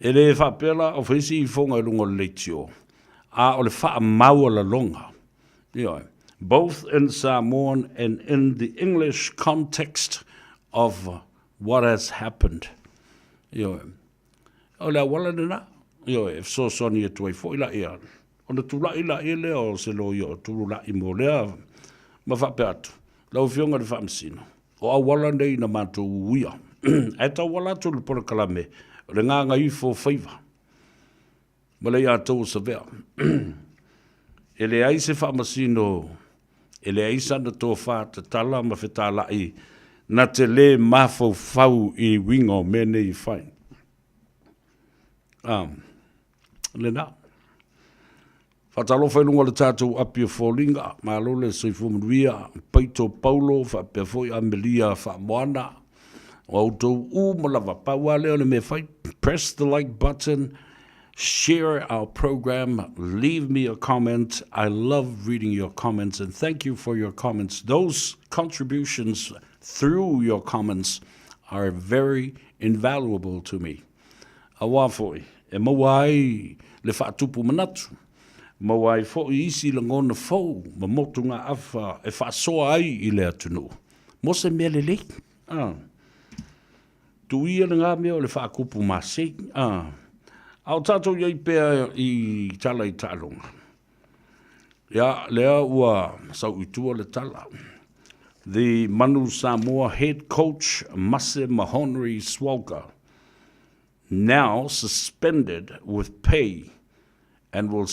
e le whapela o whaisi i fonga i lungo le leitio a o le wha maua la longa both in Samoan and in the English context of what has happened o le awala nena e so soni e tuai fo ila ia. Ona tula ila ele o se lo yo tula i mo lea ma fa peatu. Lau fionga de famsino. O awala nei na mato uia. E ta wala tu le pora kalame. Le nganga i fo faiva. Ma le ia tau sa vea. Ele ai se famasino. Ele ai sana tō wha te tala ma whetala i. Na te le mafo fau i wingo mene i whain. Le nā. Whatalo whailunga le tātou apia fōlinga, mā lole soi fōmanuia, Paito Paulo, whapea fōi Amelia Whamoana, o autou u malawa paua leo le me whai, press the like button, share our program, leave me a comment. I love reading your comments, and thank you for your comments. Those contributions through your comments are very invaluable to me. Awa foi, e mawai le whaatupu manatu. Mawai fo isi la ngona fo, ma motu ngā awha e whaasoa ai I le atunu. Mo se mea le le. Tu ia le ngā mea o le whaakupu mase. Au tātou iei pēr I tala I tālonga. Ia, lea ua sau itua le tala. The Manu Samoa head coach, Mase Mahonri Swalka, now suspended with pay and will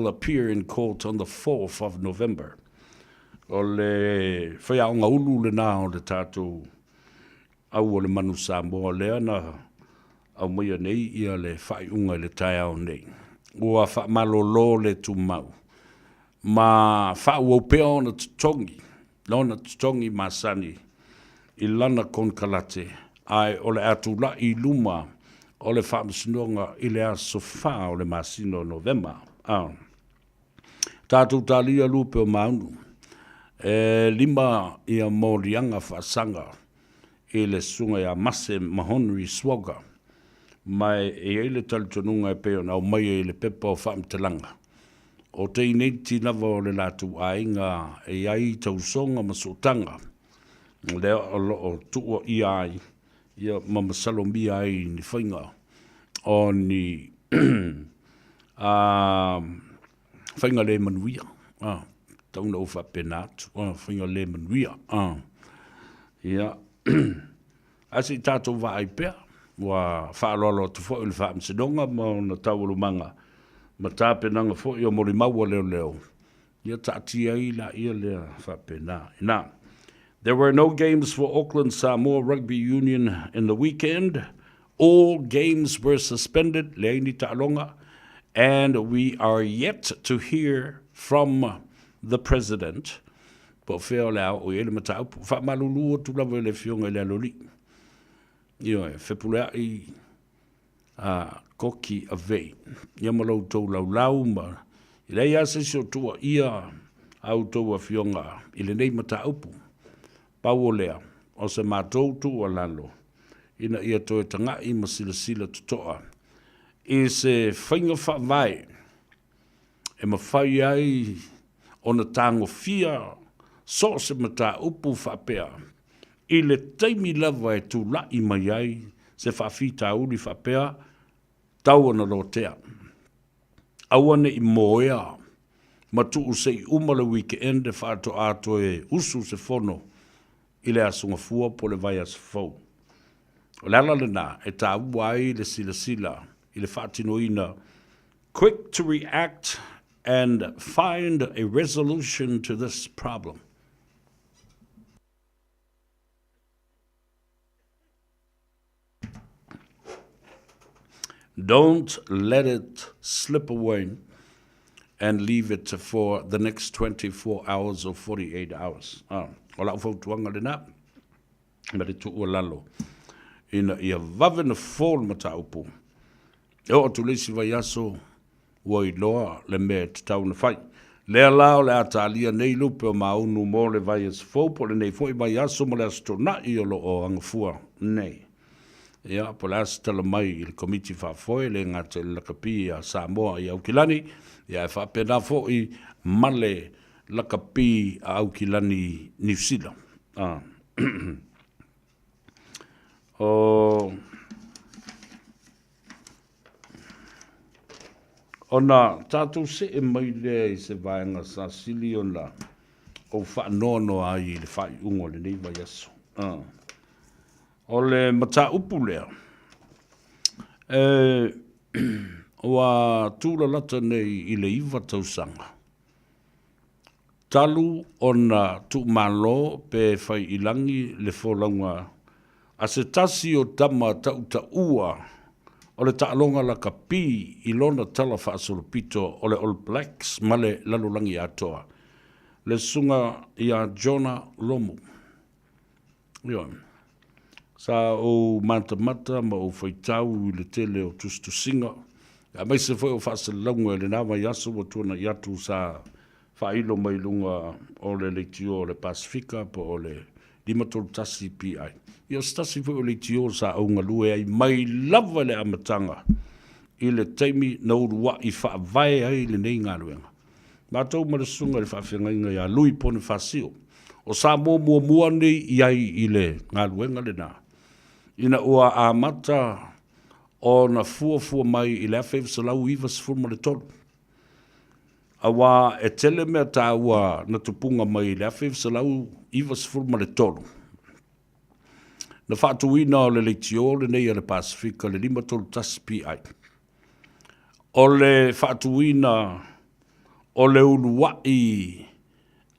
appear in court on the 4th of November. O le whaiaonga ulu le nā o le tātou au o le Manu Samoa lea na au maia nei ia le whaiunga le tai au nei. Ua whaamalolo le tu mau. Ma whaau au pea o na tutongi, lona tutongi masani I lana kon kalate. Ai o le atu la I luma o le whaamasinonga I le aso wha o le masino November. Tātou tālia lupe o maunu. Lima ia mōrianga whaasanga I le sunga ia Mase Mahonri Swaga. Mai e eile talitonunga e peo na o mai e le pepa o whaamtalanga. O te ineti lava o le latu ainga e ai tausonga masotanga. Lea o tuua I ai. Ia mamasalo mi ai ni whainga. O ni whainga le manuia. Tauna o whapenatu. Whainga le manuia. Ia. Asi tātou wa ai pea. Wa whaalolo tu fo ili whaamsidonga ma na tauaru manga. Ma tāpenanga fo I o mori maua leo leo. Ia tātia I la ia lea whapena. Ina. There were no games for Auckland Samoa Rugby Union in the weekend. All games were suspended, leini ta'alonga, and we are yet to hear from the president. Po feo lao o ele matau, fa malulu tu la vele fionga le aloli. Io e fepulea I koki a vei. Ia malau tau lau ma. Ile ia se sio tua ia au tau a fionga. Ile nei mataupu. Pau lea, o se mātou tu o lalo, ina ia toe tanga I masila tutoa. I se whainga whawai, e mawhai ai o na tango fia, so se mata upu whapea. I le teimi lava e tu lai mai ai, se whawhita uli whapea, tau ana lotea. Awane I moea, matu usei umala weekend e whaato ato e usu se fono, I le asunga fua po le vai as fau. O lala le nā, e tā uai le sila, I le whaatinoina, quick to react and find a resolution to this problem. Don't let it slip away and leave it for the next 24 hours or 48 hours. O lau fautuanga le nā, ma le tuua lalo. Ina ia vave na fōl mata upu. E o tu leisi vai aso, ua I loa le mea te tau na whai. Lea lao le atalia nei lupe o maunu mo le vai as fō, po le nei fōi vai aso mo le asto na I o lo o angafua nei. Ia, po le aso tala mai I le komiti whaafoe, le ngata le lakapi a Samoa I Aukilani, ia e whaapena fōi male lakapi a Aukilani New Zealand. Ona tātou se e mai lea I se vaenga sa sili ona o whaanono ai le whai ungo le nei vai aso. O le mata upu lea. Oa tūla lata nei I le iwa tausanga. Talu ona tu malo pe whai ilangi le wholaunga. A se tasi o tama tauta ua o le taalonga la kapi I lona tala whaasolopito o le All Blacks ma le lalulangi atoa. Le sunga I a Jonah Lomu. Io. Sa o mata ma o whaitau I le tele o tustusinga. A mai se foi o whaasalonga le nā mai aso o tuana I atu sa whailo mai lunga o le leitio o le Pasifika po o le limatol tasi PI. Ia stasi foi o leitio sa au ngalue ai mai lava le amatanga I le taimi na urua I whaavai ai le nei ngaruenga. Mātou marasunga le whaawhiangainga ia lui pone whasio. O sa mua nei iai I le ngaruenga le nā. Ina ua amata o na fua mai I le awhaiva salau iwa sifurma le tolu. Awa e tele mea tā ua na tupunga mai I le awhaiva salau iwa sifurma le tolu. Na whaatuina o le leitio le nei a le Pasifika le 5 PI. O le whaatuina o le uluwai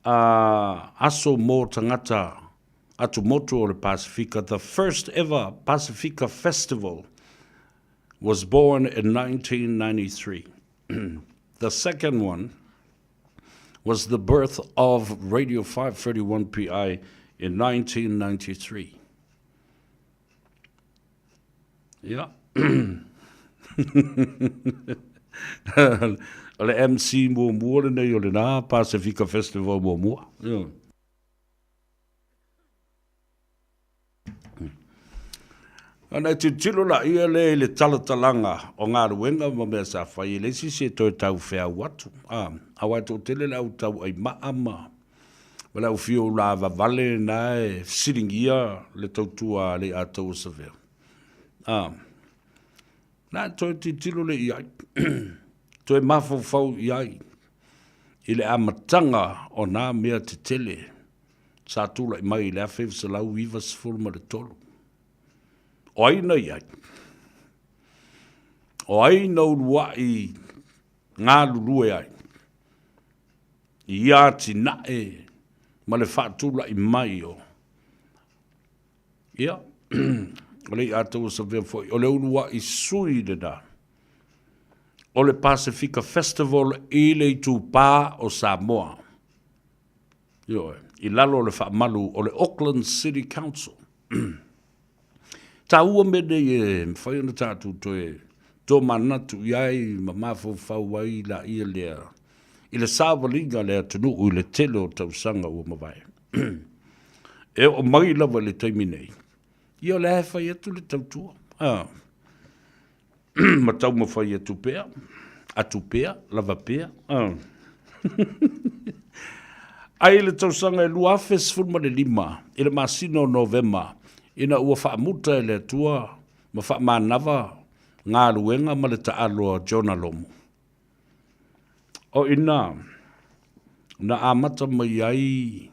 aso mō tangata atu motu o le Pasifika. The first ever Pasifika Festival was born in 1993. The second one was the birth of Radio 531 PI in 1993. Yeah. O le MC mua le nei o le nā Pasifika Festival mua. Yeah. Ana te tilo la ia le talatalanga o ngā ruenga ma mea sa whai le si se toi tau whea watu. Awa tō tele lau tau ai maama. Wala u fio la vale na e siringia le tautua le a tau sa vea. Nā toi te tilo le iai. Toi mafau iai. I le amatanga o nā mea te tele. Sa tula I mai le awhew sa lau iwa sifurma le tolu. O aina iai. O aina urua I ngā lurue ai. I ati nae ma le whaatula I mai o. Ia. O le atou sa vea foi. O le urua I sui le nā. O le Pasifika Festival I le tūpā o Samoa. Io, I lalo le whaamalu o le Auckland City Council. Tā ua mene e mwhai ana tātou toe tō manatu iai ma mawhau ai la ia lea. I le sāwalinga lea tunu I le tele o tausanga ua mawai. E o mai lawa le taimi nei. Ia le hewhai atu le tautua. Ma tau mawhai atu pēa. Atu pēa, lava pēa. Ai le tausanga e luafes fulma le 5. I le masino Novema. Ina ua whaamuta e le tua ma whaamanawa ngā ruenga ma le taaloa Jonah Lomu. O ina, na amata mai ai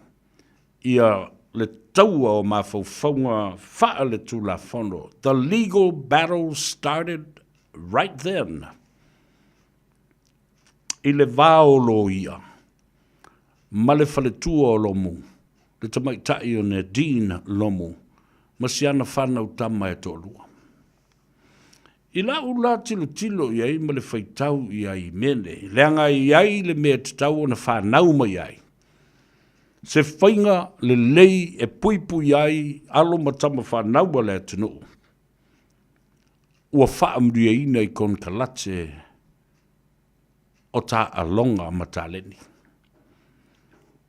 ia le taua o mawhauwhaunga whaa le tūla whono. The legal battle started right then. I le vāolo ia, ma le whaletua o Lomu, le tamaitai o ne Dean Lomu, masiana whanau tama e tōlua. I la ula tilo iai ma le whaitau iai mene, leanga iai le mea tatau o na whanau mai iai. Se whainga le lei e puipu iai alo matama whanau le tunu. Ua whaamria ina I kon kalate o tā alonga mataleni.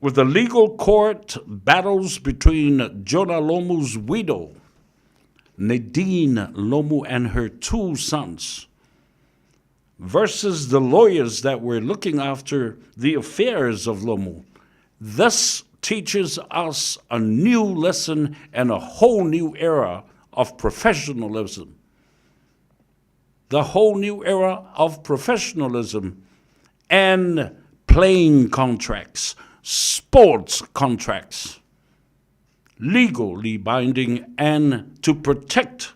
With the legal court battles between Jonah Lomu's widow, Nadine Lomu, and her 2 sons, versus the lawyers that were looking after the affairs of Lomu. This teaches us a new lesson and a whole new era of professionalism. The whole new era of professionalism and playing contracts, sports contracts, legally binding, and to protect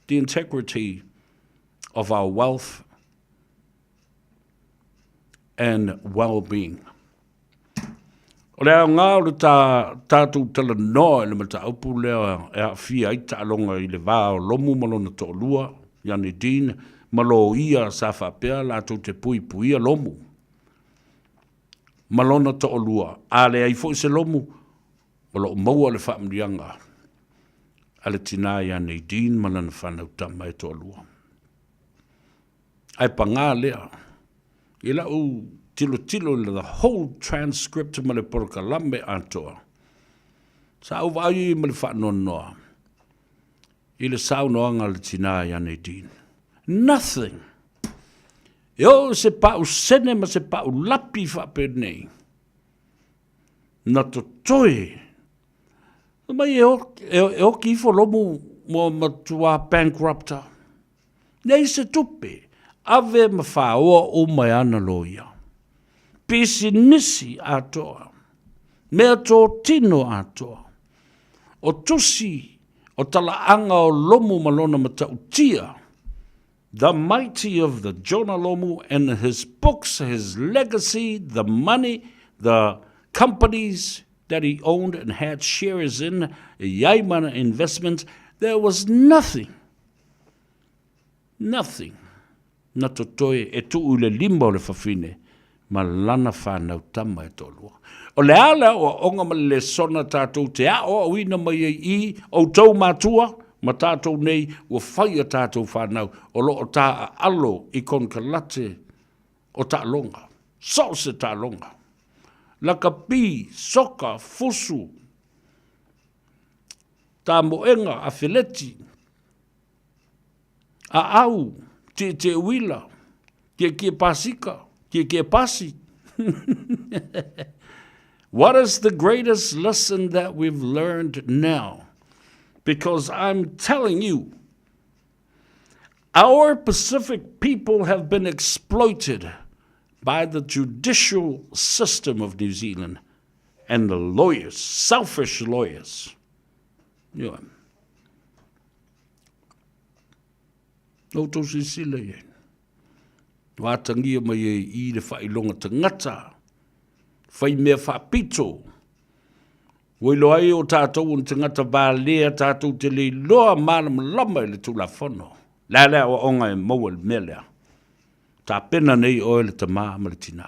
the integrity of our wealth and well-being. O lea ngā o le tātou tala noa le mata upu lea e a fia i ta alonga I le vā o lomu malona to lua, yani din, malo ia sa whapea la tau te pui pui a lomu. Malona to lua, a le ai fo se lomu, o lo maua le whaamrianga. ale tina ia nei din malana whanau tama e toa lua. Ai pangā lea, i la u tilo le the whole transcript ma le porokalame atoa. Sa au vai ma le whaanonoa. I le saunoanga le tina ia nei din. Nothing. Yo se pau sene ma se pau lapi whape nei. Na to toi. Mai e o ki fo lomu mo matua bankrupta. Nei se tupe. Ave ma whaoa o mai ana loia. Pisi nisi atoa. Mea tō tino atoa. O tusi o talaanga o lomu malona matautia. The mighty of the Jonah Lomu and his books, his legacy, the money, the companies that he owned and had shares in, Yaimana Investments, there was nothing. Nothing. Na totoe e tuu le limba o le whawhine, ma lana whanau tama e tolua. O le ala o onga ma le sona tātou te ao o ina mai i o tau mātua, ma tātou nei ua whaia tātou whanau o lo o tā alo i kon kalate o tā longa. So se tā longa. Laka pi, soka, fusu, tā moenga, a fileti, a au, te wila, ke pasika, ke pasi. What is the greatest lesson that we've learned now? Because I'm telling you, our Pacific people have been exploited by the judicial system of New Zealand and the lawyers, selfish lawyers. Yeah. No to sisile ye. Watangia mai I le whailonga tangata. Whai mea whapito. Wilo ai o tātou un tangata bālea tātou te le loa mālam lama le tula whono. Lala o onga e maua le melea. Tā pena nei oe le tamā ma le tina.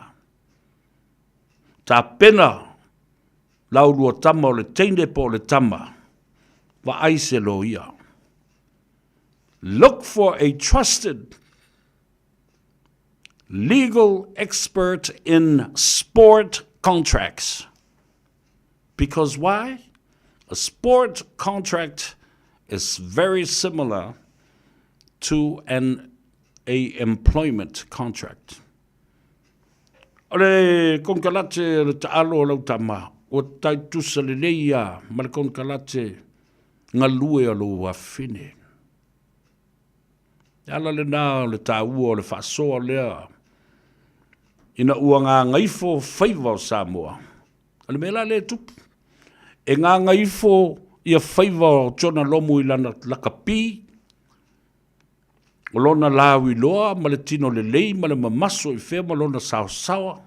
Tā pena laurua tama o le teine po le tama. Wa aise lo ia. Look for a trusted legal expert in sport contracts. Because why? A sport contract is very similar to a employment contract. Ole konkalate le taalo lau tama o tai tusa le leia ma le konkalate ngalue alo afine. Ala le nā le tāua o le whaasoa lea. Ina ua ngā ngaifo whaiva o Samoa. Ale mela le tupu. E ngā ngaifo ia whaiva o Jonah Lomu I lana lakapi. O lona lawi loa, ma le tino le lei, ma le mamaso I whea, ma lona sawa.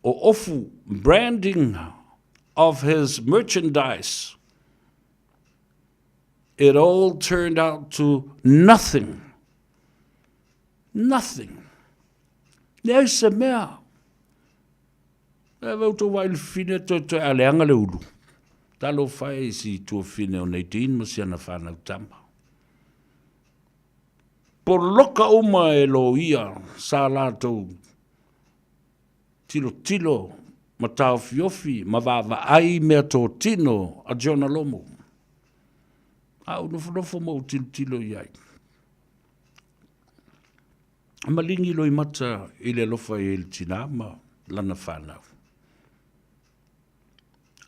O ofu branding of his merchandise. It all turned out to nothing. Nothing. Nei se mea. E vauto wai le fine to aleanga le ulu. Talo whai si tua fine o nei din masiana whanau tama. Por loka uma e lo ia sa lātou tilo ma tau fiofi ma vava ai mea tō tino a Jonah Lomu. Au nofo mo tilo iai. Malingi loi mata I le lofa I le tina ma lana whanau.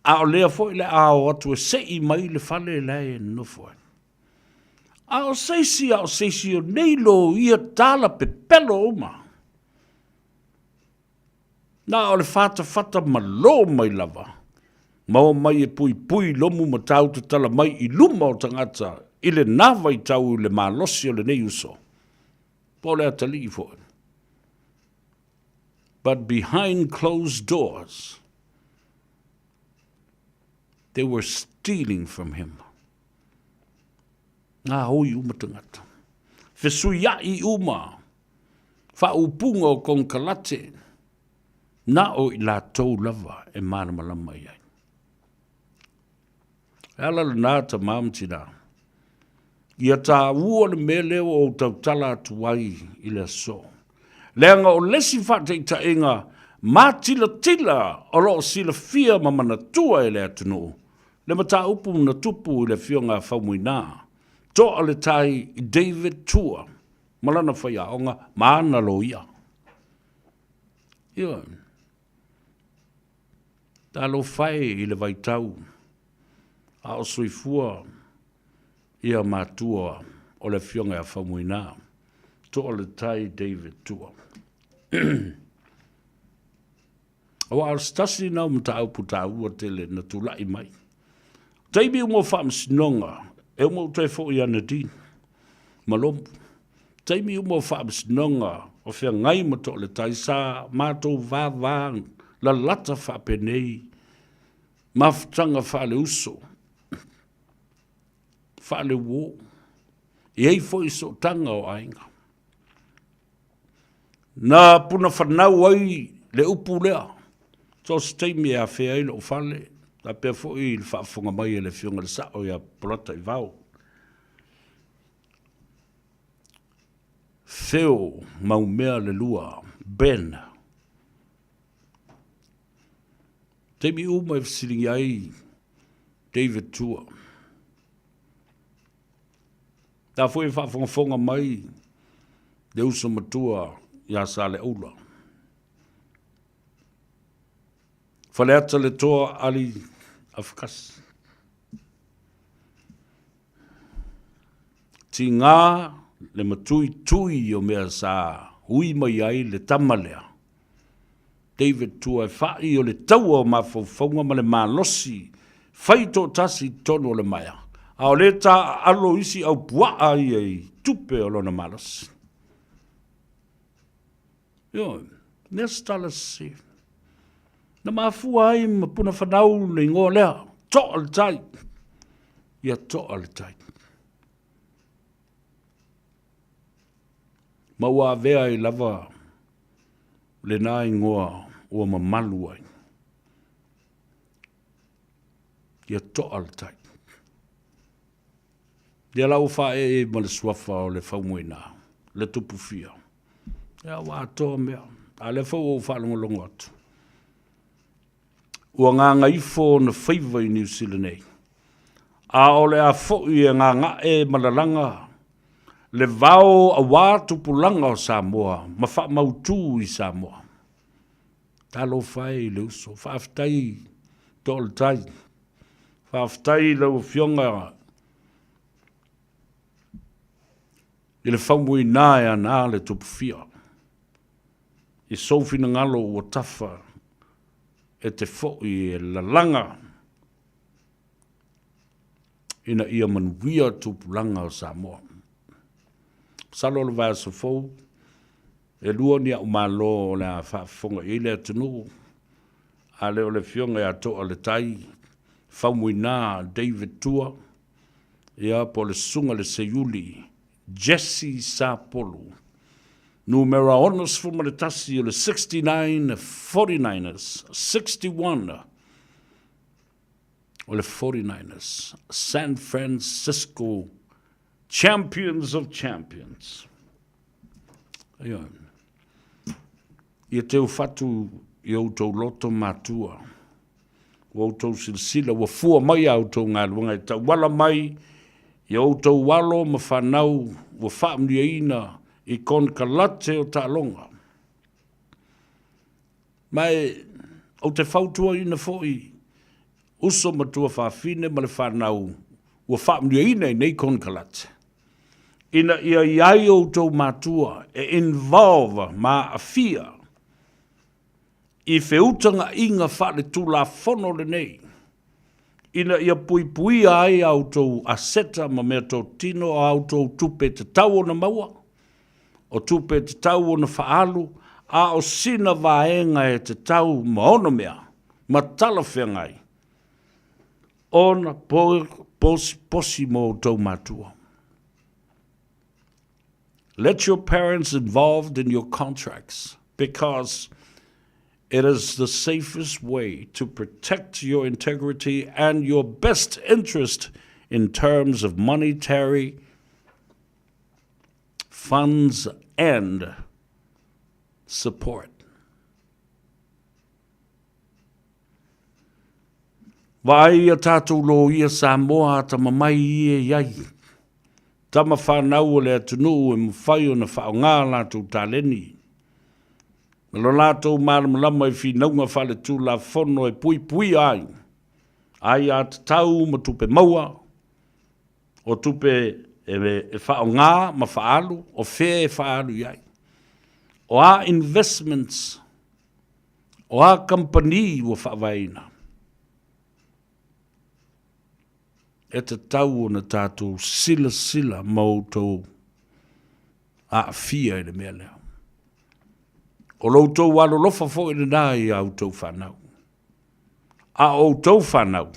A o lea fo I le a o atu e sei mai le whale lai e nofo. A o seisi o nei lo ia tala pe pelo oma. Na o le fata ma lo mai lava. Ma o mai e pui lomu ma tau te tala mai I luma o tangata. I le nawa I tau le malosi o le nei uso. But behind closed doors, they were stealing from him. Ngā hoi uma tangata. Whesuia I uma. Whaupunga o kong kalate. Na o I la tau lava e mana malama iai. Ala le nā ta mamtina. Ia tā ua le mele o tau tala atu ai i le so. Leanga o lesi whate ta inga, mā tila o lo sila fia ma mana tua i le atunu. Le mata upu na tupu i le fionga whaumuina. Toa le tai i David Tua. Malana whaia onga, maana lo ia. Ia. Tā lo whai i le vaitau. A o soifua ia mātua o le fionga a whaumuina. Toa le tai David Tua. O al stasi nau mta au puta ua tele na tulai mai. Taibi umo whaam sinonga, e umo utoi fo i ana din. Malompu. Taibi umo whaam sinonga, o whia ngai mato le taisa, mātou vāvāng, la lata whapenei, maftanga whaale uso, whaale wo, i ei fo i so tanga o ainga. Na puna whanau ai le upu lea, so steimi a whea ilo o whale, la pia fo i le whaafunga mai e le fionga le sao i a polata i vau. Feo maumea le lua, Ben. Teimi uma e wsiringi ai, David Tua. Ta fo i whaafunga mai, le usa matua, ia sa le ula. Whaleata le toa ali afkas. Ti ngā le matui tui o mea sa hui mai ai le tamalea. David Tua e whai o le taua o mawhauwhaunga ma le malosi. Whai tō tasi tono o le maia. A o le ta alo isi au pua ai ai tupe o lona malosi. Yo, nestala si. Na mafua ai ma puna whanau nei ngō lea. Toa le tai. Ia toa le tai. Maua vea i lava le nai ngoa ua mamalu ai. Ia toa le tai. Ia lau whae e ma le suafa o le whaumuina. Le tupu fia. Ia wā toa mea. A le whau o whalongolongo atu. Ua ngā ifo na whaiva i New Zealand nei. A ole a fōi e ngā e malalanga. Le vao a wā tupulanga o Samoa. Ma wha mautu i Samoa. Talo whai le uso. Whaaftai tol tai. Whaaftai lau fionga. I le whaumui nāia nā le tupu fia. I sofina ngalo ua tafa. E te fōi e lalanga. Ina ia manuia tupulanga o Samoa. Salo le vaya sa fōu. E lua ni au malo o le a whaafonga i le atunu. A leo le fionga e atoa le tai. Whaumui nā David Tua. Ia po le sunga le seiuli. Jesse Sapolo. Numero honors for Maritasi, the 69 49ers, 61 or the 49ers, San Francisco champions of champions. Ia teu fatu i autou loto matua. O autou silsila wa fua mai autou ngā luanga i tau wala mai i autou walo ma whanau wa whaamnia ina I kon kalate o tālonga. Mai, au te whautua ina fōi, uso matua whawhine ma le whanau, ua whaamnia ina I nei kon kalate. Ina ia iai o tau matua, e involve ma a fia, I whiutanga inga whale tūla whono le nei. Ina ia pui ai au tau aseta ma mea tau tino au tau tupe te tau na maua. O tupe te tau o na whaalu, a o sina vaenga e te tau maono mea, ma tala whengai. Ona posi mo tau matua. Let your parents involved in your contracts, because it is the safest way to protect your integrity and your best interest in terms of monetary funds and support. Vai a tātou lo ia Samoa ta mamai ia iai. Tama whanau o le atunu e mwhai o na whaonga lātou tāleni. Lo lātou māramalama e whinaunga whale tū la whono e pui pui ai. Ai a tau ma tupe maua. O tupe e whaonga ma whaalu. O whea e whaalu iai. O a investments. O a company o whawaina. E te tau o na tātou sila mautou a fia e le mea leo. O loutou walo lofa fo i le nai au tau whanau. A o tau whanau.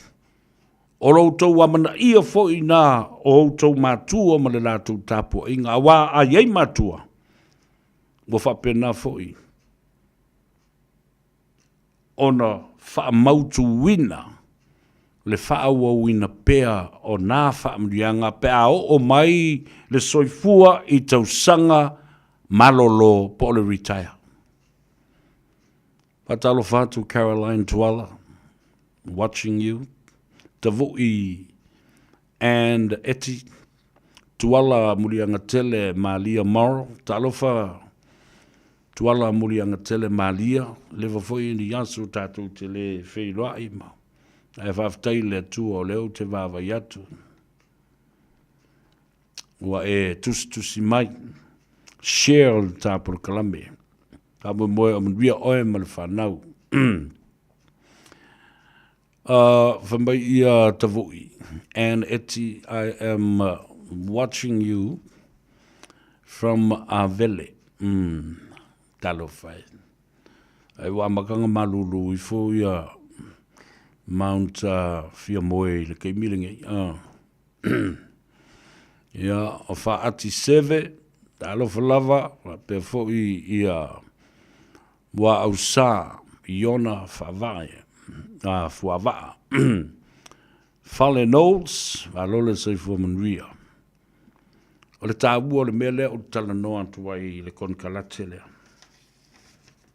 O loutou amana ia fo i nā o tau mātua ma le lātou tāpua. Inga awa a iei mātua. Wo whapena fo i. Ona wha mautu wina. Le whaua wina pea o nā whaamrianga pea o mai le soifua i tau sanga malolo po le retire. Patalo whātu Caroline Tuala, watching you. Tavui and Eti Tuala Mulianga Tele Malia Moro. Talofa Tuala Mulianga Tele Malia. Leva foi ni yasu tatu tele wheiroa ima. E whaftai le tu o leo te wawa yatu. Ua e tusi mai. Share le tāpura Kalambe. Kamu moe o mwia oe ma le whanau. Whambai ia tavui. And Eti, I am watching you from Avele. Talo whai. Ai wa makanga malulu i fo ia Mount Fia Moe le kei milingi. Ia o wha ati seve. Talo whalava. Pe fo ia wa au sa iona whavae. Fuava. Fale Knowles. Alole sei fuamanria. O le tābua le mele o tala noa tuai le konkalate lea.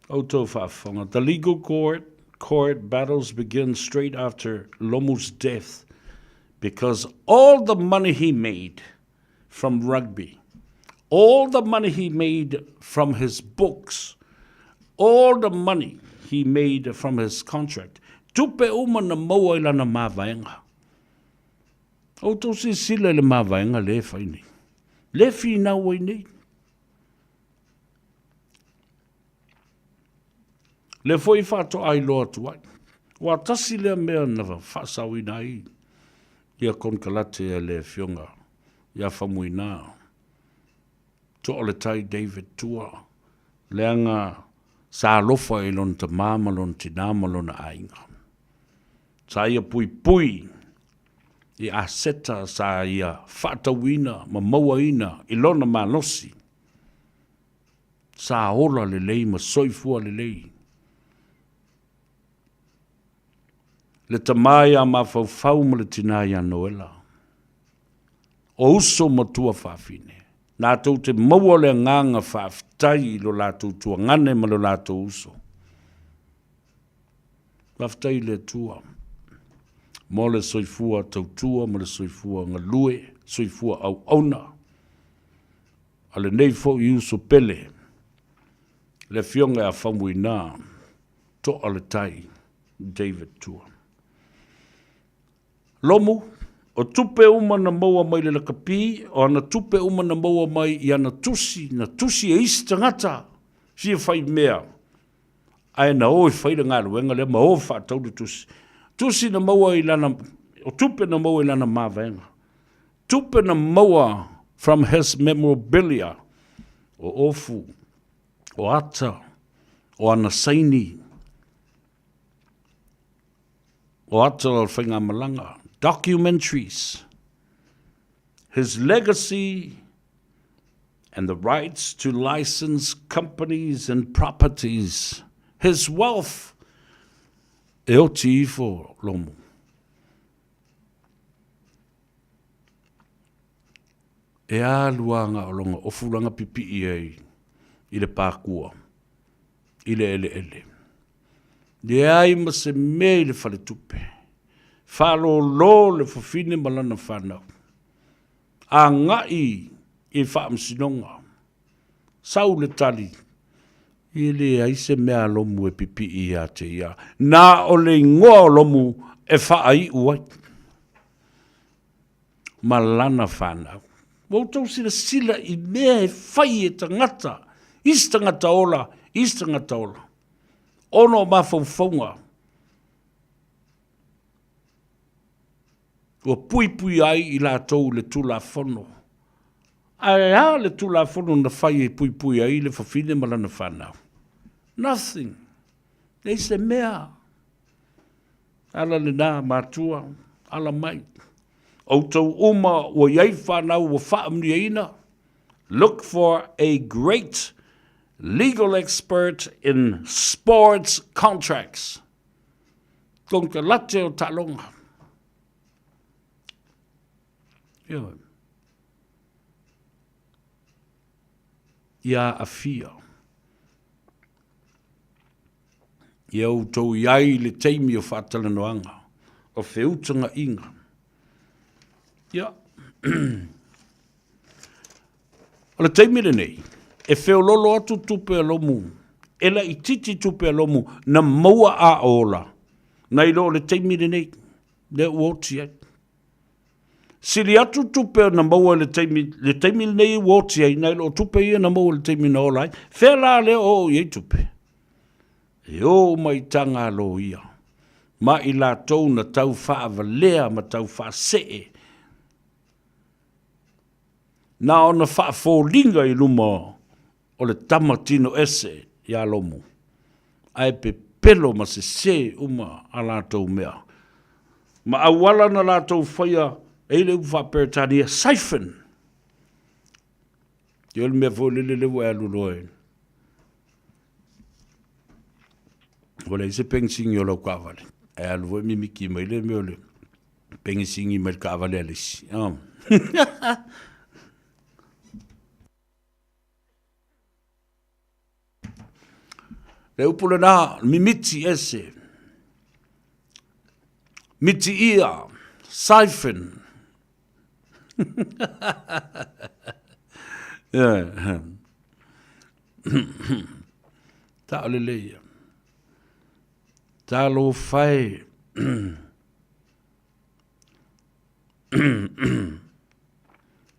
Auto whaafonga. The legal court battles begin straight after Lomu's death because all the money he made from rugby, all the money he made from his books, all the money he made from his contract, tupe uma na maua ila na mawaenga. Auto si sila le mawaenga le whaini. Le whina waini. Le foi whato ai loa tuai. Wa tasi lea mea na whaasau ina i. Ia konkalate e le fionga. Ia whamui nā. To ole tai David Tua. Leanga sa lofa e lon te mama lon te nama lon ainga. Sa ia pui pui. I a seta sa ia whaatawina ma mauaina i lona malosi. Sa ola le lei ma soifua le lei. Le tamaia ma fau ma le tinaia noela. O uso matua whawhine. Nā tau te maua le nganga whawhtai lo lātou tua ngane ma lo lātou uso. Whawhtai le tua. Mo le soifua tau tua, mo le soifua ngalue, soifua au auna. Ale nei fo i uso pele. Le fionga a whamui nā. To ale tai David Tua. Lomu, o tupe uma na maua mai le lakapi, o ana tupe uma na maua mai i ana tusi e isi tangata, fia whai mea. Ai na oi whai le ngā ruenga le ma o whaatau le tusi. Tusi na maua i lana, o tupe na maua i lana mawenga. Tupe na maua from his memorabilia, o ofu, o ata, o ana saini, o ata o whainga malanga. Documentaries, his legacy, and the rights to license companies and properties, his wealth, e o tifo lomu. e a luanga o longa o fulanga pipi i le pākua, i le ele. Le ai ma se mei le fale tupe. Whalo lo le fafine malana whanau. A ngai e whaamsinonga. Sau le tali. I le ai se mea lomu e pipi i a te ia. Nā o le ngoa lomu e whaai uai. Malana whanau. Wautou sila i mea e whai e tangata. Is tangata ola. Ono mawhauwhaunga. Ua pui ai i la tau le tula whono. Ai le tula whono na whai e pui ai le whawhine malana whanau. Nothing. Nei se mea. Ala le nā mātua. Ala mai. Outou uma ua iai whanau ua whaamni aina. Look for a great legal expert in sports contracts. Kong te late o talonga. Ia a fia. Ia outou iai le teimi o whātalanoanga. O whiutanga inga. Ia. O le teimi le nei. E whiololo atu tupe alomu. Ela i titi tupe alomu na maua a ola. Nai lo le teimi le nei. Le uoti ai. Sili atu tupe na maua le teimi le nei uoti ai. Nai lo tupe ia na maua le teimi na ola ai. Whela le o iei tupe. E o mai tanga lo ia. Ma i la tau na tau whaavalea ma tau whaasee. Na ona whaafōlinga i luma o le tamatino ese i alomu. Ai pe pelo ma se uma a lātou mea. Ma awala na lātou whaia e le uwha peretania siphon. Yo le mea fo lele lewa e aluloe. Wale se pengisingi o lau kawale. E aluloe mimiki mai le mea le pengisingi mai kawale alisi. Le upule na mimiti ese. Miti ia. Siphon. Ta ole leia. Ta lo fai.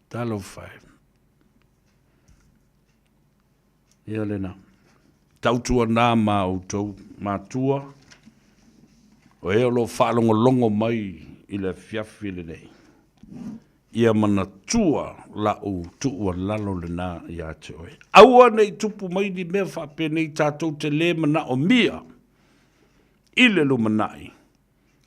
Ta lo fai. Ia le na. Tautua nā māutou mātua, o e alo whaalongo mai i le fiafi le nei. Ia mana tua lau tua lalo le nā i ate oe. Aua nei tupu mai ni mea whape nei tātou te le mana o mia, i le lumanai.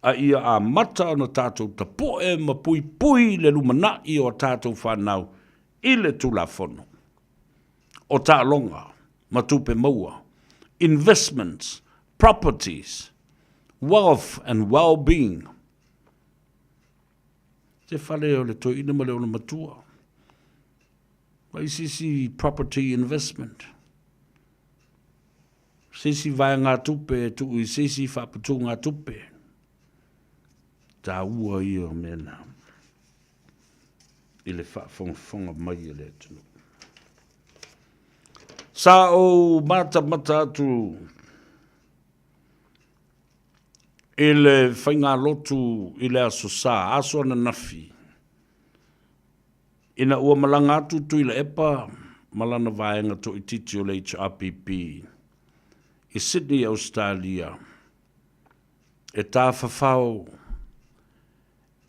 A ia a mata ana tātou ta poe ma pui le lumanai o tātou whanau, i le tulafono. O tā longa, ma tupe maua. Investments, properties, wealth and well-being. Te whale o le toi ina male o le matua. Vai sisi property investment. Sisi vai ngā tupe, tui sisi whapatu ngā tupe. Tā ua i o mena. I le whafonga mai i le tunu. Sa o mata atu i le whainga lotu i le aso sa, aso ana nafi. Ina ua malanga atu tu i le epa, malana vaenga to i titi o le HRPP. I Sydney, Australia. E tā whawhau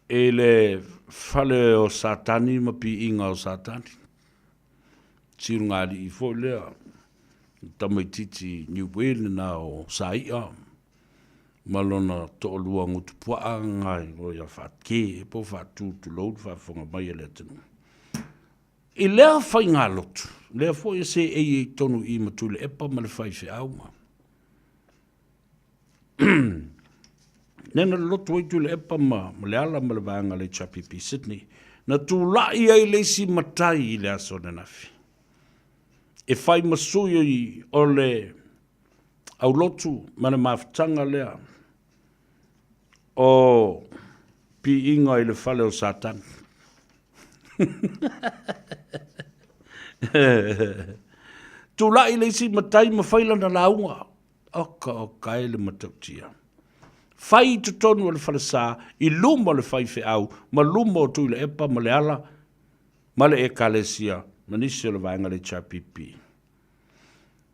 e le whale o satani, mapi inga o satani. Tirunga li i fo lea. Tamai titi New Zealand na o saia. Malona to lua ngutu pua ngai o ya fatke e po fatu tu load fa fonga mai le tenu. I lea fai ngā lotu. Lea fo e se e tonu i matule e pa ma le fai fe au ma. Nena lotu e tule e pa ma le ala ma le vanga le HRPP Sydney. na tūlai ai leisi matai i le aso na nafi. E whai masuyo i o le au lotu mana mawhitanga lea o pi inga i le whale o Satan. Tūlai leisi matai ma whaila na launga. Oka o kai le matautia. Whai tu tonu o le whale sā, i luma le whai whi au, ma luma o tui le epa, ma le ala, ma le ekalesia, ma nisi o le vaenga le chapipi.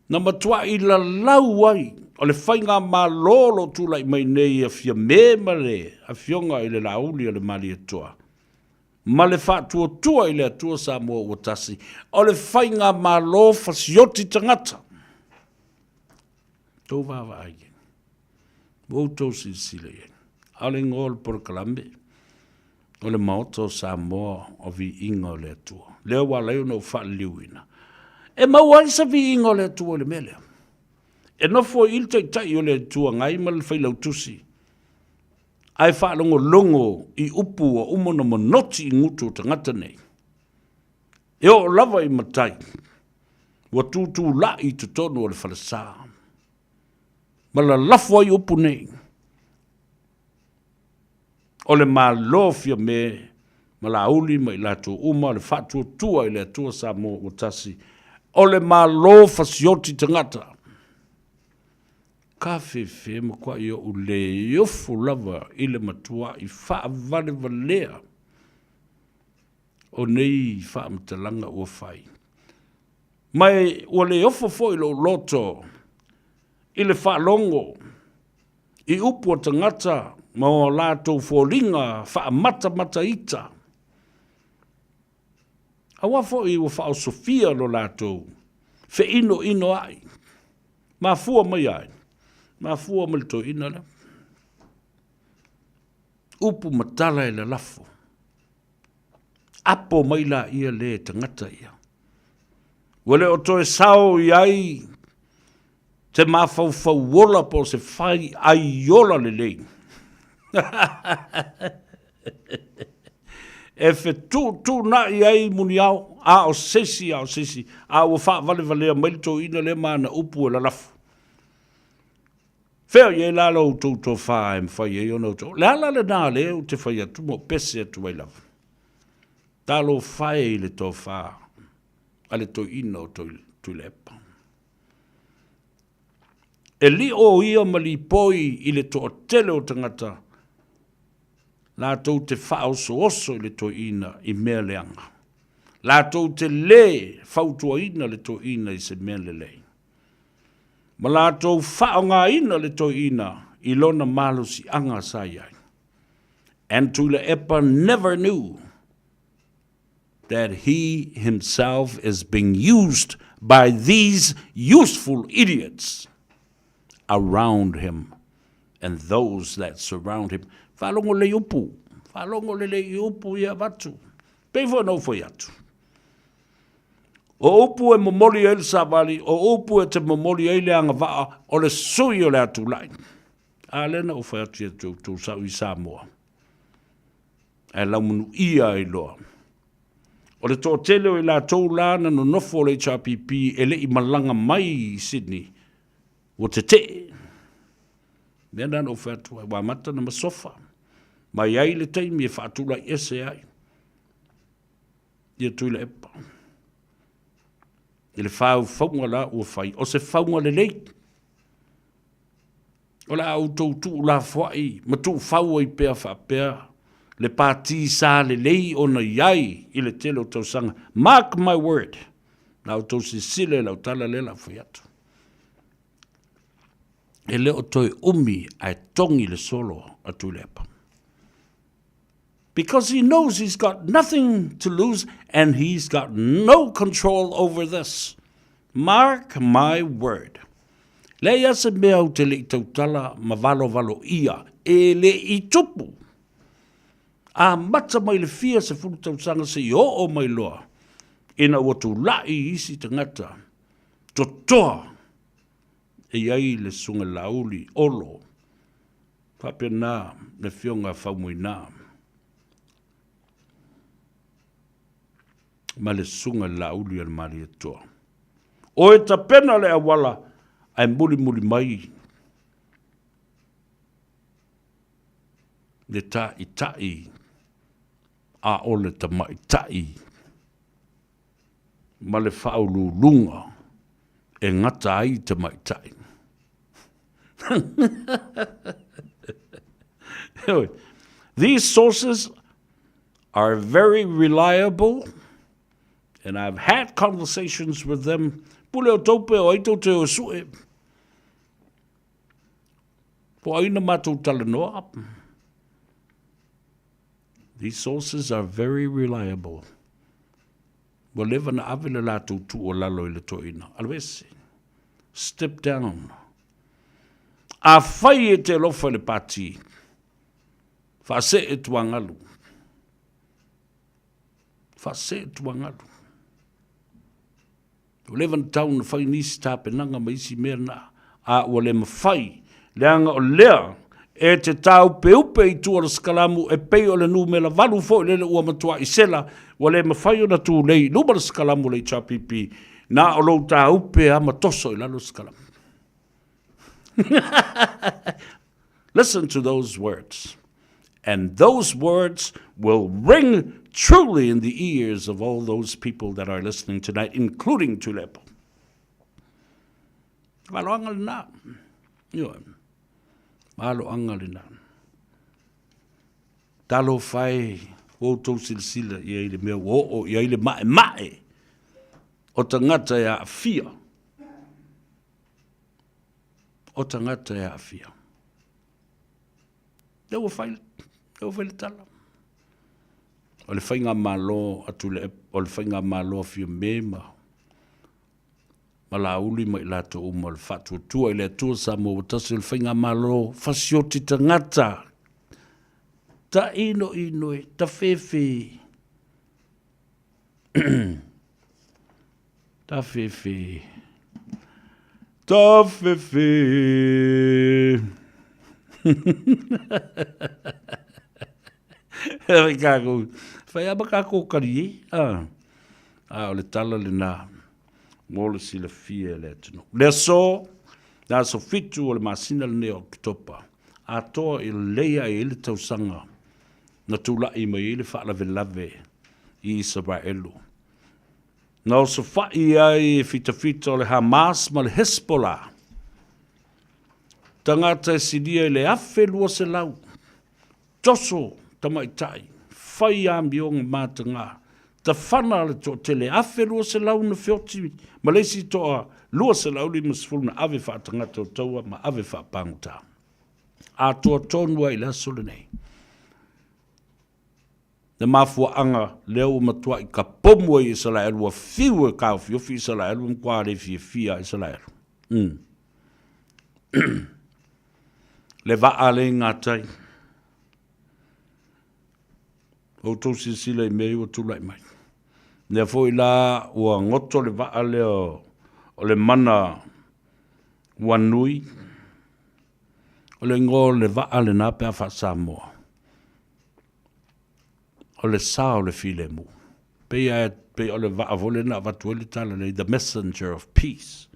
Na matua i la lau ai, o le whai ngā mā lolo tūlai mai nei a fia me ma le, a fionga i le lauli o le mali atua. Ma le whātua tua i le atua sa mua ua tasi, o le whai ngā mā lo fasioti tangata. Tō vāwa ai. Wautou sile yen. Ale ngol por kalambe. O le maoto sa moa o vi inga o le atua. Leo wa leo no wha liuina. E mawai sa vi inga o le atua le mele. E no fo il tai o le atua ngai ma le whailau tusi. Ai wha longo i upu o umona monoti i ngutu tangata nei. E o lava i matai. Wa tūtū la i tutonu o le whalasaa. Ma la lafo ai upu nei. O le malofia me, ma la uli ma i lato uma, le whatua tua i le atua sa mo o tasi. O le malofa sioti tangata. Ka fe ma kwa i o le yofu lava i le matua i wha vale valea. O nei wha mtalanga ua whai. Mai o le yofu fo i lo loto. I le whaalongo, i upu o tangata, ma o lātou fōringa, mata ita. A wafo i wa whaau Sofia lo lātou, fe ino ai, ma fua mai ai, ma fua mai to ina le. Upu matala i le lafo. Apo mai la ia le tangata ia. Wale o toe sao iai, te mawhau wola po se whai ai yola le lei. E fe tu na i ai muni au, a o sesi, a o wha vale mailito ina le mana upu e la lafu. Feo ye la lo to wha e mwhai e ono to. Le ala le nā le o te whai atu mo pese atu wai lafu. Tā lo whai le to wha, ale to ina o to lepa. E li o ia mali poi i le to tele o tangata. La tau te whao so oso i le to ina i mea leanga. La tau te le whautua ina le to ina i se mea le lei. Ma la tau whao ngā ina le to ina i lona malo si anga sayai. And Tula Epa never knew that he himself is being used by these useful idiots around him and those that surround him. Whalongo le upu ia watu. Peifo no foi atu. O upu e momoli e le savali, o upu e te momoli e le anga waa, o le sui o le atu lai. A lena o foi atu e tu sau i Samoa. E laumunu ia i loa. O le tō tele o i la tau lana no nofo le HRPP e le i malanga mai i Sydney. O te te. Nena no whātua, wā mata na masofa. Mai ai le teimi e whātula i ese ai. Ia tui le epa. I le whāu whaunga la ua whai. O se whaunga le lei. O la au tau tu la whai. Ma tu whau ai pēr whapēr. Le pāti sā le lei o na iai i le tele o tau sanga. Mark my word. Lau tau si sile lau tala le la whai atu. E leo toi umi ai tongi le solo a tulepa. Because he knows he's got nothing to lose and he's got no control over this. Mark my word. Le ia se mea o te le i tautala ma valo ia e le i tupu. A mata mai le fia se fulu tausanga se i o mai loa. Ina watu lai isi tangata. Totoa. E iai le sunga lauli olo. Pape nā, le fionga whaumui nā. ma le sunga la uli al mari atua. O e ta pena le awala ai muli mai le ta i tai a ole ta mai tai ma le whaulu lunga e ngata ai ta mai tai. These sources are very reliable, and I've had conversations with them. Pule o taupe o aito te o sue. Po aina mātou tala noa. These sources are very reliable. Whatever na avile lātou tu o lalo i le toina. Alwese, step down. A whai e te lofa le pati. Whase e tuangalu. Whase e tuangalu. O levan taun whai nisi tāpe nanga maisi mea na. A o le mawhai. Leanga o lea. E te tau peupe i tua la skalamu e pei o le nu me la valu fo i lele ua matua i sela. Wa le mawhai o na tu lei. Luma la skalamu lei chapipi. Na o lou tau pe a matoso i lalo skalamu. Listen to those words. And those words will ring truly in the ears of all those people that are listening tonight, including Tulepo. Malo angal na. Malo angal na. Talo fai o tau silsila i aile mea o i aile mae o tangata ya afia. O tangata ya afia. Deu fai le tala. O le whainga malo atu le o le whainga malo fia mema. Ma la uli mai lato uma le whatu tua i le atua sa mo watasi le whainga malo fasioti tangata. Ta ino e, ta fefe. Ta fefe. Ta fefe. Hei kako. Whai ama kako kari e. O le tala le nā. Mole si le fia le atino. Le so. Nā so fitu o le masina le neo kitopa. A toa i leia i le tausanga. Na tula i mai i le whaalave lave. I Israelu. Nā so whai ai fita o le Hamas ma le Hezbollah. Tangata e sidia i le afe lua se lau. Toso tamaitai. Whai ambionga mātanga. Ta whana le to te le afe lua se lau na whioti. Ma leisi toa lua se lau li masfulu na ave wha tangata o taua ma ave wha panguta. A toa tonua i la sole nei. Na mafua anga leo matua i ka pomua i Israel wa fiu e kau fiofi Israel wa mkwa le fia Israel. Le vaa le ngatai. O tau sisila i mei o tulai mai. Nea fo i la ua ngoto le vaa le o le mana wanui. O le ngō le vaa le nā pēa wha Samoa. O le sā o le file mu. Pei o le vaa vole na watueli tala le the messenger of peace.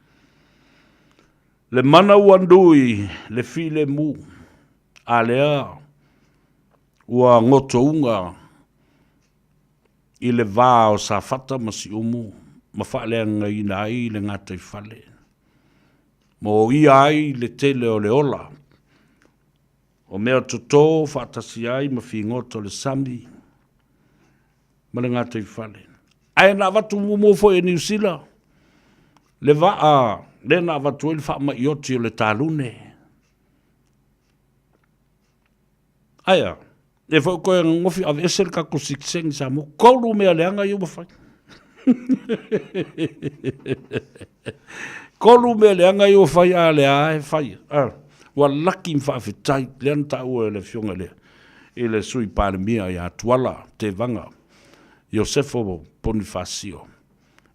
Le mana wandui le file mu. A lea ua ngoto unga i le vā o sa fata masi umu. Ma whaalea ngai na ai le ngata i whale. Mo i ai le tele o le ola. O mea toto whaatasi ai ma fi ngoto le sami. Ma le ngata i whale. Ai na watu mumofo e New Zealand. Le vaa, le na watu ili wha ma ioti o le tālune. Aia, e whau koe ngofi ave esel kako sikseng sa mo. Kaulu mea leanga i umawhai. Kaulu mea leanga i umawhai a lea e whai. Wa laki mwhawhitai, lean ta ua e le fionga lea. E le sui pāremia i a tuala te vanga. Iosefo Bonifacio.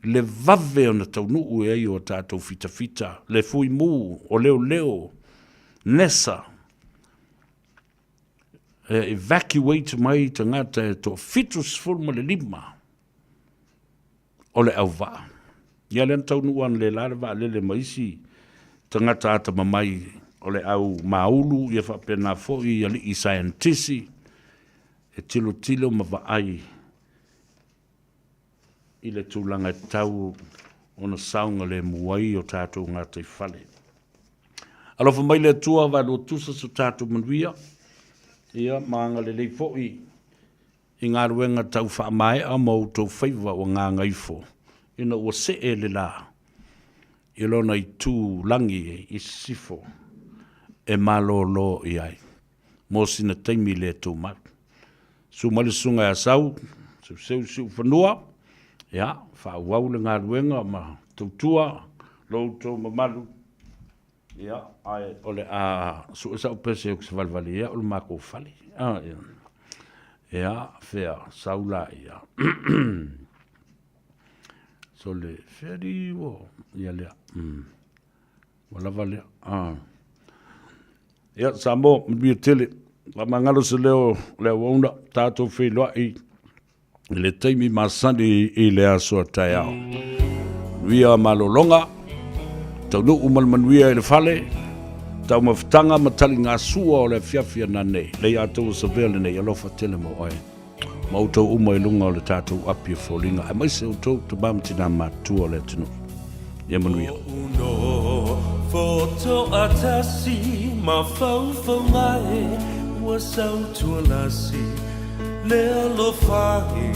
Le vave o na taunuu e ai o tātou fita. Le fui mu o leo. Nesa. Evacuate mai tangata e to fitus forma le lima. o le au vaa. Ia le tau nuan le lare vaa le maisi tangata ata mamai o le au maulu ia whapena fo i ali i scientisi e tilo ma vaai i le tūlanga tau ona saunga le muai o tātou ngā te whale. Alofa mai le tua wa lo tusa su tātou manuia ia maanga le lei fo i ngā ruenga tau wha mai a mau tau whaiva o ngā ngaifo ina ua se e le la i lona i tū langi i sifo e malo lo i ai. Mo sina teimi le tō mat. Su mali sunga a sau, su seu whanua, ia, wha wau le ngā ruenga ma tautua, lo tō mamalu, ia, ai, ole a su sa upese o kisa valvali, ia, ole mako fali. Ia, fea, saula, ia. So le feri wo, ia lea. Wala vale, ia, sa mo, mbio tele, la mangalo se leo wauna, tātou wheloa i le teimi masani i le aso tai au. Wia malolonga, tau nu umalmanuia i le fale, tau mawhtanga matali ngā sua o le fiafia na nei, le atou sa vele nei, alofa tele mo oe. Mautou uma i lunga o le tātou apia fōlinga, ai mai se utou te mamtina mātua o le tunu. Ia manuia. Foto atasi ma fau ngai wa sau tua lasi le alo fahe